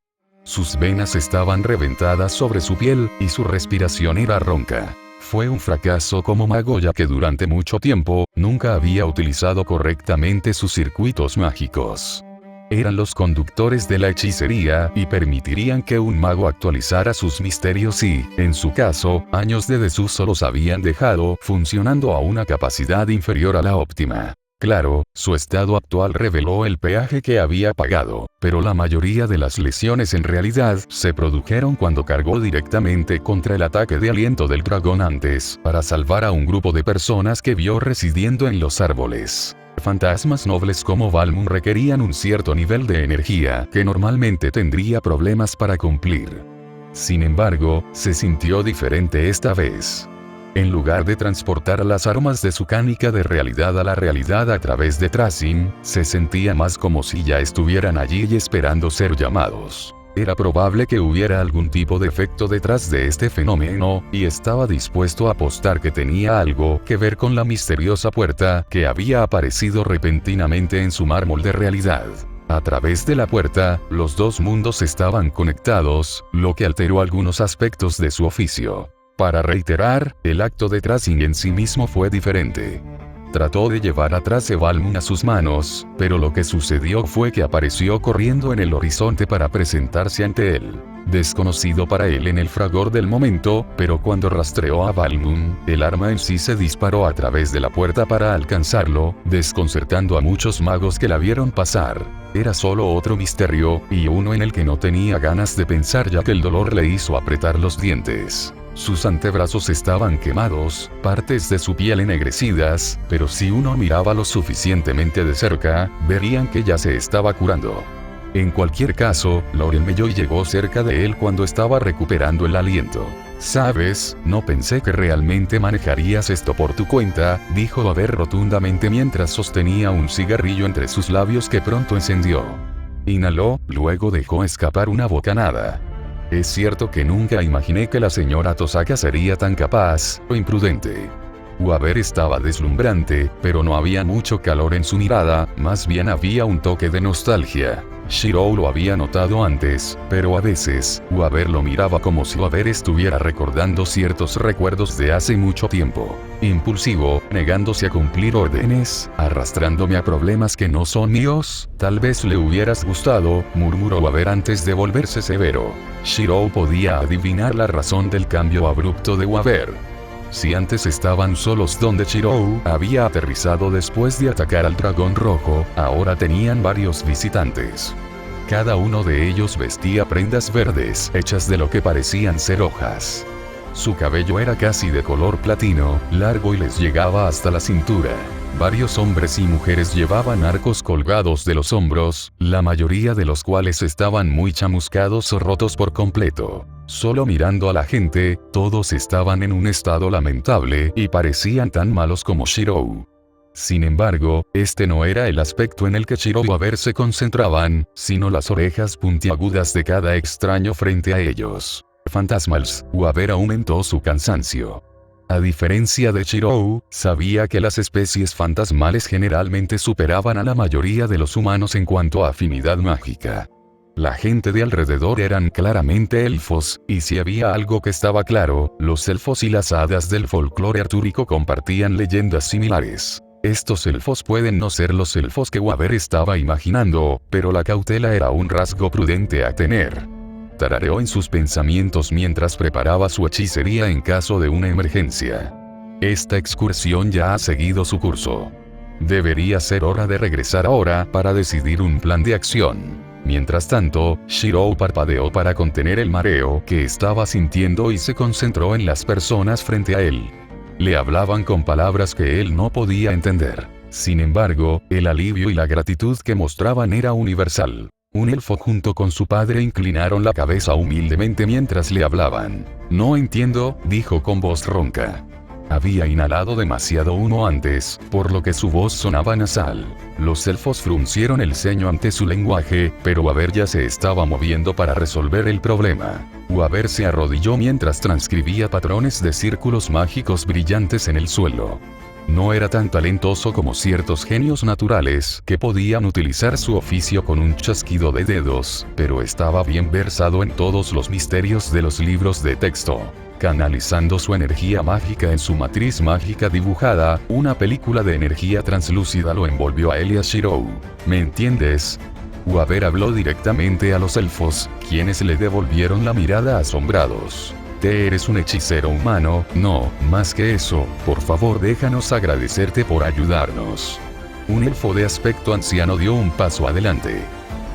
[SPEAKER 1] Sus venas estaban reventadas sobre su piel, y su respiración era ronca. Fue un fracaso como mago ya que durante mucho tiempo, nunca había utilizado correctamente sus circuitos mágicos. Eran los conductores de la hechicería y permitirían que un mago actualizara sus misterios y, en su caso, años de desuso los habían dejado funcionando a una capacidad inferior a la óptima. Claro, su estado actual reveló el peaje que había pagado, pero la mayoría de las lesiones en realidad se produjeron cuando cargó directamente contra el ataque de aliento del dragón antes, para salvar a un grupo de personas que vio residiendo en los árboles. Fantasmas nobles como Balmung requerían un cierto nivel de energía que normalmente tendría problemas para cumplir. Sin embargo, se sintió diferente esta vez. En lugar de transportar las armas de su canica de realidad a la realidad a través de Tracing, se sentía más como si ya estuvieran allí y esperando ser llamados. Era probable que hubiera algún tipo de efecto detrás de este fenómeno, y estaba dispuesto a apostar que tenía algo que ver con la misteriosa puerta que había aparecido repentinamente en su mármol de realidad. A través de la puerta, los dos mundos estaban conectados, lo que alteró algunos aspectos de su oficio. Para reiterar, el acto de Trasin en sí mismo fue diferente. Trató de llevar atrás Balmun a sus manos, pero lo que sucedió fue que apareció corriendo en el horizonte para presentarse ante él. Desconocido para él en el fragor del momento, pero cuando rastreó a Balmun, el arma en sí se disparó a través de la puerta para alcanzarlo, desconcertando a muchos magos que la vieron pasar. Era solo otro misterio, y uno en el que no tenía ganas de pensar ya que el dolor le hizo apretar los dientes. Sus antebrazos estaban quemados, partes de su piel ennegrecidas, pero si uno miraba lo suficientemente de cerca, verían que ya se estaba curando. En cualquier caso, Laurel Melloy llegó cerca de él cuando estaba recuperando el aliento. «Sabes, no pensé que realmente manejarías esto por tu cuenta», dijo Waver rotundamente mientras sostenía un cigarrillo entre sus labios que pronto encendió. Inhaló, luego dejó escapar una bocanada. «Es cierto que nunca imaginé que la señora Tosaka sería tan capaz o imprudente». Waver estaba deslumbrante, pero no había mucho calor en su mirada, más bien había un toque de nostalgia. Shirou lo había notado antes, pero a veces, Waver lo miraba como si Waver estuviera recordando ciertos recuerdos de hace mucho tiempo. Impulsivo, negándose a cumplir órdenes, arrastrándome a problemas que no son míos, tal vez le hubieras gustado, murmuró Waver antes de volverse severo. Shirou podía adivinar la razón del cambio abrupto de Waver. Si antes estaban solos donde Shirou había aterrizado después de atacar al dragón rojo, ahora tenían varios visitantes. Cada uno de ellos vestía prendas verdes hechas de lo que parecían ser hojas. Su cabello era casi de color platino, largo y les llegaba hasta la cintura. Varios hombres y mujeres llevaban arcos colgados de los hombros, la mayoría de los cuales estaban muy chamuscados o rotos por completo. Solo mirando a la gente, todos estaban en un estado lamentable y parecían tan malos como Shirou. Sin embargo, este no era el aspecto en el que Shirou y Waver se concentraban, sino las orejas puntiagudas de cada extraño frente a ellos. Fantasmals, Waver aumentó su cansancio. A diferencia de Shirou, sabía que las especies fantasmales generalmente superaban a la mayoría de los humanos en cuanto a afinidad mágica. La gente de alrededor eran claramente elfos, y si había algo que estaba claro, los elfos y las hadas del folclore artúrico compartían leyendas similares. Estos elfos pueden no ser los elfos que Waver estaba imaginando, pero la cautela era un rasgo prudente a tener. Tarareó en sus pensamientos mientras preparaba su hechicería en caso de una emergencia. Esta excursión ya ha seguido su curso. Debería ser hora de regresar ahora para decidir un plan de acción. Mientras tanto, Shirou parpadeó para contener el mareo que estaba sintiendo y se concentró en las personas frente a él. Le hablaban con palabras que él no podía entender. Sin embargo, el alivio y la gratitud que mostraban era universal. Un elfo junto con su padre inclinaron la cabeza humildemente mientras le hablaban. «No entiendo», dijo con voz ronca. Había inhalado demasiado humo antes, por lo que su voz sonaba nasal. Los elfos fruncieron el ceño ante su lenguaje, pero Waver ya se estaba moviendo para resolver el problema. Waver se arrodilló mientras transcribía patrones de círculos mágicos brillantes en el suelo. No era tan talentoso como ciertos genios naturales que podían utilizar su oficio con un chasquido de dedos, pero estaba bien versado en todos los misterios de los libros de texto. Canalizando su energía mágica en su matriz mágica dibujada, una película de energía translúcida lo envolvió a él y a Shirou. ¿Me entiendes? Waver habló directamente a los elfos, quienes le devolvieron la mirada asombrados. «Te eres un hechicero humano, no, más que eso, por favor déjanos agradecerte por ayudarnos». Un elfo de aspecto anciano dio un paso adelante.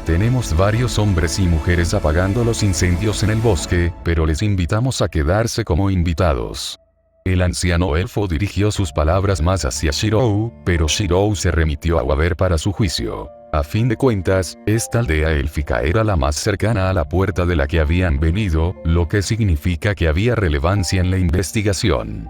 [SPEAKER 1] «Tenemos varios hombres y mujeres apagando los incendios en el bosque, pero les invitamos a quedarse como invitados». El anciano elfo dirigió sus palabras más hacia Shirou, pero Shirou se remitió a Waver para su juicio. A fin de cuentas, esta aldea élfica era la más cercana a la puerta de la que habían venido, lo que significa que había relevancia en la investigación.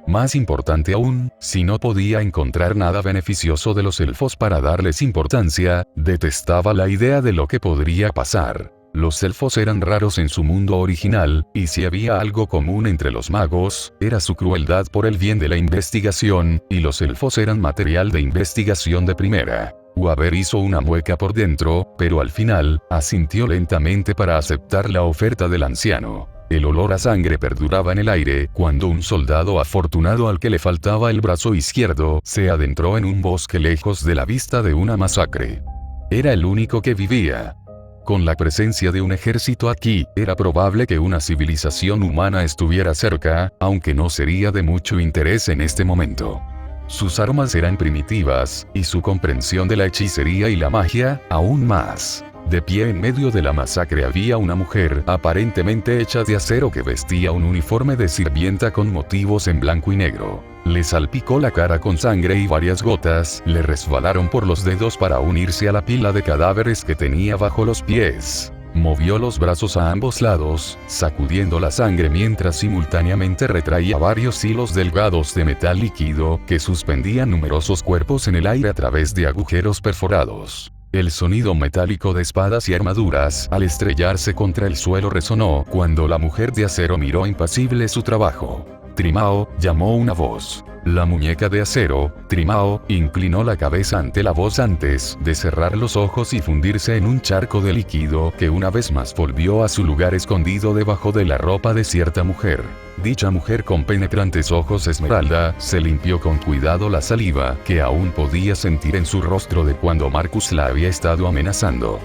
[SPEAKER 1] Más importante aún, si no podía encontrar nada beneficioso de los elfos para darles importancia, detestaba la idea de lo que podría pasar. Los elfos eran raros en su mundo original, y si había algo común entre los magos, era su crueldad por el bien de la investigación, y los elfos eran material de investigación de primera. Waver hizo una mueca por dentro, pero al final, asintió lentamente para aceptar la oferta del anciano. El olor a sangre perduraba en el aire cuando un soldado afortunado al que le faltaba el brazo izquierdo se adentró en un bosque lejos de la vista de una masacre. Era el único que vivía. Con la presencia de un ejército aquí, era probable que una civilización humana estuviera cerca, aunque no sería de mucho interés en este momento. Sus armas eran primitivas, y su comprensión de la hechicería y la magia, aún más. De pie en medio de la masacre había una mujer aparentemente hecha de acero que vestía un uniforme de sirvienta con motivos en blanco y negro. Le salpicó la cara con sangre y varias gotas le resbalaron por los dedos para unirse a la pila de cadáveres que tenía bajo los pies. Movió los brazos a ambos lados, sacudiendo la sangre mientras simultáneamente retraía varios hilos delgados de metal líquido que suspendían numerosos cuerpos en el aire a través de agujeros perforados. El sonido metálico de espadas y armaduras al estrellarse contra el suelo resonó cuando la mujer de acero miró impasible su trabajo. Trimao, llamó una voz. La muñeca de acero, Trimao, inclinó la cabeza ante la voz antes de cerrar los ojos y fundirse en un charco de líquido que una vez más volvió a su lugar escondido debajo de la ropa de cierta mujer. Dicha mujer con penetrantes ojos esmeralda, se limpió con cuidado la saliva que aún podía sentir en su rostro de cuando Marcus la había estado amenazando.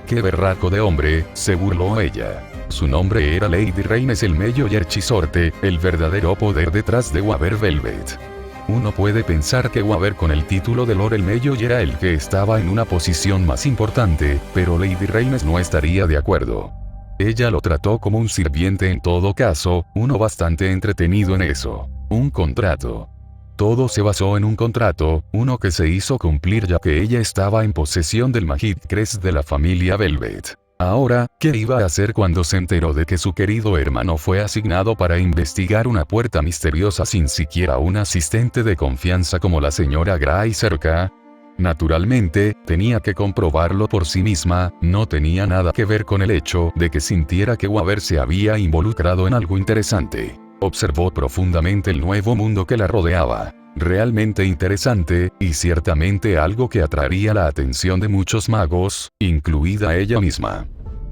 [SPEAKER 1] ¡Qué berraco de hombre!, se burló ella. Su nombre era Lady Reynes el Mello Yerchisorte, el verdadero poder detrás de Waver Velvet. Uno puede pensar que Waver con el título de Lord el Mello era el que estaba en una posición más importante, pero Lady Reynes no estaría de acuerdo. Ella lo trató como un sirviente en todo caso, uno bastante entretenido en eso. Un contrato. Todo se basó en un contrato, uno que se hizo cumplir ya que ella estaba en posesión del Majid Crest de la familia Velvet. Ahora, ¿qué iba a hacer cuando se enteró de que su querido hermano fue asignado para investigar una puerta misteriosa sin siquiera un asistente de confianza como la señora Gray cerca? Naturalmente, tenía que comprobarlo por sí misma, no tenía nada que ver con el hecho de que sintiera que Waver se había involucrado en algo interesante. Observó profundamente el nuevo mundo que la rodeaba. Realmente interesante, y ciertamente algo que atraería la atención de muchos magos, incluida ella misma.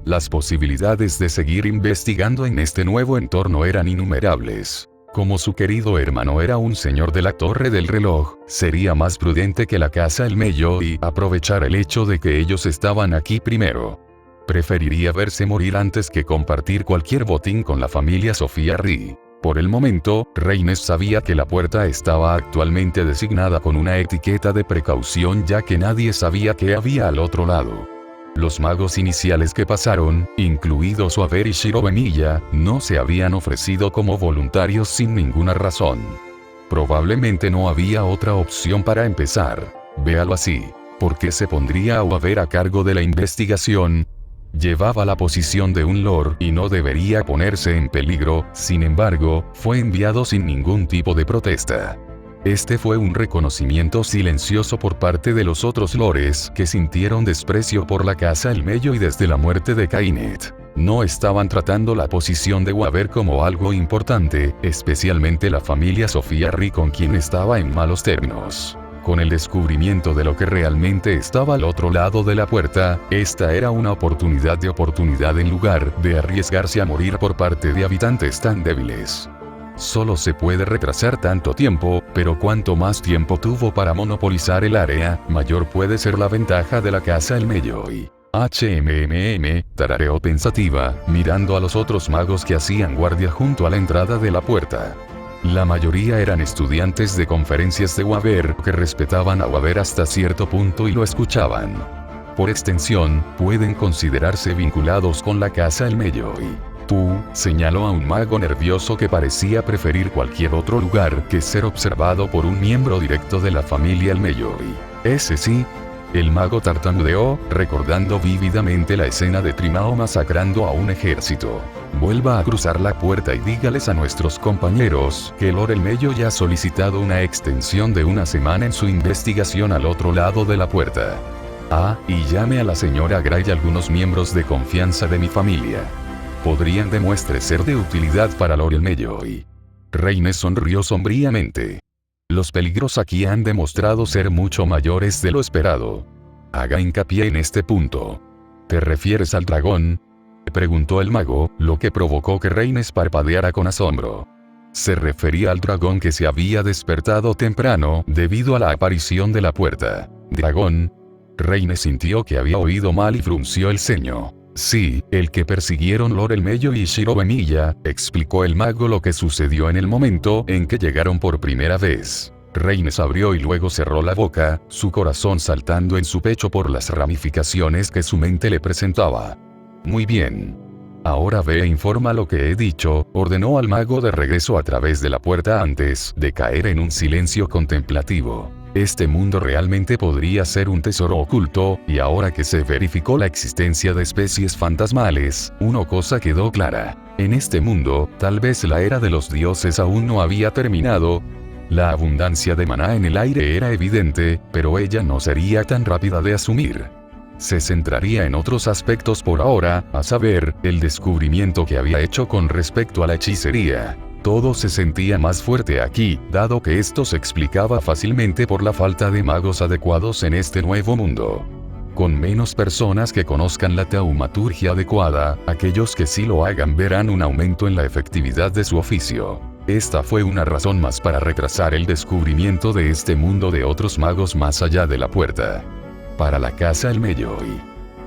[SPEAKER 1] Las posibilidades de seguir investigando en este nuevo entorno eran innumerables. Como su querido hermano era un señor de la Torre del Reloj, sería más prudente que la casa El Mello y aprovechar el hecho de que ellos estaban aquí primero. Preferiría verse morir antes que compartir cualquier botín con la familia Sofía Ri. Por el momento, Reynes sabía que la puerta estaba actualmente designada con una etiqueta de precaución ya que nadie sabía qué había al otro lado. Los magos iniciales que pasaron, incluidos Waver y Shirobemilla, no se habían ofrecido como voluntarios sin ninguna razón. Probablemente no había otra opción para empezar. Véalo así. ¿Por qué se pondría a Waver a cargo de la investigación? Llevaba la posición de un lord y no debería ponerse en peligro, sin embargo, fue enviado sin ningún tipo de protesta. Este fue un reconocimiento silencioso por parte de los otros lores que sintieron desprecio por la casa El Mello y desde la muerte de Kainet. No estaban tratando la posición de Waver como algo importante, especialmente la familia Sofía Ri con quien estaba en malos términos. Con el descubrimiento de lo que realmente estaba al otro lado de la puerta, esta era una oportunidad en lugar de arriesgarse a morir por parte de habitantes tan débiles. Solo se puede retrasar tanto tiempo, pero cuanto más tiempo tuvo para monopolizar el área, mayor puede ser la ventaja de la casa El Mello y tarareó pensativa, mirando a los otros magos que hacían guardia junto a la entrada de la puerta. La mayoría eran estudiantes de conferencias de Waver que respetaban a Waver hasta cierto punto y lo escuchaban. Por extensión, pueden considerarse vinculados con la casa El Mello y señaló a un mago nervioso que parecía preferir cualquier otro lugar que ser observado por un miembro directo de la familia El Mello y ese sí. El mago tartamudeó, recordando vívidamente la escena de Trimao masacrando a un ejército. Vuelva a cruzar la puerta y dígales a nuestros compañeros que Lord El Mello ya ha solicitado una extensión de una semana en su investigación al otro lado de la puerta. Y llame a la señora Gray y algunos miembros de confianza de mi familia. Podrían demostrar ser de utilidad para Lord Melloy. Rhaenys sonrió sombríamente. Los peligros aquí han demostrado ser mucho mayores de lo esperado. Haga hincapié en este punto. ¿Te refieres al dragón?, preguntó el mago, lo que provocó que Rhaenys parpadeara con asombro. Se refería al dragón que se había despertado temprano debido a la aparición de la puerta. ¿Dragón? Rhaenys sintió que había oído mal y frunció el ceño. Sí, el que persiguieron Lord Melloy y Shiro Emilla, explicó el mago lo que sucedió en el momento en que llegaron por primera vez. Rhaenys abrió y luego cerró la boca, su corazón saltando en su pecho por las ramificaciones que su mente le presentaba. Muy bien. Ahora ve e informa lo que he dicho, ordenó al mago de regreso a través de la puerta antes de caer en un silencio contemplativo. Este mundo realmente podría ser un tesoro oculto, y ahora que se verificó la existencia de especies fantasmales, una cosa quedó clara. En este mundo, tal vez la era de los dioses aún no había terminado. La abundancia de maná en el aire era evidente, pero ella no sería tan rápida de asumir. Se centraría en otros aspectos por ahora, a saber, el descubrimiento que había hecho con respecto a la hechicería. Todo se sentía más fuerte aquí, dado que esto se explicaba fácilmente por la falta de magos adecuados en este nuevo mundo. Con menos personas que conozcan la taumaturgia adecuada, aquellos que sí lo hagan verán un aumento en la efectividad de su oficio. Esta fue una razón más para retrasar el descubrimiento de este mundo de otros magos más allá de la puerta. Para la Casa El Melloy.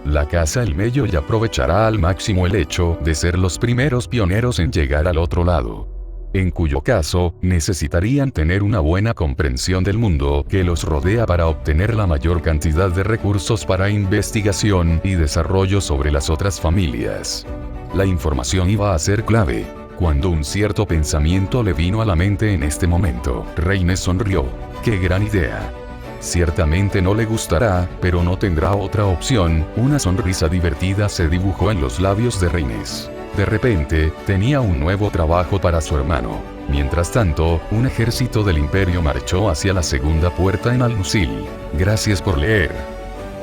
[SPEAKER 1] La Casa El Melloy aprovechará al máximo el hecho de ser los primeros pioneros en llegar al otro lado. En cuyo caso, necesitarían tener una buena comprensión del mundo que los rodea para obtener la mayor cantidad de recursos para investigación y desarrollo sobre las otras familias. La información iba a ser clave. Cuando un cierto pensamiento le vino a la mente en este momento, Rhaenys sonrió. ¡Qué gran idea! Ciertamente no le gustará, pero no tendrá otra opción. Una sonrisa divertida se dibujó en los labios de Rhaenys. De repente, tenía un nuevo trabajo para su hermano. Mientras tanto, un ejército del Imperio marchó hacia la segunda puerta en Al-Nusil. Gracias por leer.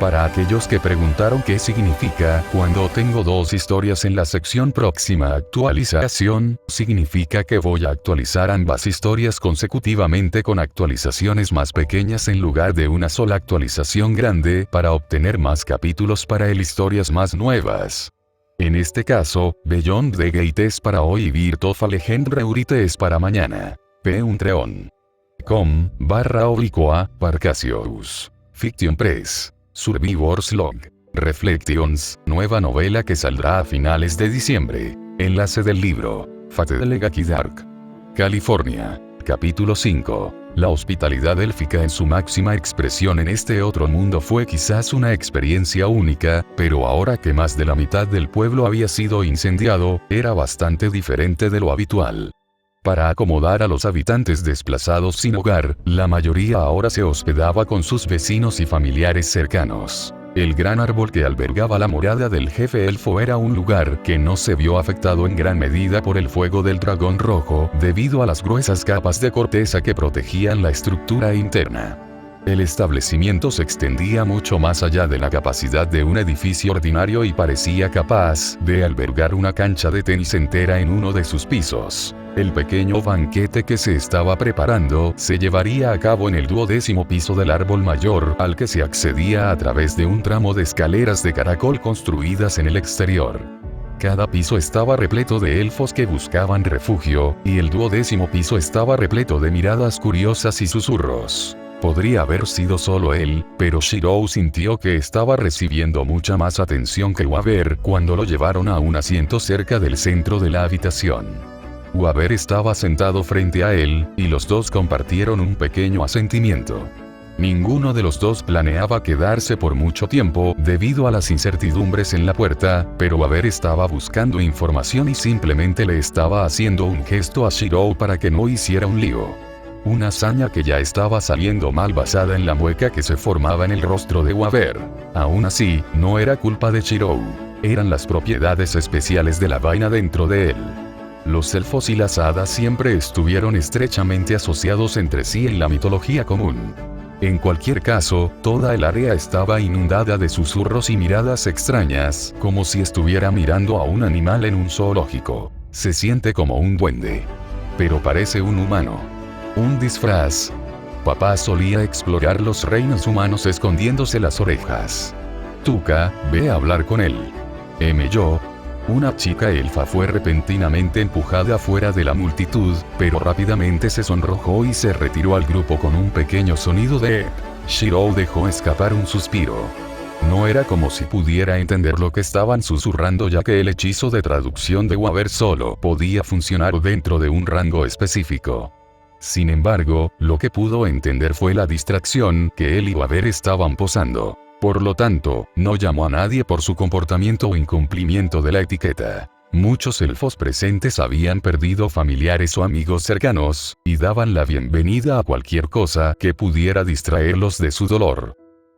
[SPEAKER 1] Para aquellos que preguntaron qué significa cuando tengo dos historias en la sección próxima actualización, significa que voy a actualizar ambas historias consecutivamente con actualizaciones más pequeñas en lugar de una sola actualización grande para obtener más capítulos para el historias más nuevas. En este caso, Beyond the Gate es para hoy y Birth of a Legend Reurite es para mañana. patreon.com/Parcasius. Fiction Press. Survivor's Log. Reflections, nueva novela que saldrá a finales de diciembre. Enlace del libro. Fate de Legaki Dark. California. Capítulo 5. La hospitalidad élfica en su máxima expresión en este otro mundo fue quizás una experiencia única, pero ahora que más de la mitad del pueblo había sido incendiado, era bastante diferente de lo habitual. Para acomodar a los habitantes desplazados sin hogar, la mayoría ahora se hospedaba con sus vecinos y familiares cercanos. El gran árbol que albergaba la morada del jefe elfo era un lugar que no se vio afectado en gran medida por el fuego del dragón rojo, debido a las gruesas capas de corteza que protegían la estructura interna. El establecimiento se extendía mucho más allá de la capacidad de un edificio ordinario y parecía capaz de albergar una cancha de tenis entera en uno de sus pisos. El pequeño banquete que se estaba preparando se llevaría a cabo en el 12º piso del árbol mayor, al que se accedía a través de un tramo de escaleras de caracol construidas en el exterior. Cada piso estaba repleto de elfos que buscaban refugio, y el 12º piso estaba repleto de miradas curiosas y susurros. Podría haber sido solo él, pero Shiro sintió que estaba recibiendo mucha más atención que Waver cuando lo llevaron a un asiento cerca del centro de la habitación. Waver estaba sentado frente a él, y los dos compartieron un pequeño asentimiento. Ninguno de los dos planeaba quedarse por mucho tiempo debido a las incertidumbres en la puerta, pero Waver estaba buscando información y simplemente le estaba haciendo un gesto a Shiro para que no hiciera un lío. Una hazaña que ya estaba saliendo mal basada en la mueca que se formaba en el rostro de Waver. Aún así, no era culpa de Shiro. Eran las propiedades especiales de la vaina dentro de él. Los elfos y las hadas siempre estuvieron estrechamente asociados entre sí en la mitología común. En cualquier caso, toda el área estaba inundada de susurros y miradas extrañas, como si estuviera mirando a un animal en un zoológico. Se siente como un duende. Pero parece un humano. Un disfraz. Papá solía explorar los reinos humanos escondiéndose las orejas. Tuca, ve a hablar con él. Yo. Una chica elfa fue repentinamente empujada afuera de la multitud, pero rápidamente se sonrojó y se retiró al grupo con un pequeño sonido de... Shirou dejó escapar un suspiro. No era como si pudiera entender lo que estaban susurrando, ya que el hechizo de traducción de Waver solo podía funcionar dentro de un rango específico. Sin embargo, lo que pudo entender fue la distracción que él y Waver estaban posando. Por lo tanto, no llamó a nadie por su comportamiento o incumplimiento de la etiqueta. Muchos elfos presentes habían perdido familiares o amigos cercanos, y daban la bienvenida a cualquier cosa que pudiera distraerlos de su dolor.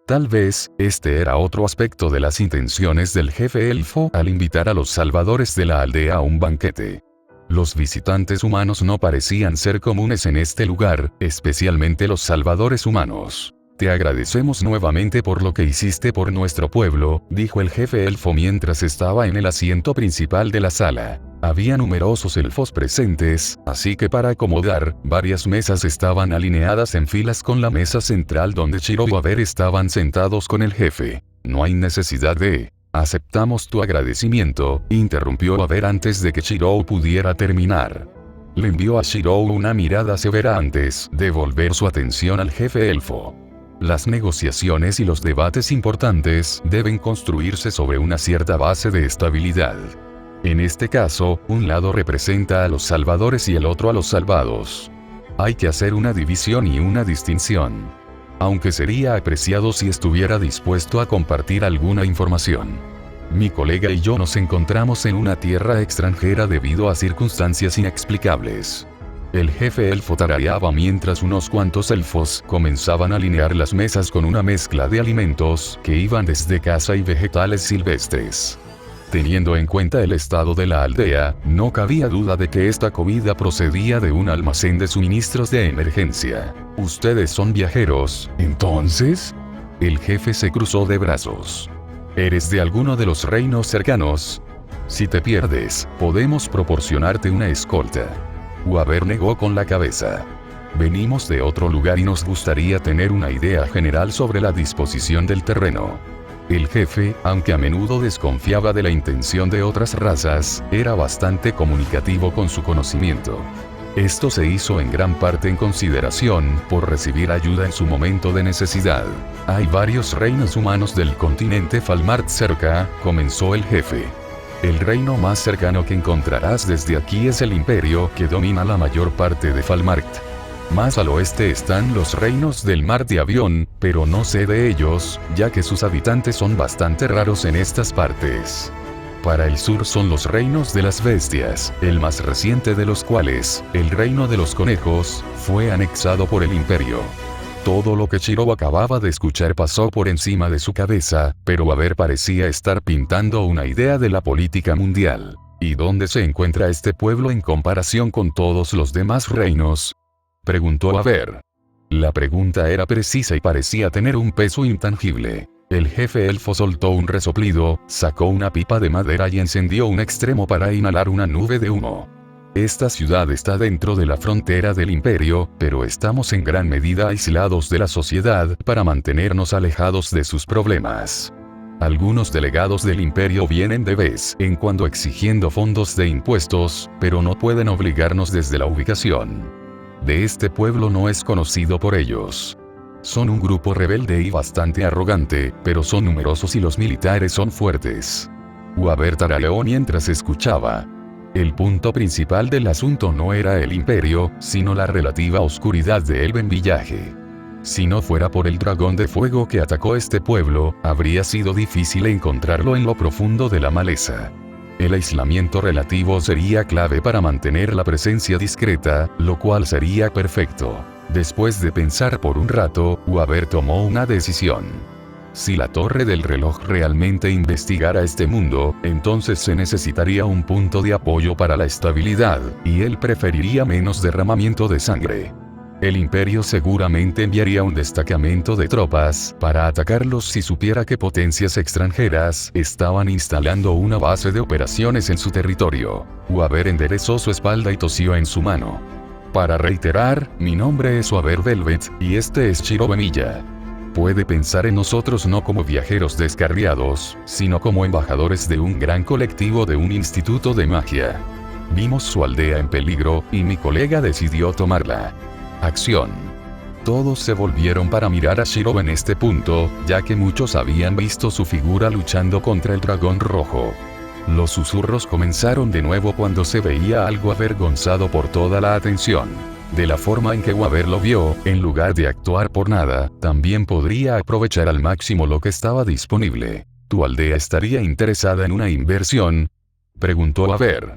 [SPEAKER 1] Tal vez, este era otro aspecto de las intenciones del jefe elfo al invitar a los salvadores de la aldea a un banquete. Los visitantes humanos no parecían ser comunes en este lugar, especialmente los salvadores humanos. Te agradecemos nuevamente por lo que hiciste por nuestro pueblo, dijo el jefe elfo mientras estaba en el asiento principal de la sala. Había numerosos elfos presentes, así que para acomodar, varias mesas estaban alineadas en filas con la mesa central donde Shirou y Waver estaban sentados con el jefe. No hay necesidad de... Aceptamos tu agradecimiento, interrumpió Waver antes de que Shirou pudiera terminar. Le envió a Shirou una mirada severa antes de volver su atención al jefe elfo. Las negociaciones y los debates importantes deben construirse sobre una cierta base de estabilidad. En este caso, un lado representa a los salvadores y el otro a los salvados. Hay que hacer una división y una distinción. Aunque sería apreciado si estuviera dispuesto a compartir alguna información. Mi colega y yo nos encontramos en una tierra extranjera debido a circunstancias inexplicables. El jefe elfo tarareaba mientras unos cuantos elfos comenzaban a alinear las mesas con una mezcla de alimentos que iban desde caza y vegetales silvestres. Teniendo en cuenta el estado de la aldea, no cabía duda de que esta comida procedía de un almacén de suministros de emergencia. ¿Ustedes son viajeros, entonces? El jefe se cruzó de brazos. ¿Eres de alguno de los reinos cercanos? Si te pierdes, podemos proporcionarte una escolta. Waver negó con la cabeza. Venimos de otro lugar y nos gustaría tener una idea general sobre la disposición del terreno. El jefe, aunque a menudo desconfiaba de la intención de otras razas, era bastante comunicativo con su conocimiento. Esto se hizo en gran parte en consideración por recibir ayuda en su momento de necesidad. Hay varios reinos humanos del continente Falmart cerca, comenzó el jefe. El reino más cercano que encontrarás desde aquí es el imperio que domina la mayor parte de Falmart. Más al oeste están los reinos del mar de Avión, pero no sé de ellos, ya que sus habitantes son bastante raros en estas partes. Para el sur son los reinos de las bestias, el más reciente de los cuales, el reino de los conejos, fue anexado por el imperio. Todo lo que Shirou acababa de escuchar pasó por encima de su cabeza, pero Waver parecía estar pintando una idea de la política mundial. ¿Y dónde se encuentra este pueblo en comparación con todos los demás reinos? Preguntó Waver. La pregunta era precisa y parecía tener un peso intangible. El jefe elfo soltó un resoplido, sacó una pipa de madera y encendió un extremo para inhalar una nube de humo. Esta ciudad está dentro de la frontera del imperio, pero estamos en gran medida aislados de la sociedad para mantenernos alejados de sus problemas. Algunos delegados del imperio vienen de vez en cuando exigiendo fondos de impuestos, pero no pueden obligarnos desde la ubicación de este pueblo no es conocido por ellos. Son un grupo rebelde y bastante arrogante, pero son numerosos y los militares son fuertes. Waver tarareó mientras escuchaba. El punto principal del asunto no era el imperio, sino la relativa oscuridad de Elven Village. Si no fuera por el dragón de fuego que atacó este pueblo, habría sido difícil encontrarlo en lo profundo de la maleza. El aislamiento relativo sería clave para mantener la presencia discreta, lo cual sería perfecto. Después de pensar por un rato, Waver tomó una decisión. Si la torre del reloj realmente investigara este mundo, entonces se necesitaría un punto de apoyo para la estabilidad, y él preferiría menos derramamiento de sangre. El imperio seguramente enviaría un destacamento de tropas para atacarlos si supiera que potencias extranjeras estaban instalando una base de operaciones en su territorio. Waver enderezó su espalda y tosió en su mano. Para reiterar, mi nombre es Waver Velvet, y este es Shiro Emiya. Puede pensar en nosotros no como viajeros descarriados, sino como embajadores de un gran colectivo de un instituto de magia. Vimos su aldea en peligro, y mi colega decidió tomarla. Acción. Todos se volvieron para mirar a Shiro en este punto, ya que muchos habían visto su figura luchando contra el dragón rojo. Los susurros comenzaron de nuevo cuando se veía algo avergonzado por toda la atención. De la forma en que Waver lo vio, en lugar de actuar por nada, también podría aprovechar al máximo lo que estaba disponible. ¿Tu aldea estaría interesada en una inversión?, preguntó Waver.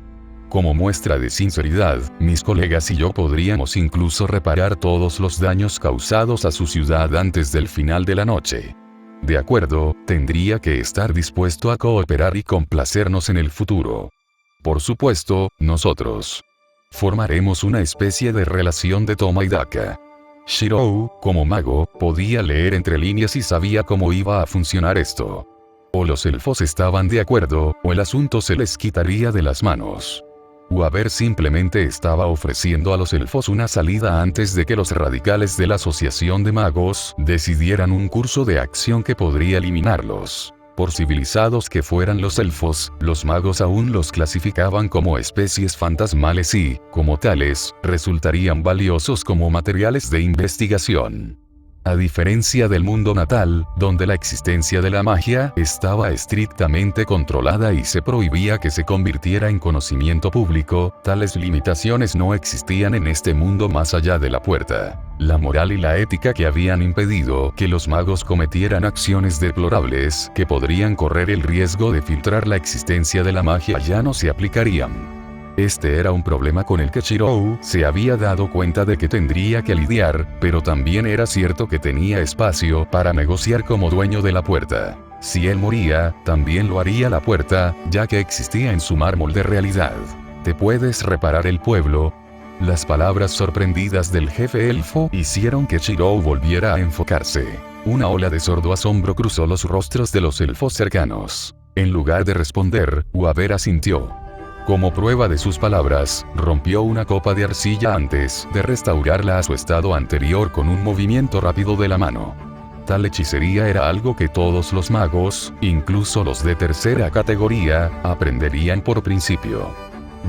[SPEAKER 1] Como muestra de sinceridad, mis colegas y yo podríamos incluso reparar todos los daños causados a su ciudad antes del final de la noche. De acuerdo, tendría que estar dispuesto a cooperar y complacernos en el futuro. Por supuesto, nosotros formaremos una especie de relación de toma y daca. Shiro, como mago, podía leer entre líneas y sabía cómo iba a funcionar esto. O los elfos estaban de acuerdo, o el asunto se les quitaría de las manos. Waver simplemente estaba ofreciendo a los elfos una salida antes de que los radicales de la Asociación de Magos decidieran un curso de acción que podría eliminarlos. Por civilizados que fueran los elfos, los magos aún los clasificaban como especies fantasmales y, como tales, resultarían valiosos como materiales de investigación. A diferencia del mundo natal, donde la existencia de la magia estaba estrictamente controlada y se prohibía que se convirtiera en conocimiento público, tales limitaciones no existían en este mundo más allá de la puerta. La moral y la ética que habían impedido que los magos cometieran acciones deplorables que podrían correr el riesgo de filtrar la existencia de la magia ya no se aplicarían. Este era un problema con el que Shiro se había dado cuenta de que tendría que lidiar, pero también era cierto que tenía espacio para negociar como dueño de la puerta. Si él moría, también lo haría la puerta, ya que existía en su mármol de realidad. ¿Te puedes reparar el pueblo? Las palabras sorprendidas del jefe elfo hicieron que Shiro volviera a enfocarse. Una ola de sordo asombro cruzó los rostros de los elfos cercanos. En lugar de responder, Waver asintió. Como prueba de sus palabras, rompió una copa de arcilla antes de restaurarla a su estado anterior con un movimiento rápido de la mano. Tal hechicería era algo que todos los magos, incluso los de tercera categoría, aprenderían por principio.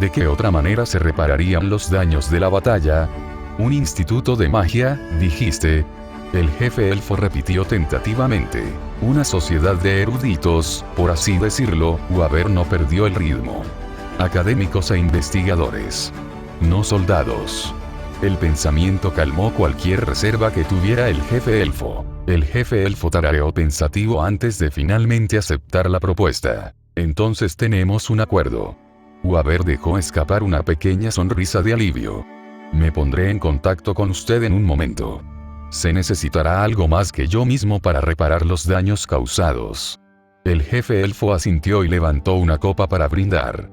[SPEAKER 1] ¿De qué otra manera se repararían los daños de la batalla? ¿Un instituto de magia, dijiste? El jefe elfo repitió tentativamente. Una sociedad de eruditos, por así decirlo. Waver no perdió el ritmo. Académicos e investigadores. No soldados. El pensamiento calmó cualquier reserva que tuviera el jefe elfo. El jefe elfo tarareó pensativo antes de finalmente aceptar la propuesta. Entonces tenemos un acuerdo. Waver dejó escapar una pequeña sonrisa de alivio. Me pondré en contacto con usted en un momento. Se necesitará algo más que yo mismo para reparar los daños causados. El jefe elfo asintió y levantó una copa para brindar.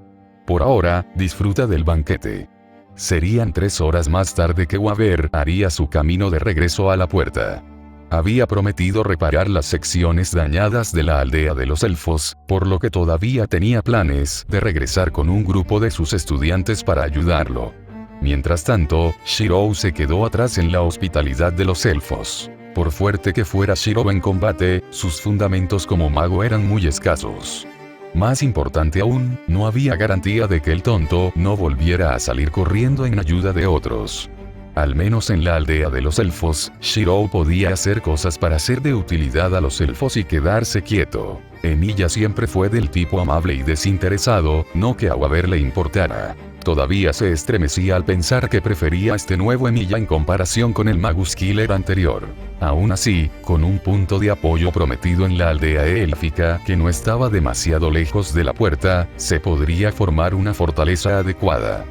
[SPEAKER 1] Por ahora, disfruta del banquete. Serían 3 horas más tarde que Waver haría su camino de regreso a la puerta. Había prometido reparar las secciones dañadas de la aldea de los elfos, por lo que todavía tenía planes de regresar con un grupo de sus estudiantes para ayudarlo. Mientras tanto, Shiro se quedó atrás en la hospitalidad de los elfos. Por fuerte que fuera Shiro en combate, sus fundamentos como mago eran muy escasos. Más importante aún, no había garantía de que el tonto no volviera a salir corriendo en ayuda de otros. Al menos en la aldea de los elfos, Shiro podía hacer cosas para ser de utilidad a los elfos y quedarse quieto. Emiya siempre fue del tipo amable y desinteresado, no que a Waver le importara. Todavía se estremecía al pensar que prefería a este nuevo Emiya en comparación con el Magus Killer anterior. Aún así, con un punto de apoyo prometido en la aldea élfica que no estaba demasiado lejos de la puerta, se podría formar una fortaleza adecuada.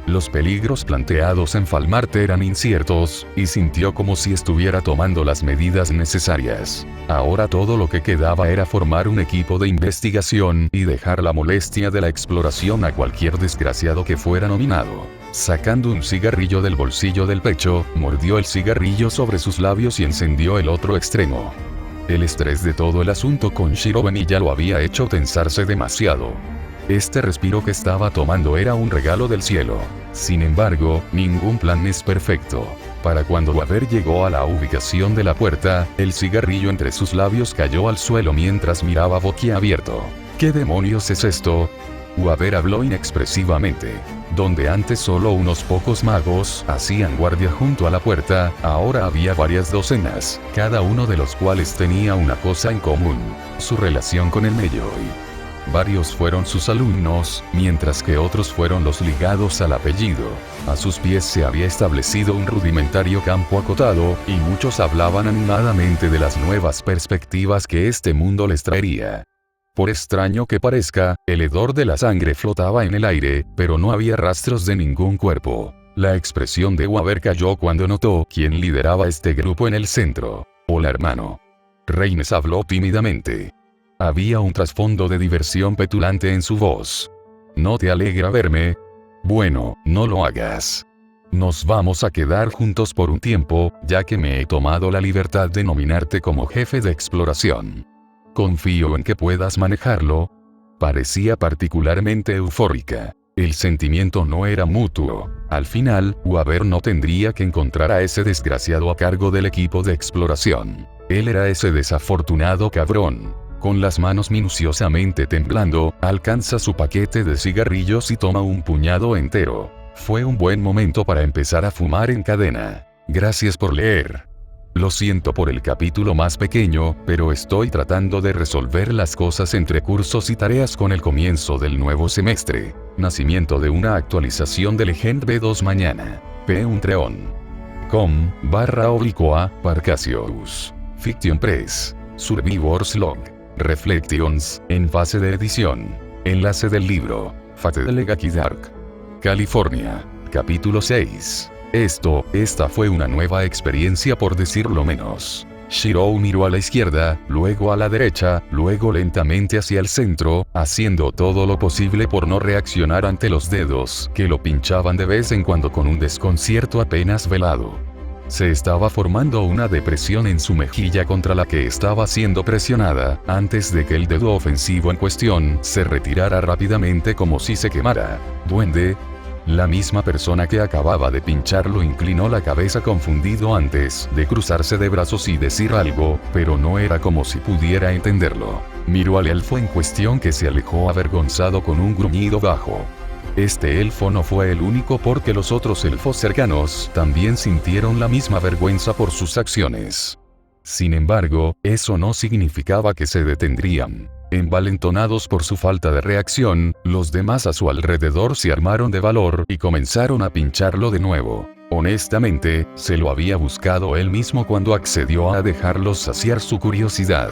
[SPEAKER 1] Los peligros planteados en Falmarte eran inciertos, y sintió como si estuviera tomando las medidas necesarias. Ahora todo lo que quedaba era formar un equipo de investigación y dejar la molestia de la exploración a cualquier desgraciado que fuera nominado. Sacando un cigarrillo del bolsillo del pecho, mordió el cigarrillo sobre sus labios y encendió el otro extremo. El estrés de todo el asunto con Shiro Benilla lo había hecho tensarse demasiado. Este respiro que estaba tomando era un regalo del cielo. Sin embargo, ningún plan es perfecto. Para cuando Waver llegó a la ubicación de la puerta, el cigarrillo entre sus labios cayó al suelo mientras miraba boquiabierto. ¿Qué demonios es esto? Waver habló inexpresivamente. Donde antes solo unos pocos magos hacían guardia junto a la puerta, ahora había varias docenas, cada uno de los cuales tenía una cosa en común: su relación con el Meiyoi. Varios fueron sus alumnos, mientras que otros fueron los ligados al apellido. A sus pies se había establecido un rudimentario campo acotado, y muchos hablaban animadamente de las nuevas perspectivas que este mundo les traería. Por extraño que parezca, el hedor de la sangre flotaba en el aire, pero no había rastros de ningún cuerpo. La expresión de Waver cayó cuando notó quién lideraba este grupo en el centro. Hola, hermano. Reines habló tímidamente. Había un trasfondo de diversión petulante en su voz. ¿No te alegra verme? Bueno, no lo hagas. Nos vamos a quedar juntos por un tiempo, ya que me he tomado la libertad de nominarte como jefe de exploración. Confío en que puedas manejarlo. Parecía particularmente eufórica. El sentimiento no era mutuo. Al final, Waver no tendría que encontrar a ese desgraciado a cargo del equipo de exploración. Él era ese desafortunado cabrón. Con las manos minuciosamente temblando, alcanza su paquete de cigarrillos y toma un puñado entero. Fue un buen momento para empezar a fumar en cadena. Gracias por leer. Lo siento por el capítulo más pequeño, pero estoy tratando de resolver las cosas entre cursos y tareas con el comienzo del nuevo semestre. Nacimiento de una actualización de Legend B2 mañana. com/Parcasius. Fiction Press. Survivor's Log. Reflections, en fase de edición. Enlace del libro. Fate de Legaki Dark. California. Capítulo 6. Esta fue una nueva experiencia por decirlo menos. Shiro miró a la izquierda, luego a la derecha, luego lentamente hacia el centro, haciendo todo lo posible por no reaccionar ante los dedos, que lo pinchaban de vez en cuando con un desconcierto apenas velado. Se estaba formando una depresión en su mejilla contra la que estaba siendo presionada, antes de que el dedo ofensivo en cuestión se retirara rápidamente como si se quemara. Duende. La misma persona que acababa de pincharlo inclinó la cabeza confundido antes de cruzarse de brazos y decir algo, pero no era como si pudiera entenderlo. Miró al elfo en cuestión, que se alejó avergonzado con un gruñido bajo. Este elfo no fue el único, porque los otros elfos cercanos también sintieron la misma vergüenza por sus acciones. Sin embargo, eso no significaba que se detendrían. Envalentonados por su falta de reacción, los demás a su alrededor se armaron de valor y comenzaron a pincharlo de nuevo. Honestamente, se lo había buscado él mismo cuando accedió a dejarlos saciar su curiosidad.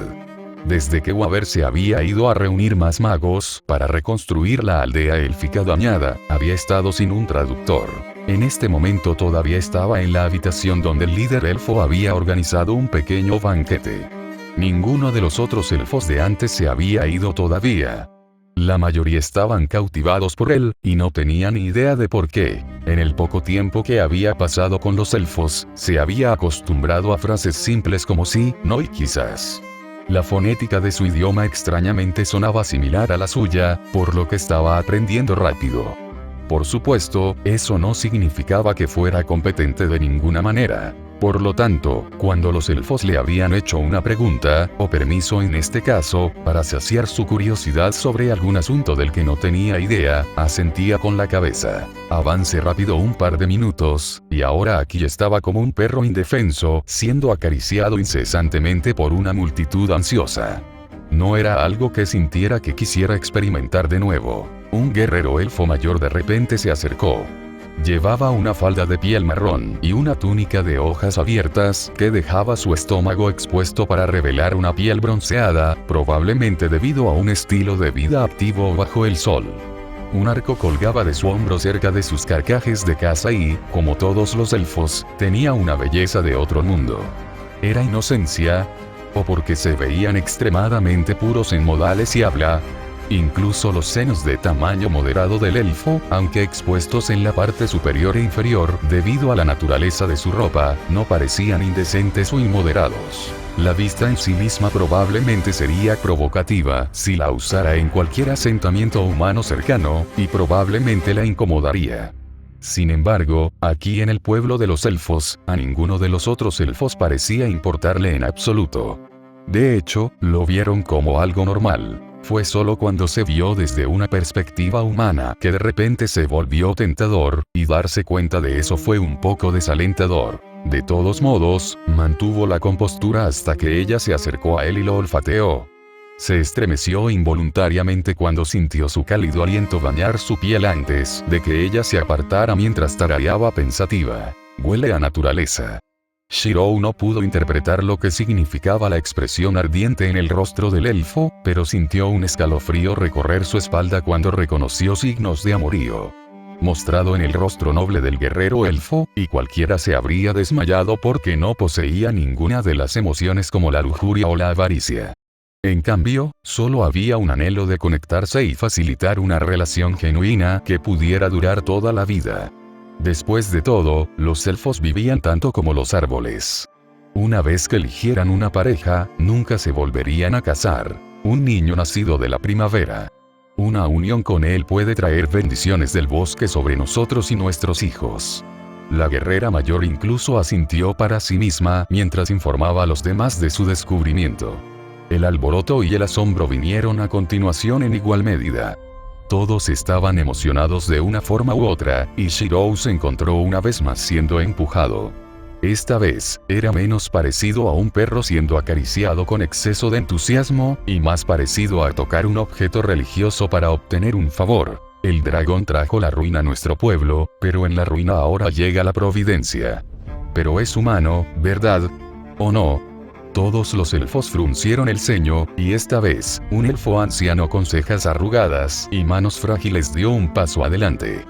[SPEAKER 1] Desde que Waver se había ido a reunir más magos para reconstruir la aldea élfica dañada, había estado sin un traductor. En este momento todavía estaba en la habitación donde el líder elfo había organizado un pequeño banquete. Ninguno de los otros elfos de antes se había ido todavía. La mayoría estaban cautivados por él, y no tenían ni idea de por qué. En el poco tiempo que había pasado con los elfos, se había acostumbrado a frases simples como sí, no y quizás. La fonética de su idioma extrañamente sonaba similar a la suya, por lo que estaba aprendiendo rápido. Por supuesto, eso no significaba que fuera competente de ninguna manera. Por lo tanto, cuando los elfos le habían hecho una pregunta, o permiso en este caso, para saciar su curiosidad sobre algún asunto del que no tenía idea, asentía con la cabeza. Avance rápido un par de minutos, y ahora aquí estaba como un perro indefenso, siendo acariciado incesantemente por una multitud ansiosa. No era algo que sintiera que quisiera experimentar de nuevo. Un guerrero elfo mayor de repente se acercó. Llevaba una falda de piel marrón y una túnica de hojas abiertas que dejaba su estómago expuesto para revelar una piel bronceada, probablemente debido a un estilo de vida activo bajo el sol. Un arco colgaba de su hombro cerca de sus carcajes de caza y, como todos los elfos, tenía una belleza de otro mundo. ¿Era inocencia? ¿O porque se veían extremadamente puros en modales y habla? Incluso los senos de tamaño moderado del elfo, aunque expuestos en la parte superior e inferior debido a la naturaleza de su ropa, no parecían indecentes o inmoderados. La vista en sí misma probablemente sería provocativa si la usara en cualquier asentamiento humano cercano, y probablemente la incomodaría. Sin embargo, aquí en el pueblo de los elfos, a ninguno de los otros elfos parecía importarle en absoluto. De hecho, lo vieron como algo normal. Fue solo cuando se vio desde una perspectiva humana que de repente se volvió tentador, y darse cuenta de eso fue un poco desalentador. De todos modos, mantuvo la compostura hasta que ella se acercó a él y lo olfateó. Se estremeció involuntariamente cuando sintió su cálido aliento bañar su piel antes de que ella se apartara mientras tarareaba pensativa. Huele a naturaleza. Shirou no pudo interpretar lo que significaba la expresión ardiente en el rostro del elfo, pero sintió un escalofrío recorrer su espalda cuando reconoció signos de amorío mostrado en el rostro noble del guerrero elfo, y cualquiera se habría desmayado porque no poseía ninguna de las emociones como la lujuria o la avaricia. En cambio, solo había un anhelo de conectarse y facilitar una relación genuina que pudiera durar toda la vida. Después de todo, los elfos vivían tanto como los árboles. Una vez que eligieran una pareja, nunca se volverían a casar. Un niño nacido de la primavera. Una unión con él puede traer bendiciones del bosque sobre nosotros y nuestros hijos. La guerrera mayor incluso asintió para sí misma mientras informaba a los demás de su descubrimiento. El alboroto y el asombro vinieron a continuación en igual medida. Todos estaban emocionados de una forma u otra, y Shirou se encontró una vez más siendo empujado. Esta vez, era menos parecido a un perro siendo acariciado con exceso de entusiasmo, y más parecido a tocar un objeto religioso para obtener un favor. El dragón trajo la ruina a nuestro pueblo, pero en la ruina ahora llega la providencia. Pero es humano, ¿verdad? ¿O no? Todos los elfos fruncieron el ceño, y esta vez, un elfo anciano con cejas arrugadas y manos frágiles dio un paso adelante.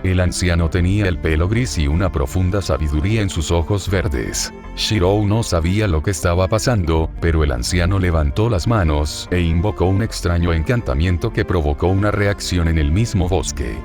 [SPEAKER 1] El anciano tenía el pelo gris y una profunda sabiduría en sus ojos verdes. Shirou no sabía lo que estaba pasando, pero el anciano levantó las manos e invocó un extraño encantamiento que provocó una reacción en el mismo bosque.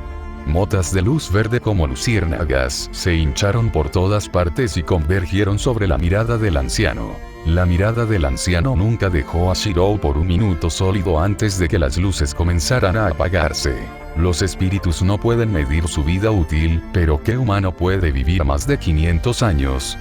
[SPEAKER 1] Motas de luz verde como luciérnagas se hincharon por todas partes y convergieron sobre la mirada del anciano. La mirada del anciano nunca dejó a Shirou por un minuto sólido antes de que las luces comenzaran a apagarse. Los espíritus no pueden medir su vida útil, pero ¿qué humano puede vivir más de 500 años?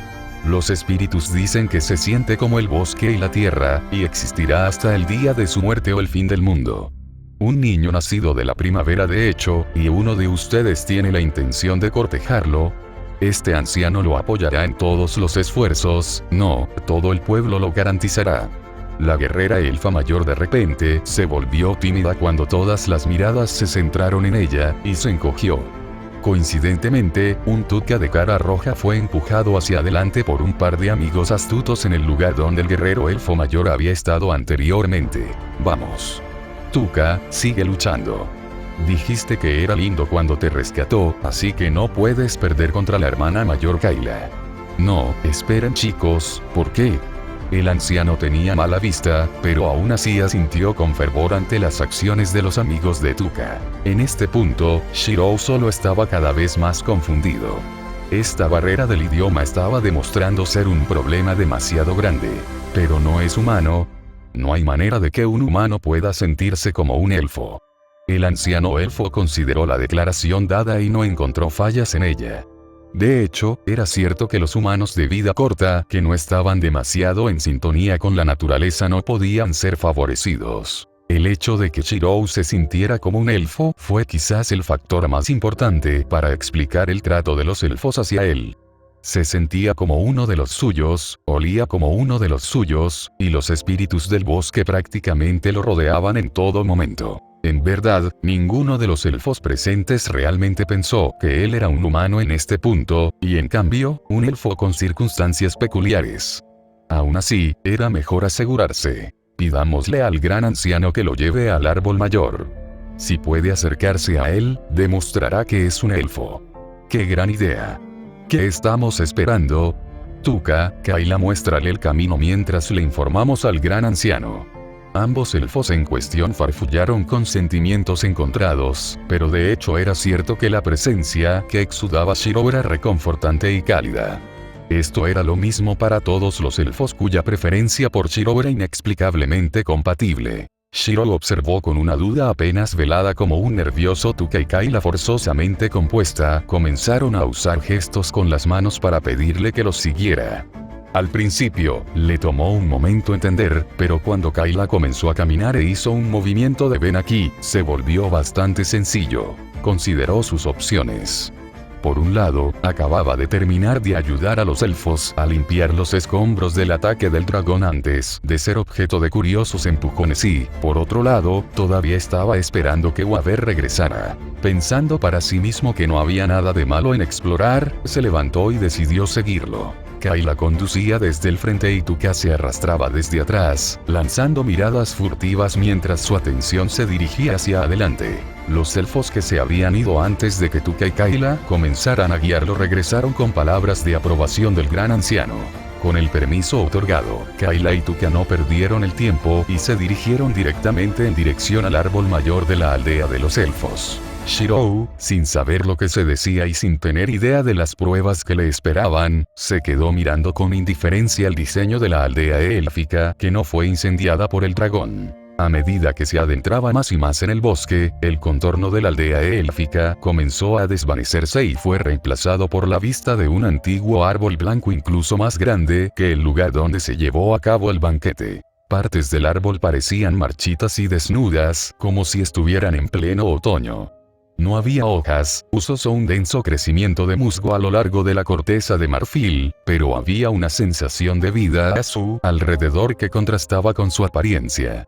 [SPEAKER 1] Los espíritus dicen que se siente como el bosque y la tierra, y existirá hasta el día de su muerte o el fin del mundo. Un niño nacido de la primavera de hecho, y uno de ustedes tiene la intención de cortejarlo. Este anciano lo apoyará en todos los esfuerzos, no, todo el pueblo lo garantizará. La guerrera elfa mayor de repente se volvió tímida cuando todas las miradas se centraron en ella, y se encogió. Coincidentemente, un Tuca de cara roja fue empujado hacia adelante por un par de amigos astutos en el lugar donde el guerrero elfo mayor había estado anteriormente. Vamos. Tuca, sigue luchando. Dijiste que era lindo cuando te rescató, así que no puedes perder contra la hermana mayor Kayla. No, esperen chicos, ¿por qué? El anciano tenía mala vista, pero aún así asintió con fervor ante las acciones de los amigos de Tuca. En este punto, Shirou solo estaba cada vez más confundido. Esta barrera del idioma estaba demostrando ser un problema demasiado grande. Pero no es humano. No hay manera de que un humano pueda sentirse como un elfo. El anciano elfo consideró la declaración dada y no encontró fallas en ella. De hecho, era cierto que los humanos de vida corta, que no estaban demasiado en sintonía con la naturaleza, no podían ser favorecidos. El hecho de que Shirou se sintiera como un elfo fue quizás el factor más importante para explicar el trato de los elfos hacia él. Se sentía como uno de los suyos, olía como uno de los suyos, y los espíritus del bosque prácticamente lo rodeaban en todo momento. En verdad, ninguno de los elfos presentes realmente pensó que él era un humano en este punto, y en cambio, un elfo con circunstancias peculiares. Aún así, era mejor asegurarse. Pidámosle al gran anciano que lo lleve al árbol mayor. Si puede acercarse a él, demostrará que es un elfo. ¡Qué gran idea! ¿Qué estamos esperando? Tuca, Kayla, muéstrale el camino mientras le informamos al gran anciano. Ambos elfos en cuestión farfullaron con sentimientos encontrados, pero de hecho era cierto que la presencia que exudaba Shiro era reconfortante y cálida. Esto era lo mismo para todos los elfos cuya preferencia por Shiro era inexplicablemente compatible. Shiro observó con una duda apenas velada como un nervioso Tuca y Kayla forzosamente compuesta comenzaron a usar gestos con las manos para pedirle que los siguiera. Al principio, le tomó un momento entender, pero cuando Kayla comenzó a caminar e hizo un movimiento de ven aquí, se volvió bastante sencillo. Consideró sus opciones. Por un lado, acababa de terminar de ayudar a los elfos a limpiar los escombros del ataque del dragón antes de ser objeto de curiosos empujones y, por otro lado, todavía estaba esperando que Waver regresara. Pensando para sí mismo que no había nada de malo en explorar, se levantó y decidió seguirlo. Kayla conducía desde el frente y Tuca se arrastraba desde atrás, lanzando miradas furtivas mientras su atención se dirigía hacia adelante. Los elfos que se habían ido antes de que Tuca y Kayla comenzaran a guiarlo regresaron con palabras de aprobación del gran anciano. Con el permiso otorgado, Kayla y Tuca no perdieron el tiempo y se dirigieron directamente en dirección al árbol mayor de la aldea de los elfos. Shiro, sin saber lo que se decía y sin tener idea de las pruebas que le esperaban, se quedó mirando con indiferencia el diseño de la aldea élfica que no fue incendiada por el dragón. A medida que se adentraba más y más en el bosque, el contorno de la aldea élfica comenzó a desvanecerse y fue reemplazado por la vista de un antiguo árbol blanco incluso más grande que el lugar donde se llevó a cabo el banquete. Partes del árbol parecían marchitas y desnudas, como si estuvieran en pleno otoño. No había hojas, husos o un denso crecimiento de musgo a lo largo de la corteza de marfil, pero había una sensación de vida a su alrededor que contrastaba con su apariencia.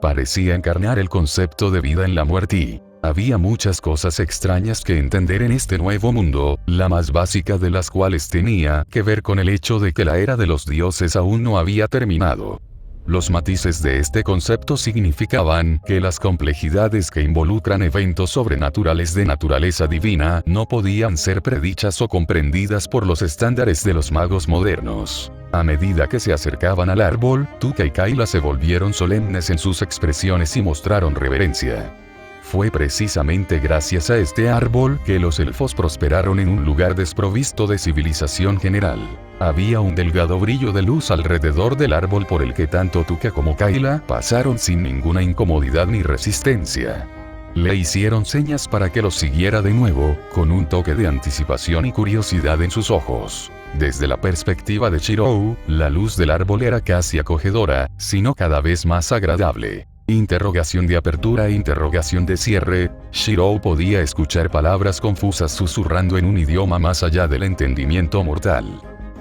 [SPEAKER 1] Parecía encarnar el concepto de vida en la muerte y había muchas cosas extrañas que entender en este nuevo mundo, la más básica de las cuales tenía que ver con el hecho de que la era de los dioses aún no había terminado. Los matices de este concepto significaban que las complejidades que involucran eventos sobrenaturales de naturaleza divina no podían ser predichas o comprendidas por los estándares de los magos modernos. A medida que se acercaban al árbol, Tuca y Kayla se volvieron solemnes en sus expresiones y mostraron reverencia. Fue precisamente gracias a este árbol que los elfos prosperaron en un lugar desprovisto de civilización general. Había un delgado brillo de luz alrededor del árbol por el que tanto Tuca como Kayla pasaron sin ninguna incomodidad ni resistencia. Le hicieron señas para que los siguiera de nuevo, con un toque de anticipación y curiosidad en sus ojos. Desde la perspectiva de Shiro, la luz del árbol era casi acogedora, sino cada vez más agradable. Interrogación de apertura e interrogación de cierre. Shiro podía escuchar palabras confusas susurrando en un idioma más allá del entendimiento mortal.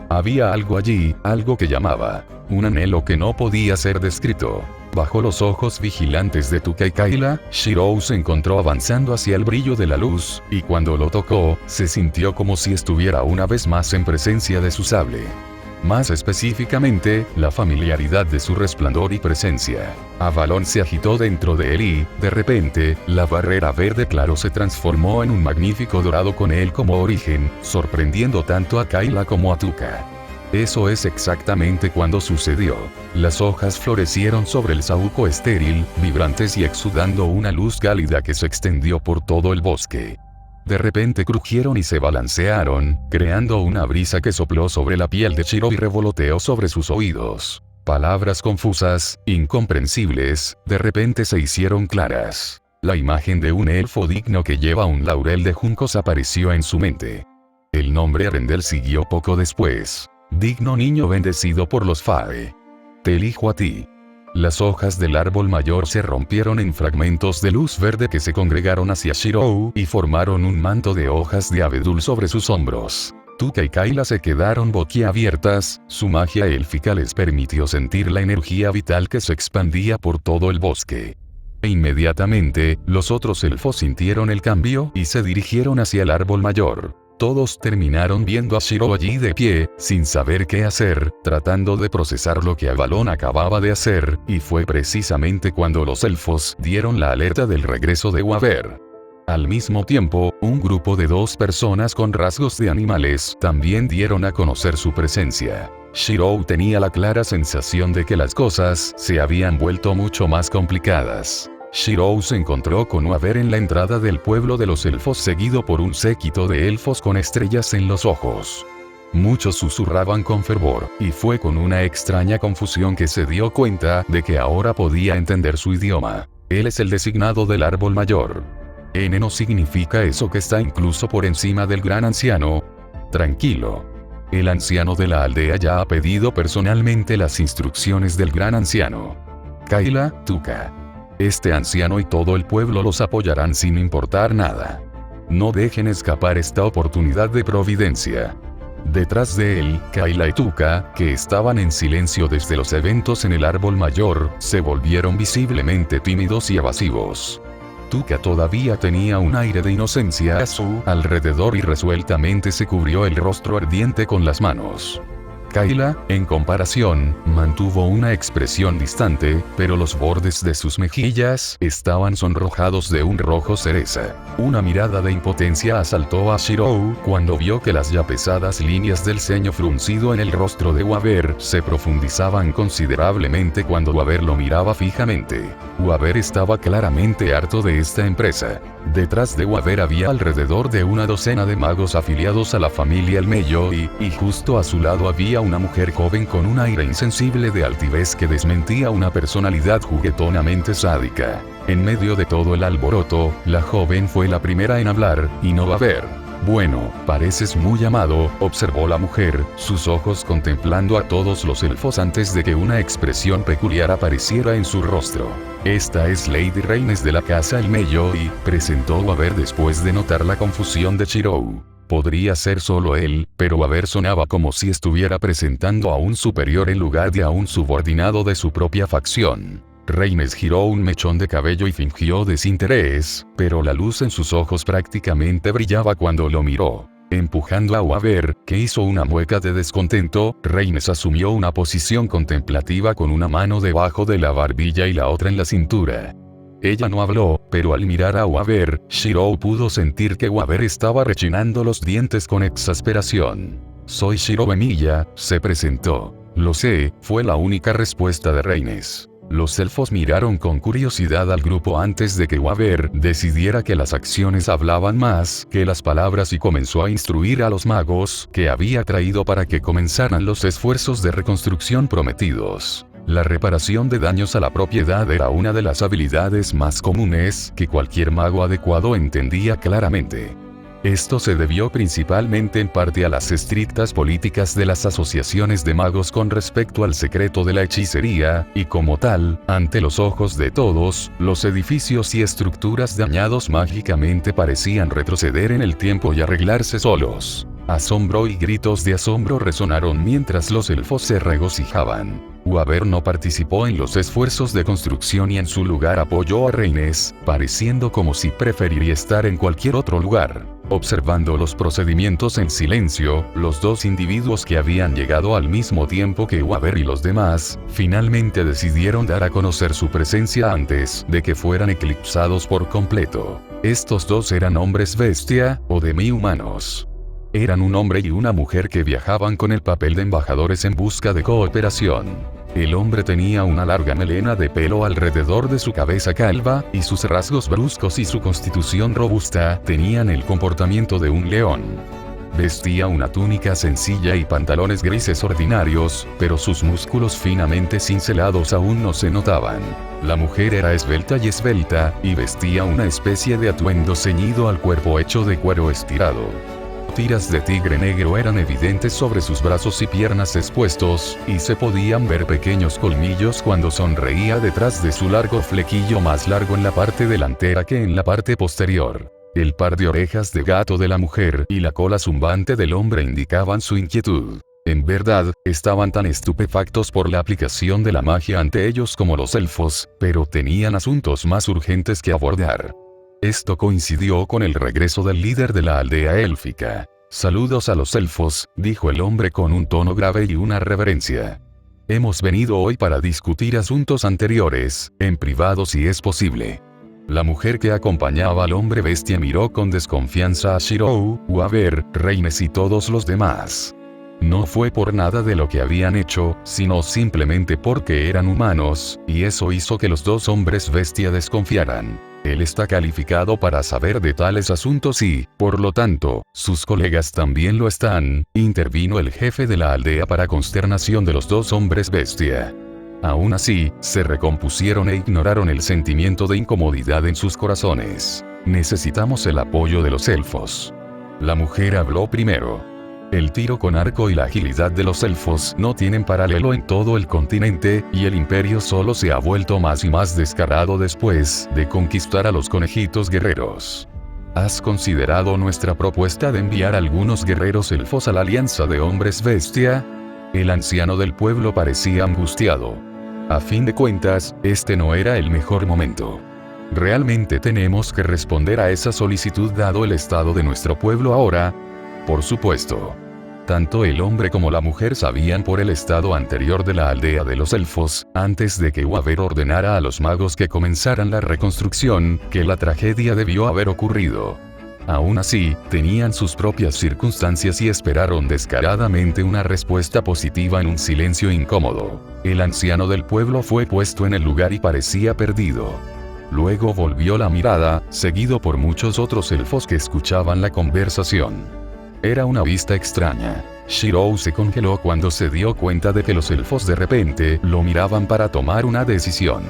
[SPEAKER 1] Había algo allí, algo que llamaba, un anhelo que no podía ser descrito. Bajo los ojos vigilantes de Tuca y Kayla, Shiro se encontró avanzando hacia el brillo de la luz, y cuando lo tocó, se sintió como si estuviera una vez más en presencia de su sable. Más específicamente, la familiaridad de su resplandor y presencia. Avalon se agitó dentro de él y, de repente, la barrera verde claro se transformó en un magnífico dorado con él como origen, sorprendiendo tanto a Kayla como a Tuca. Eso es exactamente cuando sucedió. Las hojas florecieron sobre el saúco estéril, vibrantes y exudando una luz cálida que se extendió por todo el bosque. De repente crujieron y se balancearon, creando una brisa que sopló sobre la piel de Shiro y revoloteó sobre sus oídos. Palabras confusas, incomprensibles, de repente se hicieron claras. La imagen de un elfo digno que lleva un laurel de juncos apareció en su mente. El nombre Arendelle siguió poco después. Digno niño bendecido por los Fae. Te elijo a ti. Las hojas del árbol mayor se rompieron en fragmentos de luz verde que se congregaron hacia Shiro y formaron un manto de hojas de abedul sobre sus hombros. Tuca y Kayla se quedaron boquiabiertas, su magia élfica les permitió sentir la energía vital que se expandía por todo el bosque. E inmediatamente, los otros elfos sintieron el cambio y se dirigieron hacia el árbol mayor. Todos terminaron viendo a Shiro allí de pie, sin saber qué hacer, tratando de procesar lo que Avalon acababa de hacer, y fue precisamente cuando los elfos dieron la alerta del regreso de Waver. Al mismo tiempo, un grupo de 2 personas con rasgos de animales también dieron a conocer su presencia. Shiro tenía la clara sensación de que las cosas se habían vuelto mucho más complicadas. Shiro se encontró con Waver en la entrada del pueblo de los elfos seguido por un séquito de elfos con estrellas en los ojos. Muchos susurraban con fervor, y fue con una extraña confusión que se dio cuenta de que ahora podía entender su idioma. Él es el designado del árbol mayor. N no significa eso que está incluso por encima del gran anciano. Tranquilo. El anciano de la aldea ya ha pedido personalmente las instrucciones del gran anciano. Kayla, Tuka. Este anciano y todo el pueblo los apoyarán sin importar nada. No dejen escapar esta oportunidad de providencia. Detrás de él, Kayla y Tuka, que estaban en silencio desde los eventos en el árbol mayor, se volvieron visiblemente tímidos y evasivos. Tuka todavía tenía un aire de inocencia a su alrededor y resueltamente se cubrió el rostro ardiente con las manos. Kayla, en comparación, mantuvo una expresión distante, pero los bordes de sus mejillas estaban sonrojados de un rojo cereza. Una mirada de impotencia asaltó a Shiro cuando vio que las ya pesadas líneas del ceño fruncido en el rostro de Waver se profundizaban considerablemente cuando Waver lo miraba fijamente. Waver estaba claramente harto de esta empresa. Detrás de Waver había alrededor de una docena de magos afiliados a la familia Elmello y justo a su lado había una mujer joven con un aire insensible de altivez que desmentía una personalidad juguetonamente sádica. En medio de todo el alboroto, la joven fue la primera en hablar, y no Waver. Bueno, pareces muy amado, observó la mujer, sus ojos contemplando a todos los elfos antes de que una expresión peculiar apareciera en su rostro. Esta es Lady Rhaenys de la casa Elmello y, presentó Waver después de notar la confusión de Shiro. Podría ser solo él, pero Waver sonaba como si estuviera presentando a un superior en lugar de a un subordinado de su propia facción. Rhaenys giró un mechón de cabello y fingió desinterés, pero la luz en sus ojos prácticamente brillaba cuando lo miró. Empujando a Waver, que hizo una mueca de descontento, Rhaenys asumió una posición contemplativa con una mano debajo de la barbilla y la otra en la cintura. Ella no habló, pero al mirar a Waver, Shiro pudo sentir que Waver estaba rechinando los dientes con exasperación. Soy Shiro Emilia, se presentó. Lo sé, fue la única respuesta de Rhaenys. Los elfos miraron con curiosidad al grupo antes de que Waver decidiera que las acciones hablaban más que las palabras y comenzó a instruir a los magos que había traído para que comenzaran los esfuerzos de reconstrucción prometidos. La reparación de daños a la propiedad era una de las habilidades más comunes que cualquier mago adecuado entendía claramente. Esto se debió principalmente en parte a las estrictas políticas de las asociaciones de magos con respecto al secreto de la hechicería, y como tal, ante los ojos de todos, los edificios y estructuras dañados mágicamente parecían retroceder en el tiempo y arreglarse solos. Asombro y gritos de asombro resonaron mientras los elfos se regocijaban. Waver no participó en los esfuerzos de construcción y en su lugar apoyó a Rhaenys, pareciendo como si preferiría estar en cualquier otro lugar. Observando los procedimientos en silencio, los 2 individuos que habían llegado al mismo tiempo que Waver y los demás, finalmente decidieron dar a conocer su presencia antes de que fueran eclipsados por completo. Estos 2 eran hombres bestia, o demi-humanos. Eran un hombre y una mujer que viajaban con el papel de embajadores en busca de cooperación. El hombre tenía una larga melena de pelo alrededor de su cabeza calva, y sus rasgos bruscos y su constitución robusta tenían el comportamiento de un león. Vestía una túnica sencilla y pantalones grises ordinarios, pero sus músculos finamente cincelados aún no se notaban. La mujer era esbelta, y vestía una especie de atuendo ceñido al cuerpo hecho de cuero estirado. Tiras de tigre negro eran evidentes sobre sus brazos y piernas expuestos, y se podían ver pequeños colmillos cuando sonreía detrás de su largo flequillo más largo en la parte delantera que en la parte posterior. El par de orejas de gato de la mujer y la cola zumbante del hombre indicaban su inquietud. En verdad, estaban tan estupefactos por la aplicación de la magia ante ellos como los elfos, pero tenían asuntos más urgentes que abordar. Esto coincidió con el regreso del líder de la aldea élfica. Saludos a los elfos, dijo el hombre con un tono grave y una reverencia. Hemos venido hoy para discutir asuntos anteriores, en privado si es posible. La mujer que acompañaba al hombre bestia miró con desconfianza a Shirou, Waver, Reines y todos los demás. No fue por nada de lo que habían hecho, sino simplemente porque eran humanos, y eso hizo que los dos hombres bestia desconfiaran. Él está calificado para saber de tales asuntos y, por lo tanto, sus colegas también lo están, intervino el jefe de la aldea para consternación de los dos hombres bestia. Aún así, se recompusieron e ignoraron el sentimiento de incomodidad en sus corazones. Necesitamos el apoyo de los elfos. La mujer habló primero. El tiro con arco y la agilidad de los elfos no tienen paralelo en todo el continente, y el imperio solo se ha vuelto más y más descarado después de conquistar a los conejitos guerreros. ¿Has considerado nuestra propuesta de enviar algunos guerreros elfos a la alianza de hombres bestia? El anciano del pueblo parecía angustiado. A fin de cuentas, este no era el mejor momento. ¿Realmente tenemos que responder a esa solicitud dado el estado de nuestro pueblo ahora? Por supuesto. Tanto el hombre como la mujer sabían por el estado anterior de la aldea de los elfos, antes de que Waver ordenara a los magos que comenzaran la reconstrucción, que la tragedia debió haber ocurrido. Aún así, tenían sus propias circunstancias y esperaron descaradamente una respuesta positiva en un silencio incómodo. El anciano del pueblo fue puesto en el lugar y parecía perdido. Luego volvió la mirada, seguido por muchos otros elfos que escuchaban la conversación. Era una vista extraña. Shirou se congeló cuando se dio cuenta de que los elfos de repente lo miraban para tomar una decisión.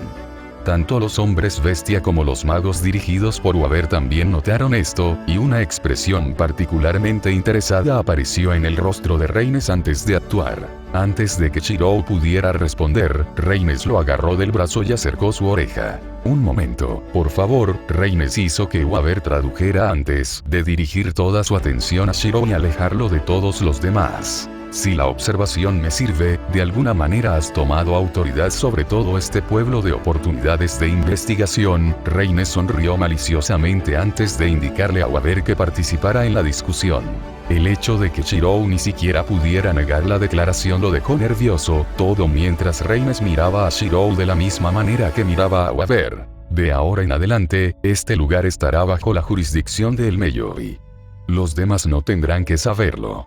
[SPEAKER 1] Tanto los hombres bestia como los magos dirigidos por Waver también notaron esto, y una expresión particularmente interesada apareció en el rostro de Reines antes de actuar. Antes de que Shirou pudiera responder, Reines lo agarró del brazo y acercó su oreja. Un momento, por favor. Reines hizo que Waver tradujera antes de dirigir toda su atención a Shirou y alejarlo de todos los demás. Si la observación me sirve, de alguna manera has tomado autoridad sobre todo este pueblo de oportunidades de investigación. Reines sonrió maliciosamente antes de indicarle a Waver que participara en la discusión. El hecho de que Shirou ni siquiera pudiera negar la declaración lo dejó nervioso, todo mientras Reines miraba a Shirou de la misma manera que miraba a Waver. De ahora en adelante, este lugar estará bajo la jurisdicción de El Meiyoi. Los demás no tendrán que saberlo.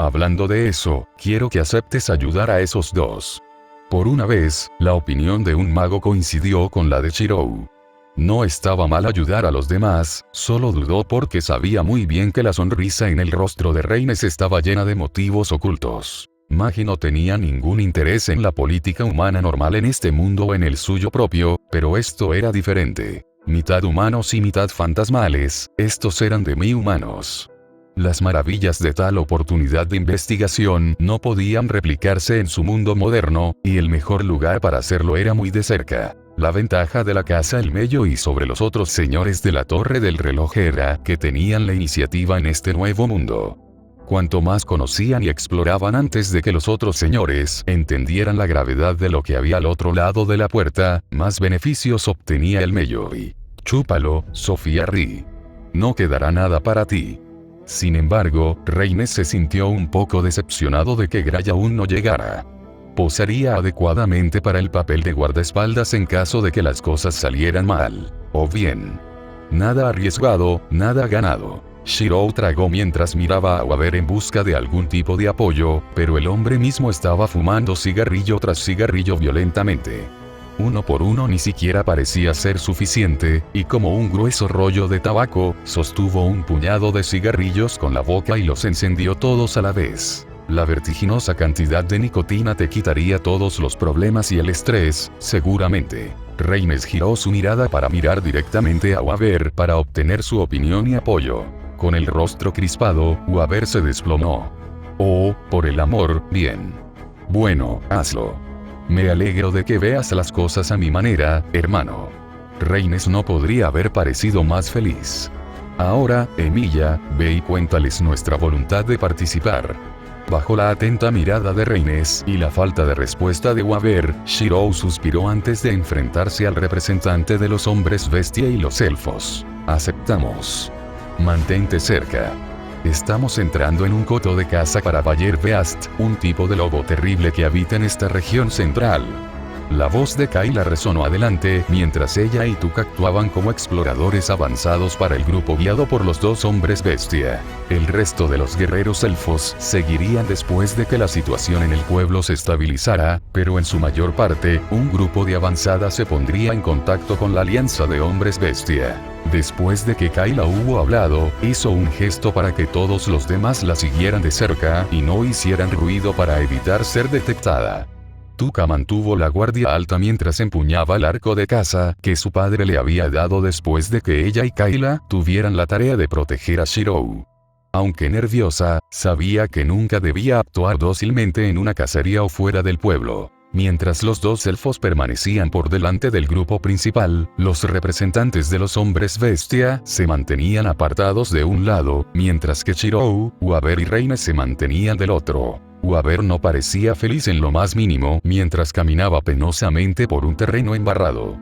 [SPEAKER 1] Hablando de eso, quiero que aceptes ayudar a esos dos. Por una vez, la opinión de un mago coincidió con la de Shirou. No estaba mal ayudar a los demás, solo dudó porque sabía muy bien que la sonrisa en el rostro de Reines estaba llena de motivos ocultos. Magi no tenía ningún interés en la política humana normal en este mundo o en el suyo propio, pero esto era diferente. Mitad humanos y mitad fantasmales, estos eran demi-humanos. Las maravillas de tal oportunidad de investigación no podían replicarse en su mundo moderno, y el mejor lugar para hacerlo era muy de cerca. La ventaja de la casa El Meiyoi sobre los otros señores de la Torre del Reloj era que tenían la iniciativa en este nuevo mundo. Cuanto más conocían y exploraban antes de que los otros señores entendieran la gravedad de lo que había al otro lado de la puerta, más beneficios obtenía El Meiyoi. Chúpalo, Sofía Ri. No quedará nada para ti. Sin embargo, Reines se sintió un poco decepcionado de que Gray aún no llegara. Posaría adecuadamente para el papel de guardaespaldas en caso de que las cosas salieran mal. O bien. Nada arriesgado, nada ganado. Shirou tragó mientras miraba a Waver en busca de algún tipo de apoyo, pero el hombre mismo estaba fumando cigarrillo tras cigarrillo violentamente. Uno por uno ni siquiera parecía ser suficiente, y como un grueso rollo de tabaco, sostuvo un puñado de cigarrillos con la boca y los encendió todos a la vez. La vertiginosa cantidad de nicotina te quitaría todos los problemas y el estrés, seguramente. Reines giró su mirada para mirar directamente a Waver para obtener su opinión y apoyo. Con el rostro crispado, Waver se desplomó. Oh, por el amor, bien. Bueno, hazlo. Me alegro de que veas las cosas a mi manera, hermano. Reines no podría haber parecido más feliz. Ahora, Emilia, ve y cuéntales nuestra voluntad de participar. Bajo la atenta mirada de Reines y la falta de respuesta de Waver, Shirou suspiró antes de enfrentarse al representante de los hombres bestia y los elfos. Aceptamos. Mantente cerca. Estamos entrando en un coto de caza para Bayer Beast, un tipo de lobo terrible que habita en esta región central. La voz de Kayla resonó adelante, mientras ella y Tuca actuaban como exploradores avanzados para el grupo guiado por los dos hombres bestia. El resto de los guerreros elfos seguirían después de que la situación en el pueblo se estabilizara, pero en su mayor parte, un grupo de avanzada se pondría en contacto con la alianza de hombres bestia. Después de que Kayla hubo hablado, hizo un gesto para que todos los demás la siguieran de cerca y no hicieran ruido para evitar ser detectada. Tuca mantuvo la guardia alta mientras empuñaba el arco de caza que su padre le había dado después de que ella y Kayla tuvieran la tarea de proteger a Shirou. Aunque nerviosa, sabía que nunca debía actuar dócilmente en una cacería o fuera del pueblo. Mientras los dos elfos permanecían por delante del grupo principal, los representantes de los hombres bestia se mantenían apartados de un lado, mientras que Shirou, Waver y Reine se mantenían del otro. Waver no parecía feliz en lo más mínimo mientras caminaba penosamente por un terreno embarrado.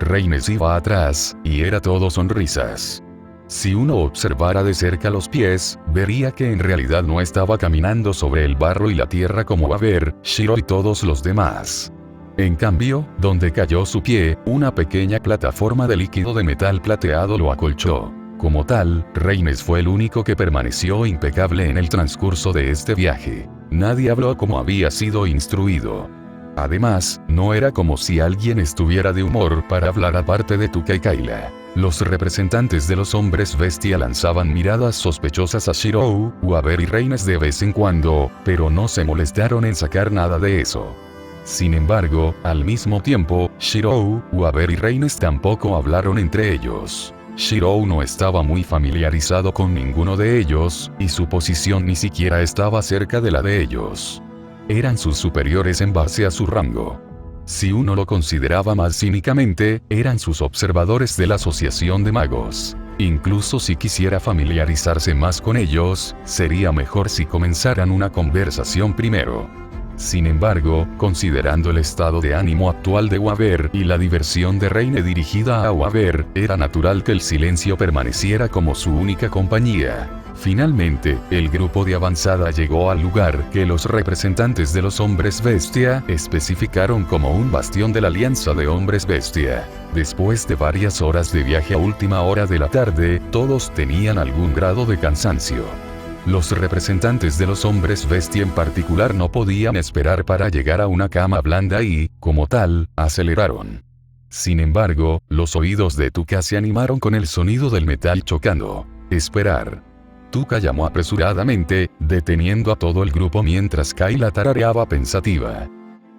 [SPEAKER 1] Reines iba atrás, y era todo sonrisas. Si uno observara de cerca los pies, vería que en realidad no estaba caminando sobre el barro y la tierra como Waver, Shiro y todos los demás. En cambio, donde cayó su pie, una pequeña plataforma de líquido de metal plateado lo acolchó. Como tal, Reines fue el único que permaneció impecable en el transcurso de este viaje. Nadie habló como había sido instruido. Además, no era como si alguien estuviera de humor para hablar aparte de Tuca y Kayla. Los representantes de los hombres bestia lanzaban miradas sospechosas a Shirou, Waver y Reines de vez en cuando, pero no se molestaron en sacar nada de eso. Sin embargo, al mismo tiempo, Shirou, Waver y Reines tampoco hablaron entre ellos. Shirou no estaba muy familiarizado con ninguno de ellos, y su posición ni siquiera estaba cerca de la de ellos. Eran sus superiores en base a su rango. Si uno lo consideraba más cínicamente, eran sus observadores de la Asociación de Magos. Incluso si quisiera familiarizarse más con ellos, sería mejor si comenzaran una conversación primero. Sin embargo, considerando el estado de ánimo actual de Waver y la diversión de Reine dirigida a Waver, era natural que el silencio permaneciera como su única compañía. Finalmente, el grupo de avanzada llegó al lugar que los representantes de los hombres bestia especificaron como un bastión de la alianza de hombres bestia. Después de varias horas de viaje a última hora de la tarde, todos tenían algún grado de cansancio. Los representantes de los hombres bestia en particular no podían esperar para llegar a una cama blanda y, como tal, aceleraron. Sin embargo, los oídos de Tuca se animaron con el sonido del metal chocando. Esperar. Tuca llamó apresuradamente, deteniendo a todo el grupo mientras Kayla tarareaba pensativa.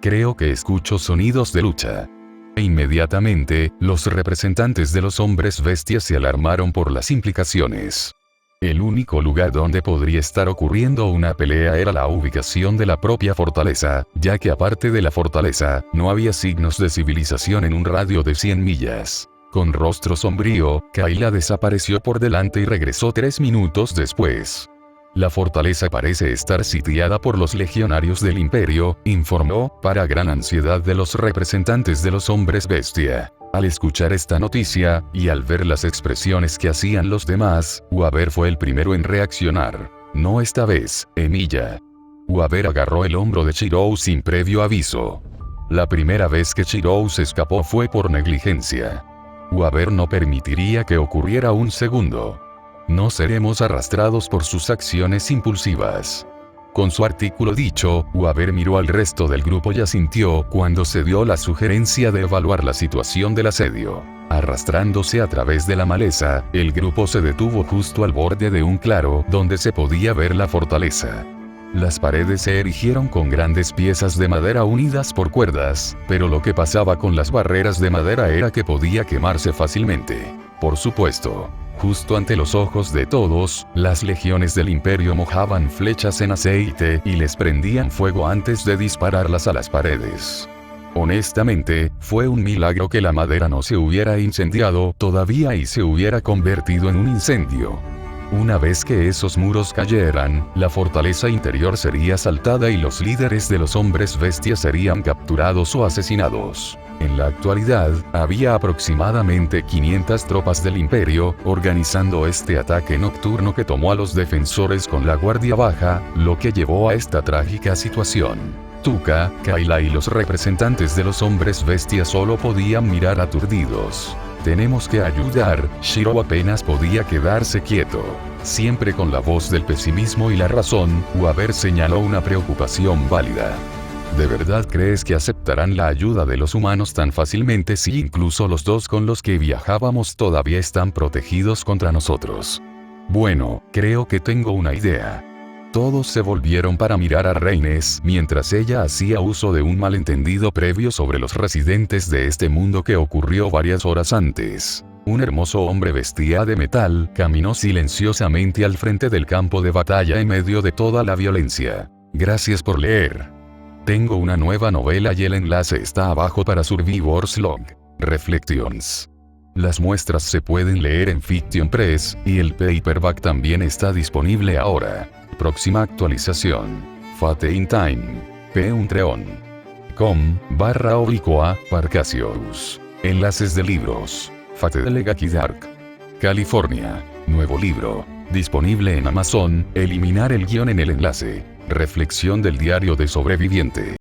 [SPEAKER 1] Creo que escucho sonidos de lucha. E inmediatamente, los representantes de los hombres bestias se alarmaron por las implicaciones. El único lugar donde podría estar ocurriendo una pelea era la ubicación de la propia fortaleza, ya que aparte de la fortaleza, no había signos de civilización en un radio de 100 millas. Con rostro sombrío, Kayla desapareció por delante y regresó 3 minutos después. La fortaleza parece estar sitiada por los legionarios del Imperio, informó, para gran ansiedad de los representantes de los hombres bestia. Al escuchar esta noticia, y al ver las expresiones que hacían los demás, Waver fue el primero en reaccionar. No esta vez, Emilia. Waver agarró el hombro de Shirou sin previo aviso. La primera vez que Shirou se escapó fue por negligencia. Waver no permitiría que ocurriera un segundo. No seremos arrastrados por sus acciones impulsivas. Con su artículo dicho, Waver miró al resto del grupo y asintió cuando se dio la sugerencia de evaluar la situación del asedio. Arrastrándose a través de la maleza, el grupo se detuvo justo al borde de un claro donde se podía ver la fortaleza. Las paredes se erigieron con grandes piezas de madera unidas por cuerdas, pero lo que pasaba con las barreras de madera era que podía quemarse fácilmente. Por supuesto. Justo ante los ojos de todos, las legiones del Imperio mojaban flechas en aceite y les prendían fuego antes de dispararlas a las paredes. Honestamente, fue un milagro que la madera no se hubiera incendiado todavía y se hubiera convertido en un incendio. Una vez que esos muros cayeran, la fortaleza interior sería asaltada y los líderes de los hombres bestias serían capturados o asesinados. En la actualidad, había aproximadamente 500 tropas del Imperio, organizando este ataque nocturno que tomó a los defensores con la guardia baja, lo que llevó a esta trágica situación. Tuka, Kayla y los representantes de los hombres bestia solo podían mirar aturdidos. Tenemos que ayudar, Shiro apenas podía quedarse quieto. Siempre con la voz del pesimismo y la razón, Waber señaló una preocupación válida. ¿De verdad crees que aceptarán la ayuda de los humanos tan fácilmente si incluso los dos con los que viajábamos todavía están protegidos contra nosotros? Bueno, creo que tengo una idea. Todos se volvieron para mirar a Reines mientras ella hacía uso de un malentendido previo sobre los residentes de este mundo que ocurrió varias horas antes. Un hermoso hombre vestía de metal caminó silenciosamente al frente del campo de batalla en medio de toda la violencia. Gracias por leer. Tengo una nueva novela y el enlace está abajo para Survivor's Log. Reflections. Las muestras se pueden leer en Fiction Press, y el paperback también está disponible ahora. Próxima actualización. Fate in Time. patreon.com/Parcasius. Enlaces de libros. Fate de Legaki Dark. California. Nuevo libro. Disponible en Amazon. Eliminar el guión en el enlace. Reflexión del diario de sobreviviente.